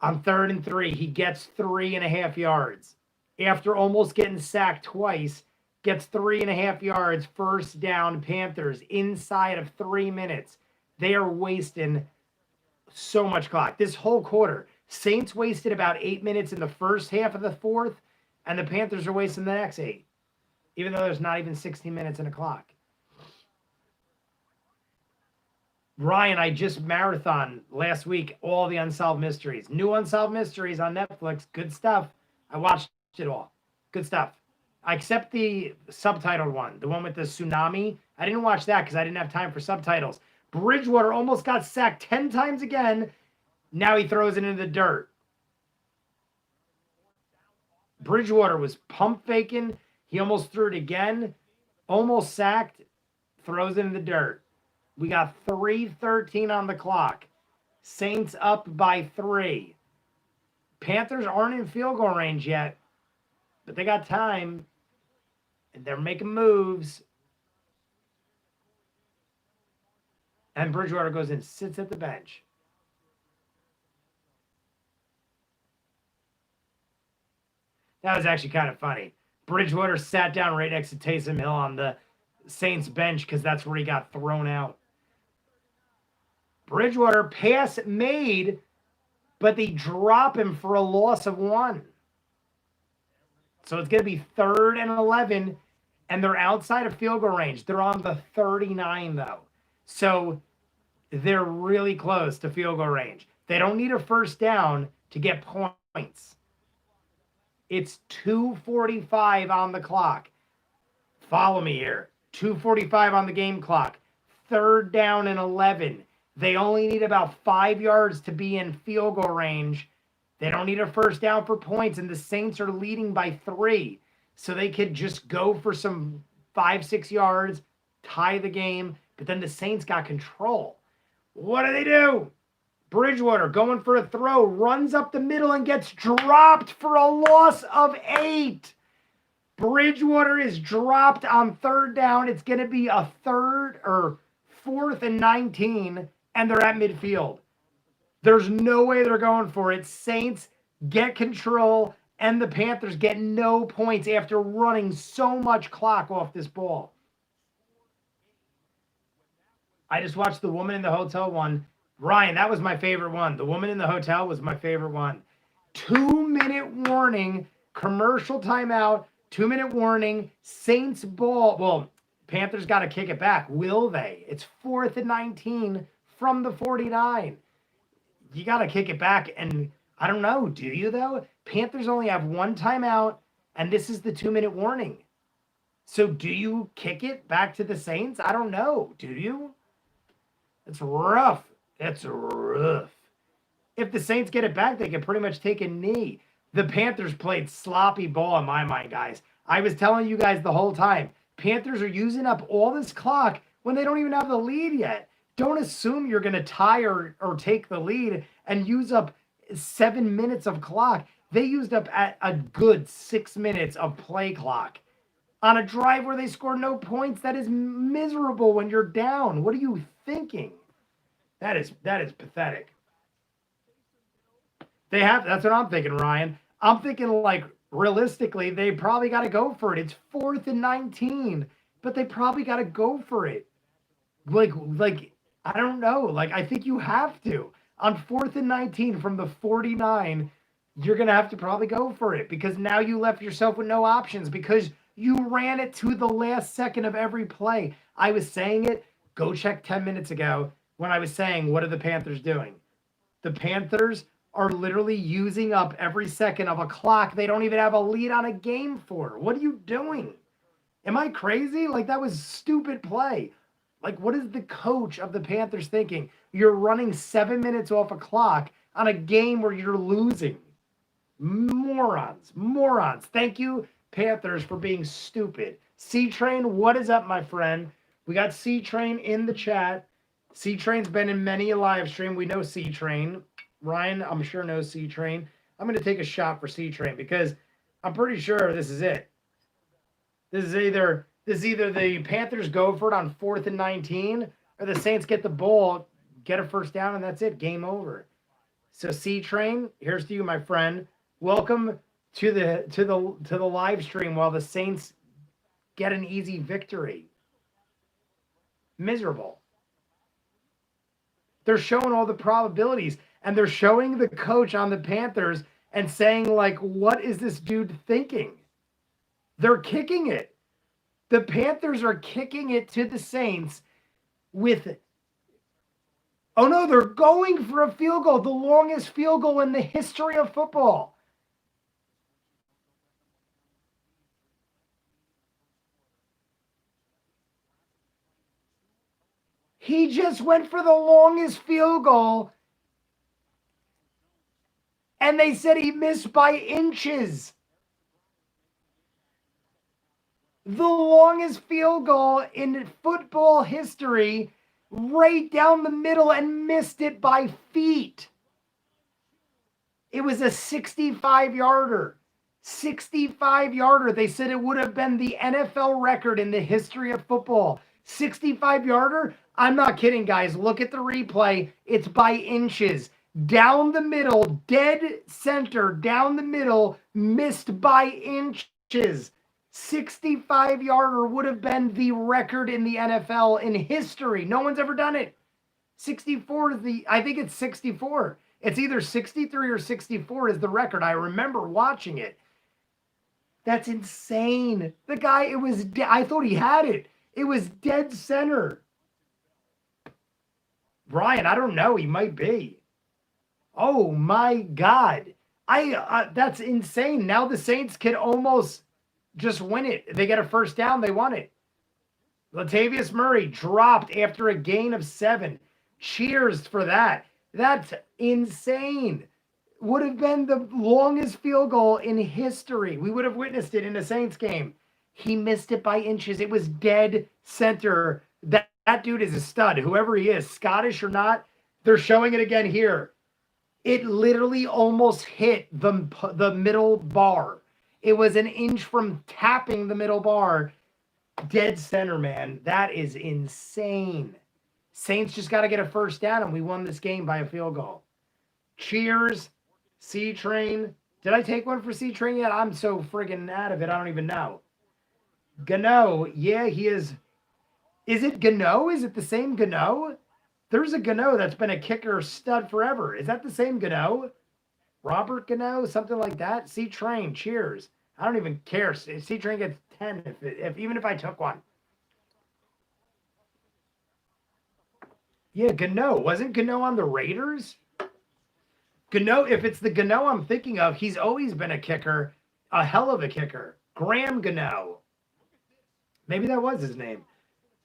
On 3rd and 3, he gets 3.5 yards. After almost getting sacked twice, gets 3.5 yards, first down, Panthers, inside of 3 minutes. They are wasting so much clock. This whole quarter, Saints wasted about 8 minutes in the first half of the fourth, and the Panthers are wasting the next 8, even though there's not even 16 minutes in a clock. Ryan, I just marathon last week all the Unsolved Mysteries. New Unsolved Mysteries on Netflix. Good stuff. I watched it all. Good stuff. Except the subtitled one, the one with the tsunami. I didn't watch that because I didn't have time for subtitles. Bridgewater almost got sacked 10 times again. Now he throws it into the dirt. Bridgewater was pump faking. He almost threw it again. Almost sacked. Throws it in the dirt. We got 3:13 on the clock. Saints up by 3. Panthers aren't in field goal range yet, but they got time. And they're making moves. And Bridgewater goes and sits at the bench. That was actually kind of funny. Bridgewater sat down right next to Taysom Hill on the Saints bench because that's where he got thrown out. Bridgewater pass made, but they drop him for a loss of 1. So it's going to be 3rd and 11, and they're outside of field goal range. They're on the 39, though. So they're really close to field goal range. They don't need a first down to get points. It's 2:45 on the clock. Follow me here. 2:45 on the game clock. 3rd down and 11. They only need about 5 yards to be in field goal range. They don't need a first down for points, and the Saints are leading by 3. So they could just go for some 5-6 yards, tie the game, but then the Saints got control. What do? Bridgewater going for a throw, runs up the middle and gets dropped for a loss of 8. Bridgewater is dropped on 3rd down. It's going to be a 4th and 19. And they're at midfield. There's no way they're going for it. Saints get control, and the Panthers get no points after running so much clock off this ball. I just watched the Woman in the Hotel one. Ryan, that was my favorite one. The Woman in the Hotel was my favorite one. 2-minute warning, commercial timeout, 2-minute warning, Saints ball. Well, Panthers got to kick it back. Will they? It's 4th and 19. From the 49. You got to kick it back, and I don't know, do you, though? Panthers only have 1 timeout, and this is the 2-minute warning. So do you kick it back to the Saints? I don't know. Do you? It's rough. It's rough. If the Saints get it back, they can pretty much take a knee. The Panthers played sloppy ball in my mind, guys. I was telling you guys the whole time. Panthers are using up all this clock when they don't even have the lead yet. Don't assume you're going to tie or take the lead and use up 7 minutes of clock. They used up at a good 6 minutes of play clock on a drive where they scored no points. That is miserable when you're down. What are you thinking? That is pathetic. That's what I'm thinking, Ryan. I'm thinking, like, realistically, they probably got to go for it. It's 4th and 19, but they probably got to go for it. Like, I don't know. Like, I think you have to. On 4th and 19 from the 49, you're going to have to probably go for it because now you left yourself with no options because you ran it to the last second of every play. I was saying it. Go check 10 minutes ago when I was saying, what are the Panthers doing? The Panthers are literally using up every second of a clock they don't even have a lead on a game for. What are you doing? Am I crazy? Like, that was stupid play. Like, what is the coach of the Panthers thinking? You're running 7 minutes off a clock on a game where you're losing. Morons. Thank you, Panthers, for being stupid. C-Train, what is up, my friend? We got C-Train in the chat. C-Train's been in many a live stream. We know C-Train. Ryan, I'm sure, knows C-Train. I'm going to take a shot for C-Train because I'm pretty sure this is it. This is either the Panthers go for it on 4th and 19, or the Saints get the ball, get a first down, and that's it. Game over. So C Train, here's to you, my friend. Welcome to the live stream while the Saints get an easy victory. Miserable. They're showing all the probabilities, and they're showing the coach on the Panthers and saying, like, what is this dude thinking? They're kicking it. The Panthers are kicking it to the Saints with it. Oh no, they're going for a field goal, the longest field goal in the history of football. He just went for the longest field goal, and they said he missed by inches. The longest field goal in football history, right down the middle, and missed it by feet. It was a 65-yarder. 65-yarder. They said it would have been the NFL record in the history of football. 65-yarder? I'm not kidding, guys. Look at the replay. It's by inches. Down the middle, dead center, down the middle, missed by inches. 65-yarder would have been the record in the NFL in history. No one's ever done it. 64 is I think it's 64. It's either 63 or 64 is the record. I remember watching it. That's insane. The guy, it was, I thought he had it. It was dead center. Brian, I don't know. He might be. Oh my God. That's insane. Now the Saints can almost just win it. They get a first down. They won it. Latavius Murray dropped after a gain of 7. Cheers for that. That's insane. Would have been the longest field goal in history. We would have witnessed it in a Saints game. He missed it by inches. It was dead center. That dude is a stud. Whoever he is, Scottish or not, they're showing it again here. It literally almost hit the middle bar. It was an inch from tapping the middle bar. Dead center, man. That is insane. Saints just got to get a first down, and we won this game by a field goal. Cheers, C-Train. Did I take one for C-Train yet? I'm so friggin' out of it, I don't even know. Gano, yeah, he is. Is it Gano? Is it the same Gano? There's a Gano that's been a kicker stud forever. Is that the same Gano? Robert Gano, something like that? C-Train, cheers. I don't even care. C-Train gets 10 even if I took one. Yeah, Gano. Wasn't Gano on the Raiders? Gano, if it's the Gano I'm thinking of, he's always been a kicker, a hell of a kicker. Graham Gano. Maybe that was his name.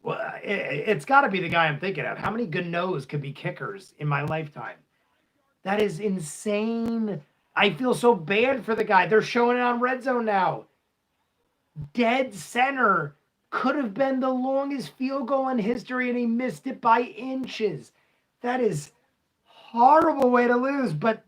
Well, it's got to be the guy I'm thinking of. How many Ganos could be kickers in my lifetime? That is insane. I feel so bad for the guy. They're showing it on Red Zone now. Dead center. Could have been the longest field goal in history, and he missed it by inches. That is horrible way to lose, but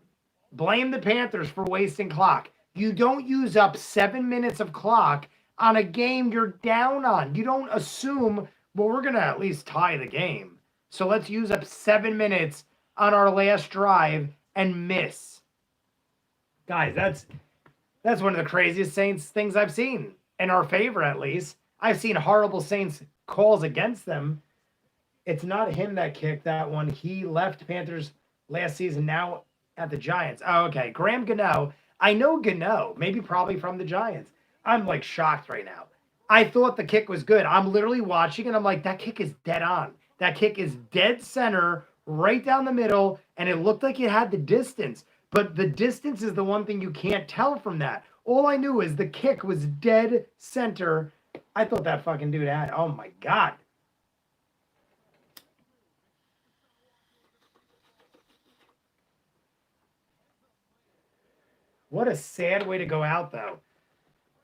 blame the Panthers for wasting clock. You don't use up 7 minutes of clock on a game you're down on. You don't assume, well, we're going to at least tie the game. So let's use up 7 minutes on our last drive and miss. Guys, that's one of the craziest Saints things I've seen, in our favor at least. I've seen horrible Saints calls against them. It's not him that kicked that one. He left Panthers last season, now at the Giants. Oh, okay. Graham Gano. I know Gano, maybe probably from the Giants. I'm like shocked right now. I thought the kick was good. I'm literally watching and I'm like, that kick is dead on. That kick is dead center, right down the middle, and it looked like it had the distance. But the distance is the one thing you can't tell from that. All I knew is the kick was dead center. I thought that fucking dude had, oh my God. What a sad way to go out, though.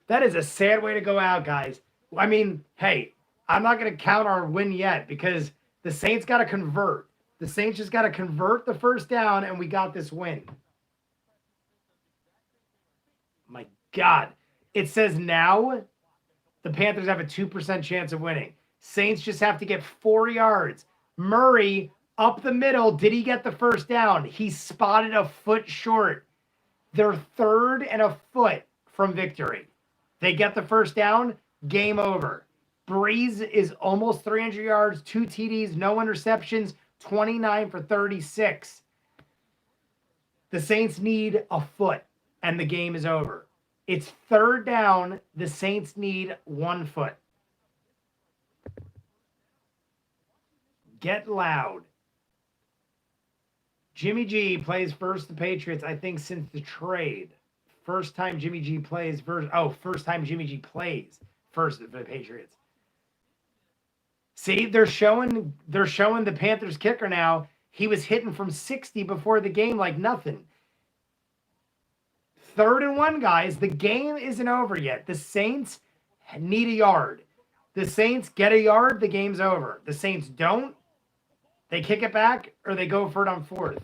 That is a sad way to go out, guys. I mean, hey, I'm not going to count our win yet because the Saints got to convert. The Saints just got to convert the first down, and we got this win. My God. It says now the Panthers have a 2% chance of winning. Saints just have to get 4 yards. Murray Up the middle, did he get the first down? He spotted a foot short. They're 3rd and a foot from victory. They get the first down, game over. Breeze is almost 300 yards, 2 TDs, no interceptions, 29 for 36. The Saints need a foot, and the game is over. It's 3rd down. The Saints need 1 foot. Get loud. Jimmy G plays versus the Patriots, I think, since the trade. First time Jimmy G plays first time Jimmy G plays first for the Patriots. See, they're showing the Panthers kicker now. He was hitting from 60 before the game like nothing. 3rd and 1, guys. The game isn't over yet. The Saints need a yard. The Saints get a yard, the game's over. The Saints don't. They kick it back or they go for it on 4th.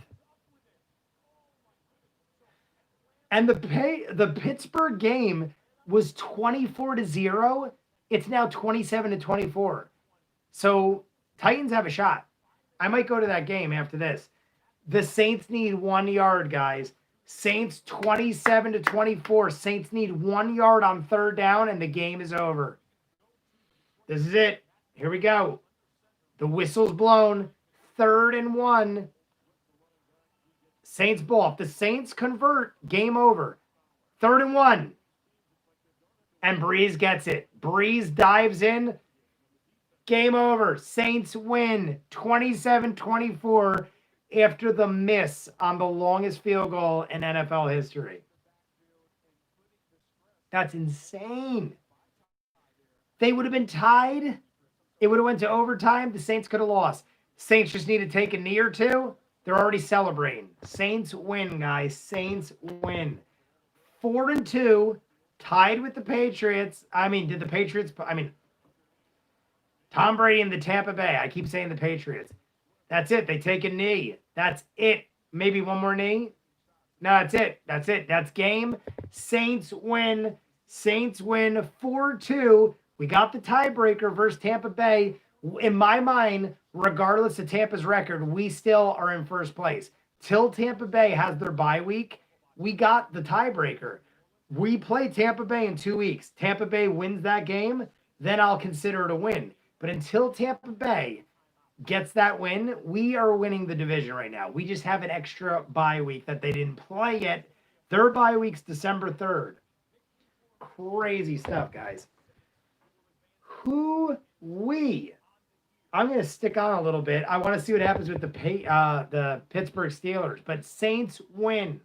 And the Pittsburgh game was 24-0. It's now 27-24. So Titans have a shot. I might go to that game after this. The Saints need 1 yard, guys. Saints 27-24. Saints need 1 yard on 3rd down, and the game is over. This is it. Here we go. The whistle's blown. 3rd and 1. Saints ball. If the Saints convert, game over. 3rd and 1. And Breeze gets it. Breeze dives in. Game over. Saints win 27-24 after the miss on the longest field goal in NFL history. That's insane. They would have been tied. It would have went to overtime. The Saints could have lost. Saints just need to take a knee or two. They're already celebrating. Saints win, guys. Saints win. 4-2, tied with the Patriots. Tom Brady and the Tampa Bay. I keep saying the Patriots. That's it. They take a knee. That's it. Maybe one more knee. No, that's it. That's it. That's game. Saints win. Saints win 4-2. We got the tiebreaker versus Tampa Bay. In my mind, regardless of Tampa's record, we still are in first place. Till Tampa Bay has their bye week, we got the tiebreaker. We play Tampa Bay in 2 weeks. Tampa Bay wins that game, then I'll consider it a win. But until Tampa Bay gets that win, we are winning the division right now. We just have an extra bye week that they didn't play yet. Their bye week's December 3rd. Crazy stuff, guys. I'm going to stick on a little bit. I want to see what happens with the Pittsburgh Steelers. But Saints win.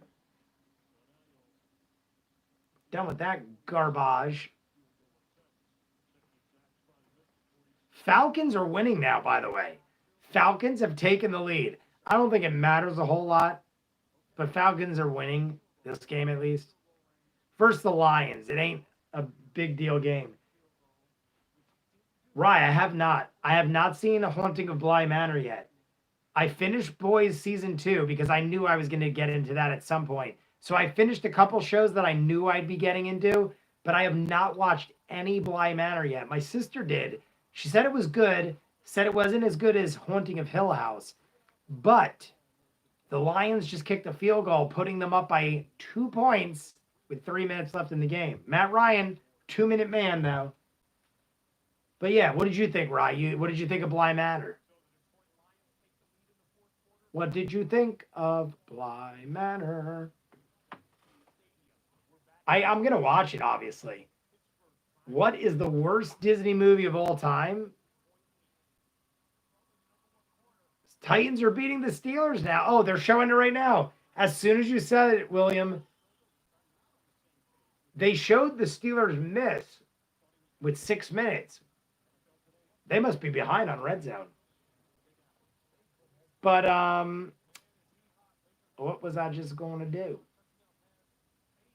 Done with that garbage. Falcons are winning now, by the way. Falcons have taken the lead. I don't think it matters a whole lot, but Falcons are winning this game at least. Versus the Lions. It ain't a big deal game. Rye, I have not seen A Haunting of Bly Manor yet. I finished Boys Season 2 because I knew I was going to get into that at some point. So I finished a couple shows that I knew I'd be getting into, but I have not watched any Bly Manor yet. My sister did. She said it was good, said it wasn't as good as Haunting of Hill House, but the Lions just kicked a field goal, putting them up by 2 points with 3 minutes left in the game. Matt Ryan, 2-minute man, though. But yeah, what did you think, Rye? What did you think of Bly Manor? What did you think of Bly Manor? I'm going to watch it, obviously. What is the worst Disney movie of all time? Titans are beating the Steelers now. Oh, they're showing it right now. As soon as you said it, William, they showed the Steelers miss with 6 minutes. They must be behind on red zone. But what was I just going to do?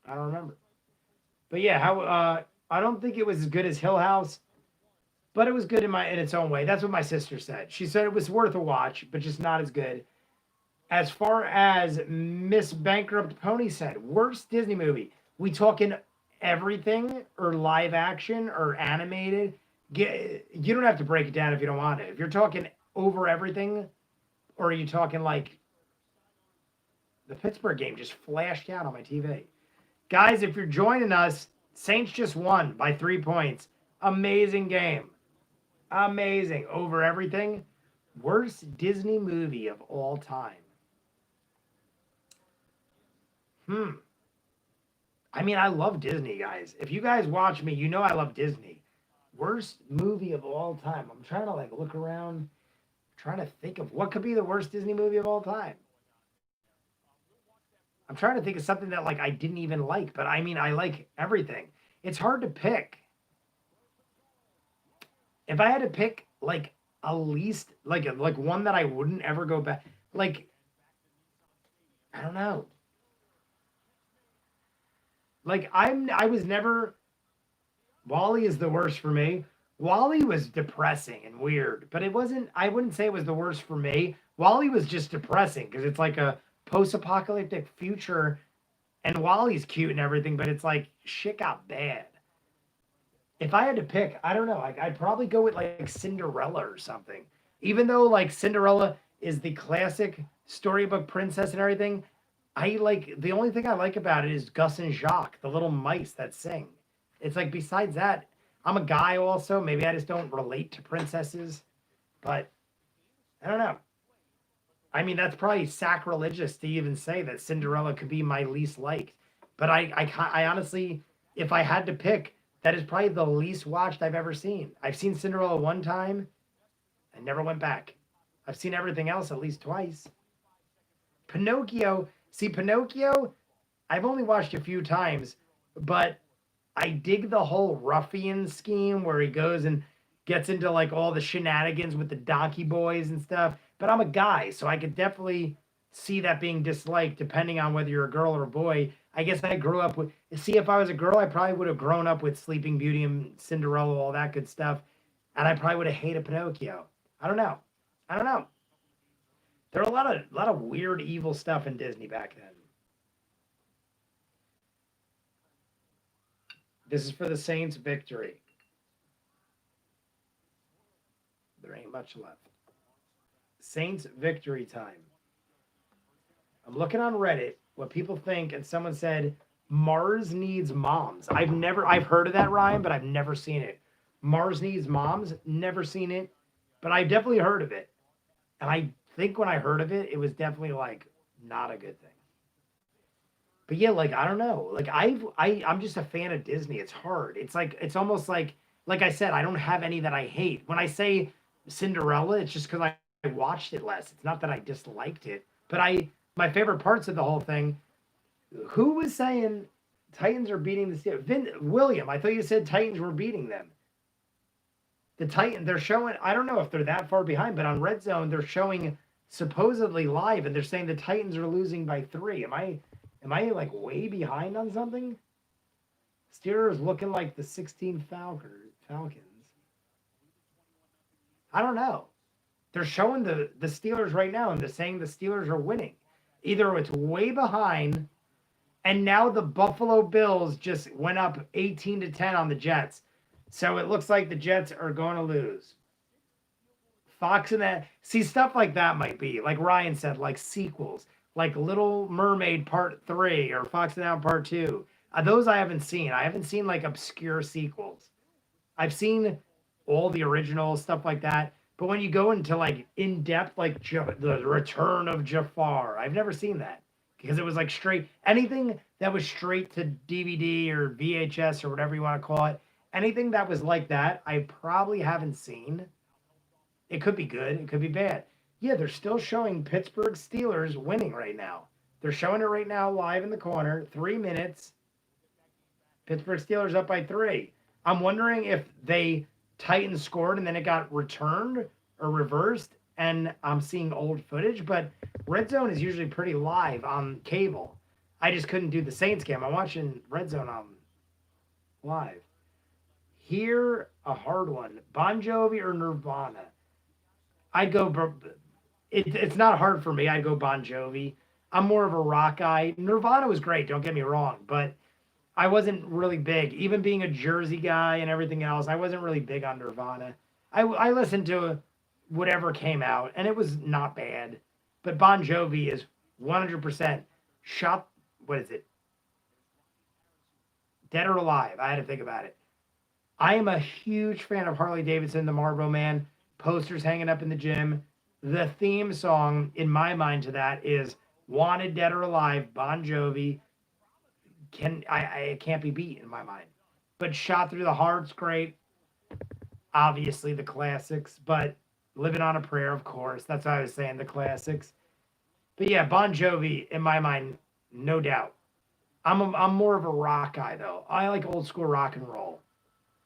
I don't remember. But yeah, I don't think it was as good as Hill House, but it was good in its own way. That's what my sister said. She said it was worth a watch, but just not as good. As far as Miss Bankrupt Pony said, worst Disney movie. We talking everything or live action or animated? You don't have to break it down if you don't want to. If you're talking over everything, Or are you talking like the Pittsburgh game just flashed out on my TV? Guys, if you're joining us, Saints just won by 3 points. Amazing game. Amazing. Over everything. Worst Disney movie of all time. I mean, I love Disney, guys. If you guys watch me, you know I love Disney. Worst movie of all time. I'm trying to like look around, trying to think of what could be the worst Disney movie of all time. I'm trying to think of something that like I didn't even like, but I mean, I like everything. It's hard to pick. If I had to pick like a least like one that I wouldn't ever go back, like I don't know. Like I was never Wally is the worst for me. Wally was depressing and weird, but it wasn't I wouldn't say it was the worst for me. Wally was just depressing because it's like a post-apocalyptic future and Wally's cute and everything, but it's like shit got bad. If I had to pick, I don't know. I'd probably go with like Cinderella or something. Even though like Cinderella is the classic storybook princess and everything, I like the only thing I like about it is Gus and Jacques, the little mice that sing. It's like besides that, I'm a guy also. Maybe I just don't relate to princesses, but I don't know. I mean, that's probably sacrilegious to even say that Cinderella could be my least liked. But I honestly, if I had to pick, that is probably the least watched I've ever seen. I've seen Cinderella one time and never went back. I've seen everything else at least twice. Pinocchio, see, Pinocchio, I've only watched a few times, but I dig the whole ruffian scheme where he goes and gets into like all the shenanigans with the donkey boys and stuff. But I'm a guy, so I could definitely see that being disliked depending on whether you're a girl or a boy. I guess I grew up with, see, if I was a girl, I probably would have grown up with Sleeping Beauty and Cinderella, all that good stuff. And I probably would have hated Pinocchio. I don't know. I don't know. There were a lot of weird, evil stuff in Disney back then. This is for the Saints' victory. There ain't much left. Saints victory time. I'm looking on Reddit what people think, and someone said Mars needs moms. I've heard of that, Ryan, but I've never seen it. Mars needs moms, never seen it, but I definitely heard of it. And I think when I heard of it, it was definitely like not a good thing. But yeah, like I don't know. Like I'm just a fan of Disney. It's hard. It's like it's almost like I said, I don't have any that I hate. When I say Cinderella, it's just because I watched it less. It's not that I disliked it, but my favorite parts of the whole thing. Who was saying Titans are beating the Steelers? William, I thought you said Titans were beating them. The Titans, they're showing. I don't know if they're that far behind, but on Red Zone they're showing supposedly live, and they're saying the Titans are losing by 3. Am I like way behind on something? Steelers looking like the 16 Falcons. I don't know. They're showing the Steelers right now, and they're saying the Steelers are winning. Either it's way behind, and now the Buffalo Bills just went up 18-10 on the Jets. So it looks like the Jets are going to lose. Fox and that. See, stuff like that might be, like Ryan said, like sequels. Like Little Mermaid Part 3 or Fox and Hound Part 2. Those I haven't seen. I haven't seen like obscure sequels. I've seen all the original stuff like that. But when you go into like in depth, like the Return of Jafar, I've never seen that because it was like straight anything that was straight to DVD or VHS or whatever you want to call it. Anything that was like that, I probably haven't seen. It could be good. It could be bad. Yeah, they're still showing Pittsburgh Steelers winning right now. They're showing it right now live in the corner. 3 minutes. Pittsburgh Steelers up by 3. I'm wondering if they Titans scored and then it got returned or reversed, and I'm seeing old footage, but Red Zone is usually pretty live on cable. I just couldn't do the Saints game. I'm watching Red Zone on live. Here, a hard one. Bon Jovi or Nirvana? I'd go, it's not hard for me. I'd go Bon Jovi. I'm more of a rock guy. Nirvana was great, don't get me wrong, but I wasn't really big. Even being a Jersey guy and everything else, I wasn't really big on Nirvana. I listened to whatever came out, and it was not bad. But Bon Jovi is 100% shot. What is it? Dead or Alive. I had to think about it. I am a huge fan of Harley Davidson, the Marlboro Man, posters hanging up in the gym. The theme song, in my mind, to that is Wanted, Dead or Alive, Bon Jovi. I can't be beat in my mind. But Shot Through the Heart's great. Obviously, the classics, but Living on a Prayer, of course. That's what I was saying, the classics. But yeah, Bon Jovi, in my mind, no doubt. I'm more of a rock guy, though. I like old school rock and roll.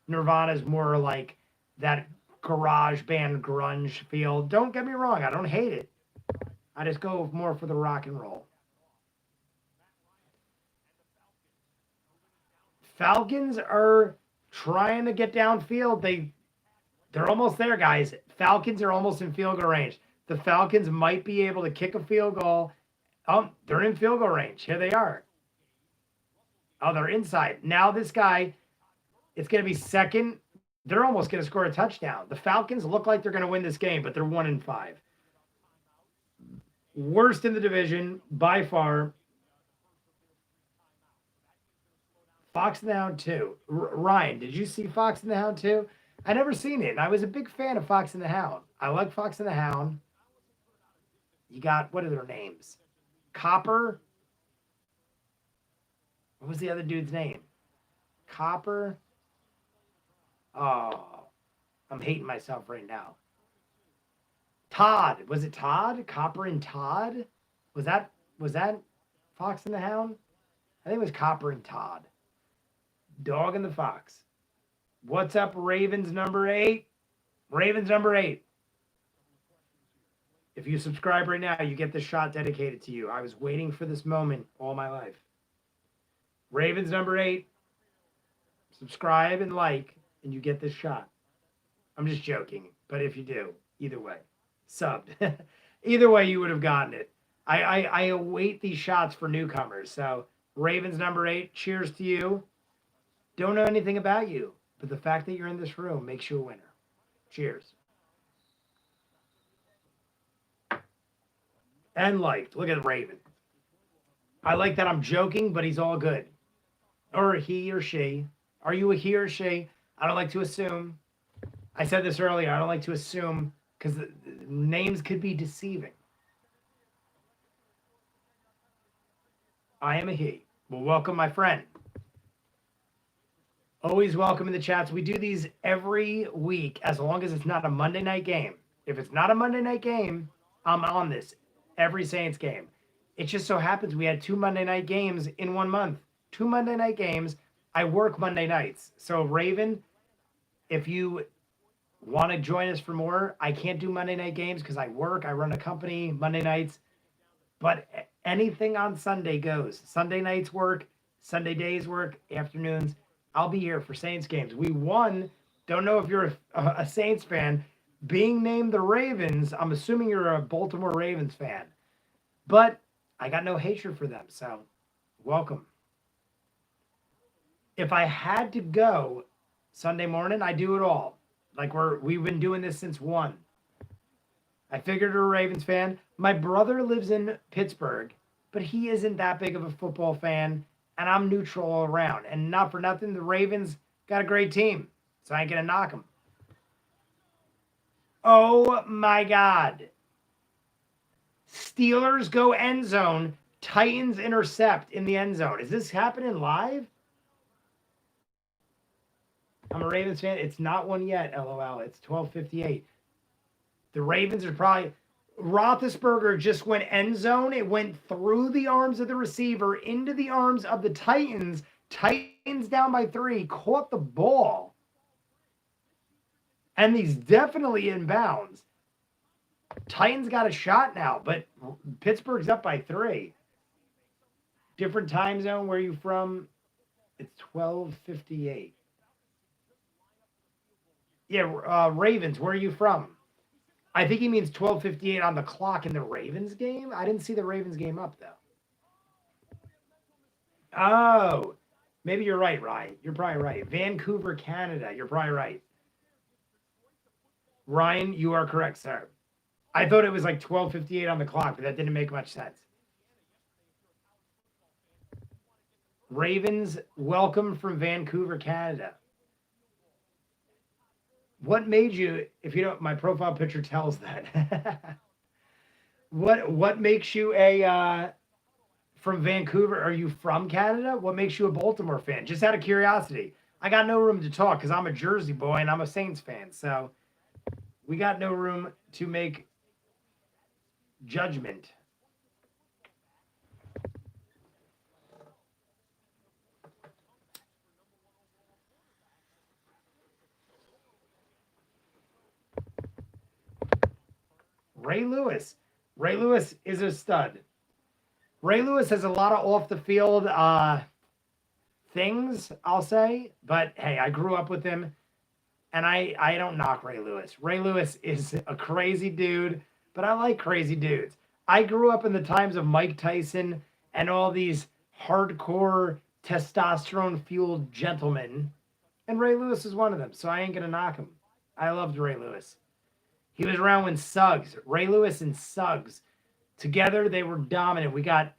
Nirvana is more like that garage band grunge feel. Don't get me wrong, I don't hate it. I just go more for the rock and roll. Falcons are trying to get downfield. They're almost there, guys. Falcons are almost in field goal range. The Falcons might be able to kick a field goal. Oh, they're in field goal range. Here they are. Oh, they're inside. Now this guy, it's going to be second. They're almost going to score a touchdown. The Falcons look like they're going to win this game, but they're 1-5. Worst in the division by far. Fox and the Hound 2. Ryan, did you see Fox and the Hound 2? I never seen it, and I was a big fan of Fox and the Hound. I like Fox and the Hound. You got, what are their names? Copper. What was the other dude's name? Copper. Oh, I'm hating myself right now. Todd. Was it Todd? Copper and Todd? Was that Fox and the Hound? I think it was Copper and Todd. Dog and the Fox. What's up, Ravens number 8? Ravens number 8. If you subscribe right now, you get this shot dedicated to you. I was waiting for this moment all my life. Ravens number 8. Subscribe and like, and you get this shot. I'm just joking, but if you do, either way, subbed. Either way, you would have gotten it. I await these shots for newcomers. So Ravens number 8, cheers to you. Don't know anything about you, but the fact that you're in this room makes you a winner. Cheers. And liked. Look at Raven. I like that I'm joking, but he's all good. Or he or she. Are you a he or she? I don't like to assume. I said this earlier. I don't like to assume because the names could be deceiving. I am a he. Well, welcome, my friend. Always welcome in the chats. We do these every week as long as it's not a Monday night game. If it's not a Monday night game, I'm on this every Saints game. It just so happens we had 2 Monday night games in 1 month. 2 Monday night games. I work Monday nights. So, Raven, if you want to join us for more, I can't do Monday night games because I work. I run a company Monday nights. But anything on Sunday goes. Sunday nights work. Sunday days work. Afternoons. I'll be here for Saints games. We won. Don't know if you're a Saints fan. Being named the Ravens, I'm assuming you're a Baltimore Ravens fan. But I got no hatred for them, so welcome. If I had to go Sunday morning, I do it all. Like we've been doing this since 1. I figured you're a Ravens fan. My brother lives in Pittsburgh, but he isn't that big of a football fan, and I'm neutral all around. And not for nothing, the Ravens got a great team, so I ain't gonna knock them. Oh my God. Steelers go end zone. Titans intercept in the end zone. Is this happening live? I'm a Ravens fan. It's not 1 yet, LOL. It's 12:58. The Ravens are probably... Roethlisberger just went end zone. It went through the arms of the receiver into the arms of the Titans. Titans down by 3. Caught the ball. And he's definitely in bounds. Titans got a shot now, but Pittsburgh's up by 3. Different time zone. Where are you from? It's 12:58. Yeah, Ravens, where are you from? I think he means 12:58 on the clock in the Ravens game. I didn't see the Ravens game up, though. Oh, maybe you're right, Ryan. You're probably right. Vancouver, Canada. You're probably right. Ryan, you are correct, sir. I thought it was like 12:58 on the clock, but that didn't make much sense. Ravens, welcome from Vancouver, Canada. What made you, if you don't, my profile picture tells that. what makes you a from Vancouver? Are you from Canada? What makes you a Baltimore fan? Just out of curiosity. I got no room to talk because I'm a Jersey boy and I'm a Saints fan. So we got no room to make judgment. Ray Lewis. Ray Lewis is a stud. Ray Lewis has a lot of off the field things, I'll say, but hey, I grew up with him, and I don't knock Ray Lewis. Ray Lewis is a crazy dude, but I like crazy dudes. I grew up in the times of Mike Tyson and all these hardcore testosterone fueled gentlemen, and Ray Lewis is one of them, so I ain't gonna knock him. I loved Ray Lewis. He was around when Suggs, Ray Lewis and Suggs, together they were dominant. We got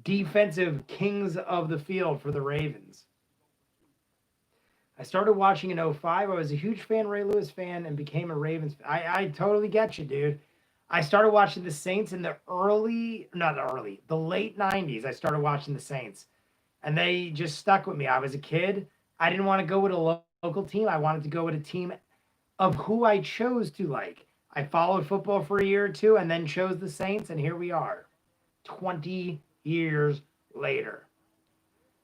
defensive kings of the field for the Ravens. I started watching in 05. I was a huge Ray Lewis fan, and became a Ravens fan. I totally get you, dude. I started watching the Saints in the late 90s. I started watching the Saints, and they just stuck with me. I was a kid. I didn't want to go with a local team. I wanted to go with a team of who I chose to like. I followed football for a year or two and then chose the Saints, and here we are 20 years later.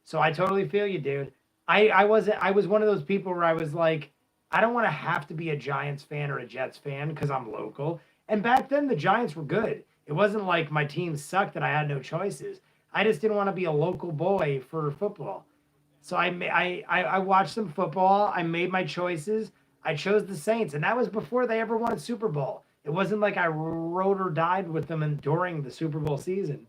So I totally feel you, dude. I was one of those people where I was like, I don't want to have to be a Giants fan or a Jets fan because I'm local. And back then the Giants were good. It wasn't like my team sucked and I had no choices. I just didn't want to be a local boy for football. So I watched some football. I made my choices. I chose the Saints, and that was before they ever won a Super Bowl. It wasn't like I rode or died with them during the Super Bowl season.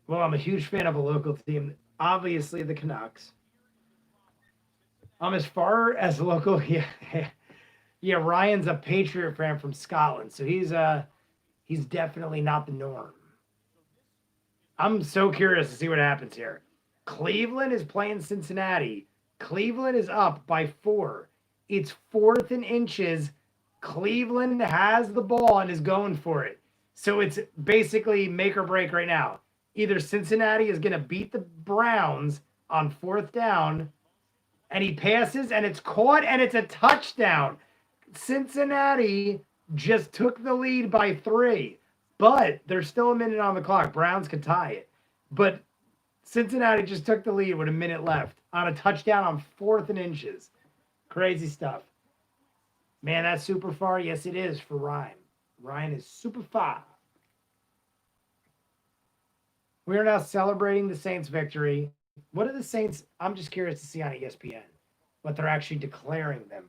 Well, I'm a huge fan of a local team, obviously the Canucks. I'm as far as local, yeah, yeah. Ryan's a Patriot fan from Scotland, so he's definitely not the norm. I'm so curious to see what happens here. Cleveland is playing Cincinnati. Cleveland is up by 4. It's 4th and inches. Cleveland has the ball and is going for it. So it's basically make or break right now. Either Cincinnati is going to beat the Browns on 4th down, and he passes, and it's caught, and it's a touchdown. Cincinnati just took the lead by 3, but there's still a minute on the clock. Browns could tie it. But Cincinnati just took the lead with a minute left on a touchdown on 4th and inches. Crazy stuff. Man, that's super far. Yes, it is for Ryan. Ryan is super far. We are now celebrating the Saints' victory. What are the Saints? I'm just curious to see on ESPN what they're actually declaring them.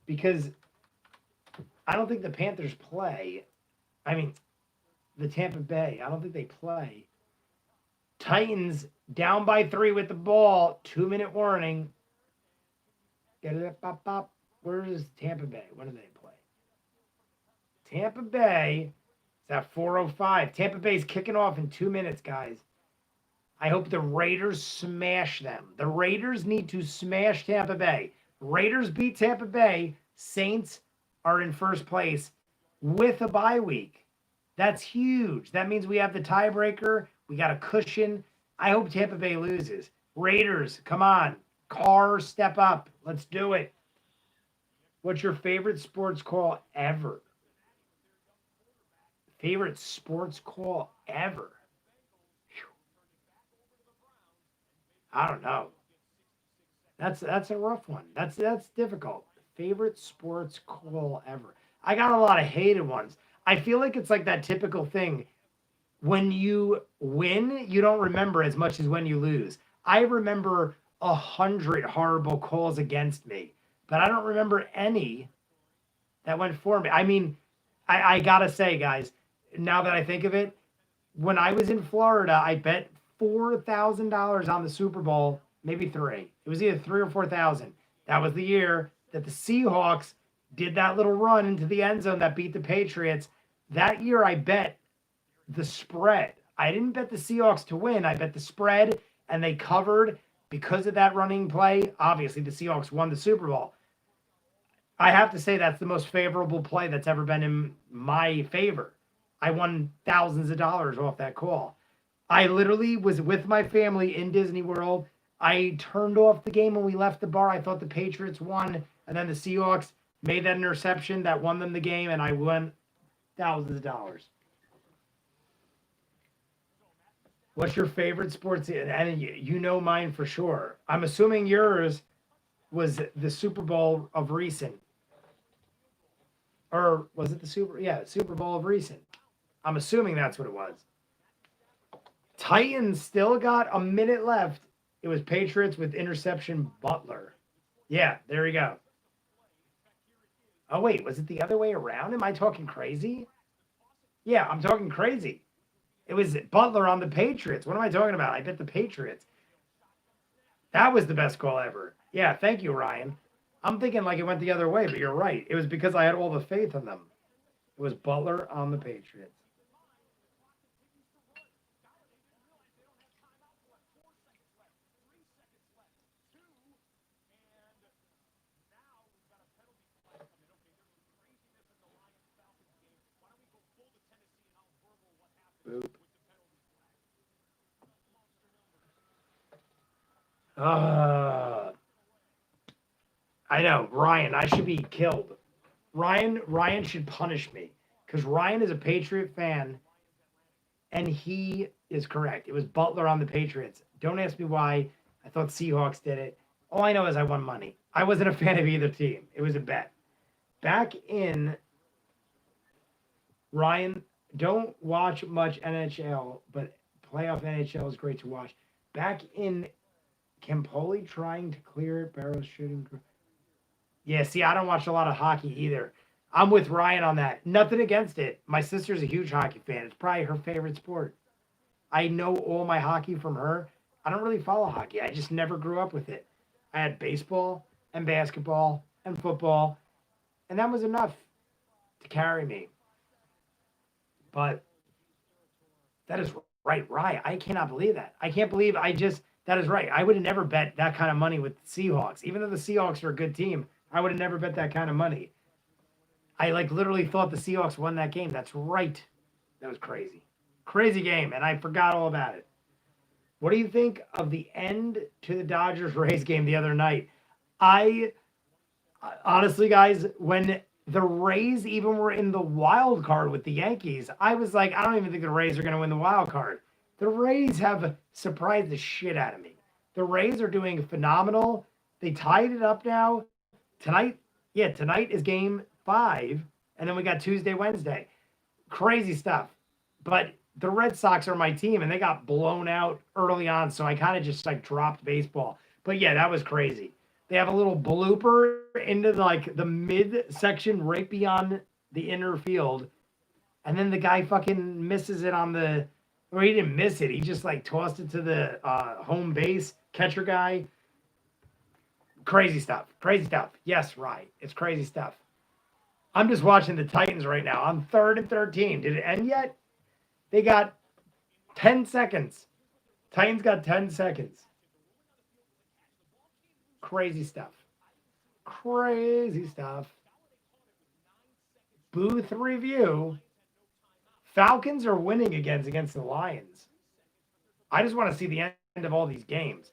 Because I don't think the Panthers play. I mean, the Tampa Bay, I don't think they play. Titans down by 3 with the ball. 2-minute warning. Get it up, pop, pop. Where is Tampa Bay? When do they play? Tampa Bay is at 4:05. Tampa Bay's kicking off in 2 minutes, guys. I hope the Raiders smash them. The Raiders need to smash Tampa Bay. Raiders beat Tampa Bay. Saints are in first place with a bye week. That's huge. That means we have the tiebreaker. We got a cushion. I hope Tampa Bay loses. Raiders, come on. Carr, step up. Let's do it. What's your favorite sports call ever? Favorite sports call ever? Whew. I don't know. That's a rough one. That's difficult. Favorite sports call ever? I got a lot of hated ones. I feel like it's like that typical thing. When you win, you don't remember as much as when you lose. I remember 100 horrible calls against me, but I don't remember any that went for me. I mean, I gotta say, guys, now that I think of it, when I was in Florida, I bet $4,000 on the Super Bowl, maybe 3. It was either 3 or 4,000. That was the year that the Seahawks did that little run into the end zone that beat the Patriots. That year, I bet the spread. I didn't bet the Seahawks to win. I bet the spread, and they covered because of that running play. Obviously, the Seahawks won the Super Bowl. I have to say that's the most favorable play that's ever been in my favor. I won thousands of dollars off that call. I literally was with my family in Disney World. I turned off the game when we left the bar. I thought the Patriots won, and then the Seahawks made that interception that won them the game, and I won thousands of dollars. What's your favorite sports? And you know mine for sure. I'm assuming yours was the Super Bowl of recent. Or was it the Super Bowl of recent. I'm assuming that's what it was. Titans still got a minute left. It was Patriots with interception Butler. Yeah, there we go. Oh, wait, was it the other way around? Am I talking crazy? Yeah, I'm talking crazy. It was Butler on the Patriots. What am I talking about? I bet the Patriots. That was the best call ever. Yeah, thank you, Ryan. I'm thinking like it went the other way, but you're right. It was because I had all the faith in them. It was Butler on the Patriots. Boop. I know, Ryan. I should be killed. Ryan should punish me because Ryan is a Patriot fan, and he is correct. It was Butler on the Patriots. Don't ask me why. I thought Seahawks did it. All I know is I won money. I wasn't a fan of either team. It was a bet. Back in Ryan, don't watch much NHL, but playoff NHL is great to watch. Back in Campoli trying to clear it, Barrows shooting. Yeah, see, I don't watch a lot of hockey either. I'm with Ryan on that. Nothing against it. My sister's a huge hockey fan. It's probably her favorite sport. I know all my hockey from her. I don't really follow hockey. I just never grew up with it. I had baseball and basketball and football, and that was enough to carry me. But that is right. I cannot believe that. I can't believe that is right. I would have never bet that kind of money with the Seahawks. Even though the Seahawks are a good team, I would have never bet that kind of money. I like literally thought the Seahawks won that game. That's right. That was crazy. Crazy game, and I forgot all about it. What do you think of the end to the Dodgers Rays game the other night? I honestly, guys, when the Rays even were in the wild card with the Yankees, I was like, I don't even think the Rays are going to win the wild card. The Rays have surprised the shit out of me. The Rays are doing phenomenal. They tied it up now. Tonight is game 5, and then we got Tuesday, Wednesday. Crazy stuff. But the Red Sox are my team, and they got blown out early on, so I kind of just like dropped baseball. But yeah, that was crazy. They have a little blooper into like the mid section right beyond the inner field, and then the guy fucking misses it on the, or he didn't miss it. He just like tossed it to the home base catcher guy. Crazy stuff. Crazy stuff. Yes, right. It's crazy stuff. I'm just watching the Titans right now. I'm 3rd and 13. Did it end yet? They got 10 seconds. Titans got 10 seconds. Crazy stuff. Crazy stuff. Booth review. Falcons are winning against the Lions. I just want to see the end of all these games.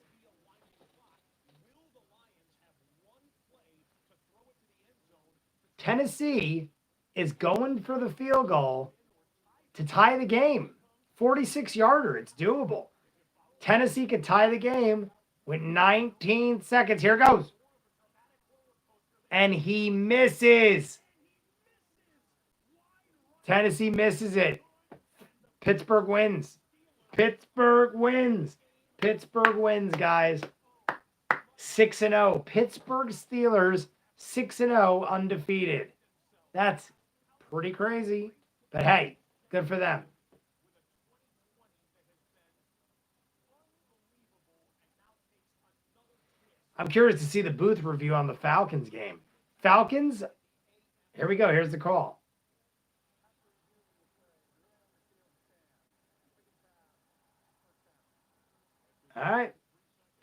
Tennessee is going for the field goal to tie the game. 46-yarder. It's doable. Tennessee could tie the game with 19 seconds. Here it goes. And he misses. Tennessee misses it. Pittsburgh wins. Pittsburgh wins. Pittsburgh wins, guys. 6-0. Pittsburgh Steelers 6-0 undefeated. That's pretty crazy. But hey, good for them. I'm curious to see the booth review on the Falcons game. Falcons Here we go. Here's the call. All right.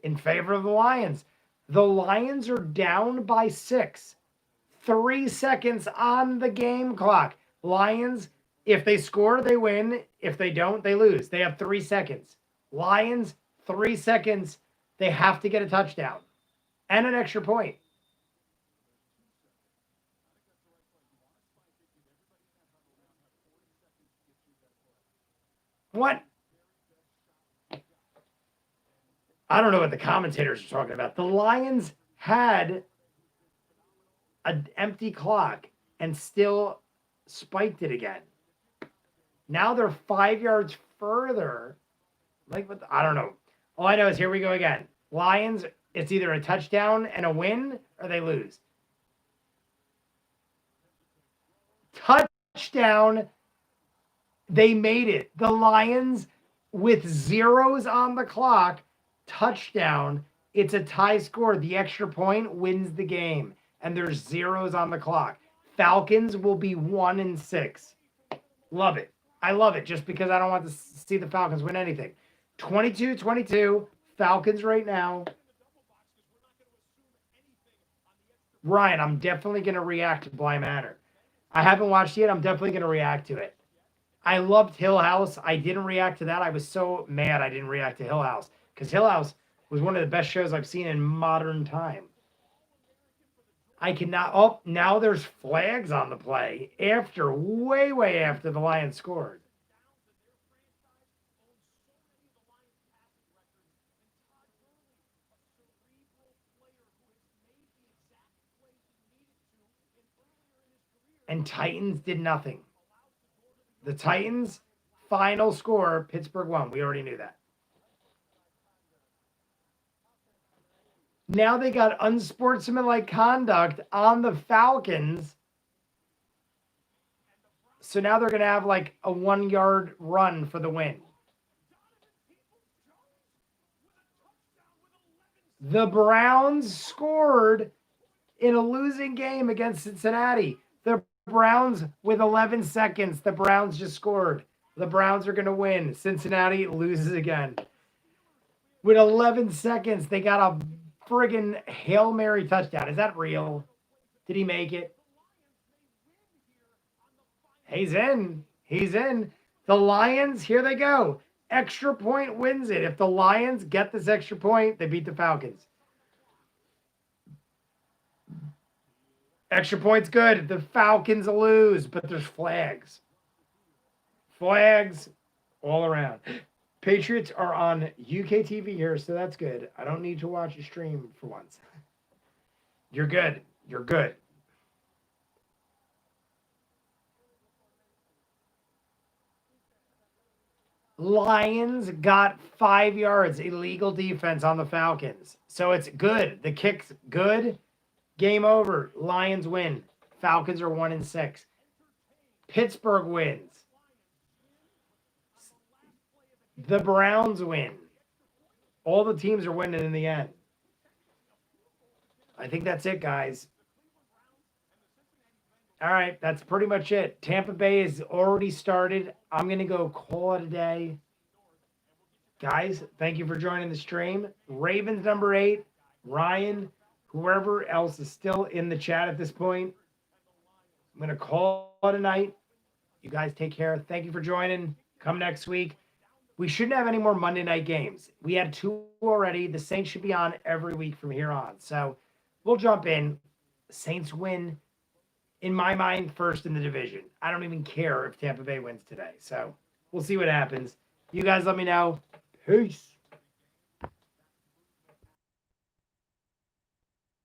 In favor of the Lions. The Lions are down by 6. 3 seconds on the game clock. Lions, if they score, they win. If they don't, they lose. They have 3 seconds. Lions, 3 seconds. They have to get a touchdown and an extra point. What? I don't know what the commentators are talking about. The Lions had an empty clock and still spiked it again. Now they're 5 yards further. Like, what? I don't know. All I know is here we go again. Lions, it's either a touchdown and a win or they lose. Touchdown. They made it. The Lions with zeros on the clock, touchdown. It's a tie score. The extra point wins the game. And there's zeros on the clock. Falcons will be 1-6. Love it. I love it just because I don't want to see the Falcons win anything. 22-22, Falcons right now. Ryan, I'm definitely going to react to Bly Manor. I haven't watched it yet. I'm definitely going to react to it. I loved Hill House. I didn't react to that. I was so mad I didn't react to Hill House because Hill House was one of the best shows I've seen in modern time. I cannot. Oh, now there's flags on the play after, way after the Lions scored. And Titans did nothing. The Titans, final score, Pittsburgh won. We already knew that. Now they got unsportsmanlike conduct on the Falcons. So now they're going to have like a 1-yard run for the win. The Browns scored in a losing game against Cincinnati. The Browns with 11 seconds. The Browns just scored. The Browns are going to win. Cincinnati loses again. With 11 seconds, they got a friggin' Hail Mary touchdown. Is that real? Did he make it? He's in. He's in. The Lions, here they go. Extra point wins it. If the Lions get this extra point, they beat the Falcons. Extra point's good. The Falcons lose, but there's flags. Flags all around. Patriots are on UK TV here, so that's good. I don't need to watch a stream for once. You're good. You're good. Lions got 5 yards, illegal defense on the Falcons. So it's good. The kick's good. Game over. Lions win. Falcons are 1-6. Pittsburgh wins. The Browns win. All the teams are winning in the end. I think that's it, guys. All right, that's pretty much it. Tampa Bay is already started. I'm going to go call it a day. Guys, thank you for joining the stream. Ravens number 8, Ryan, whoever else is still in the chat at this point. I'm going to call it a night. You guys take care. Thank you for joining. Come next week. We shouldn't have any more Monday night games. We had 2 already. The Saints should be on every week from here on. So we'll jump in. Saints win, in my mind, first in the division. I don't even care if Tampa Bay wins today. So we'll see what happens. You guys let me know. Peace.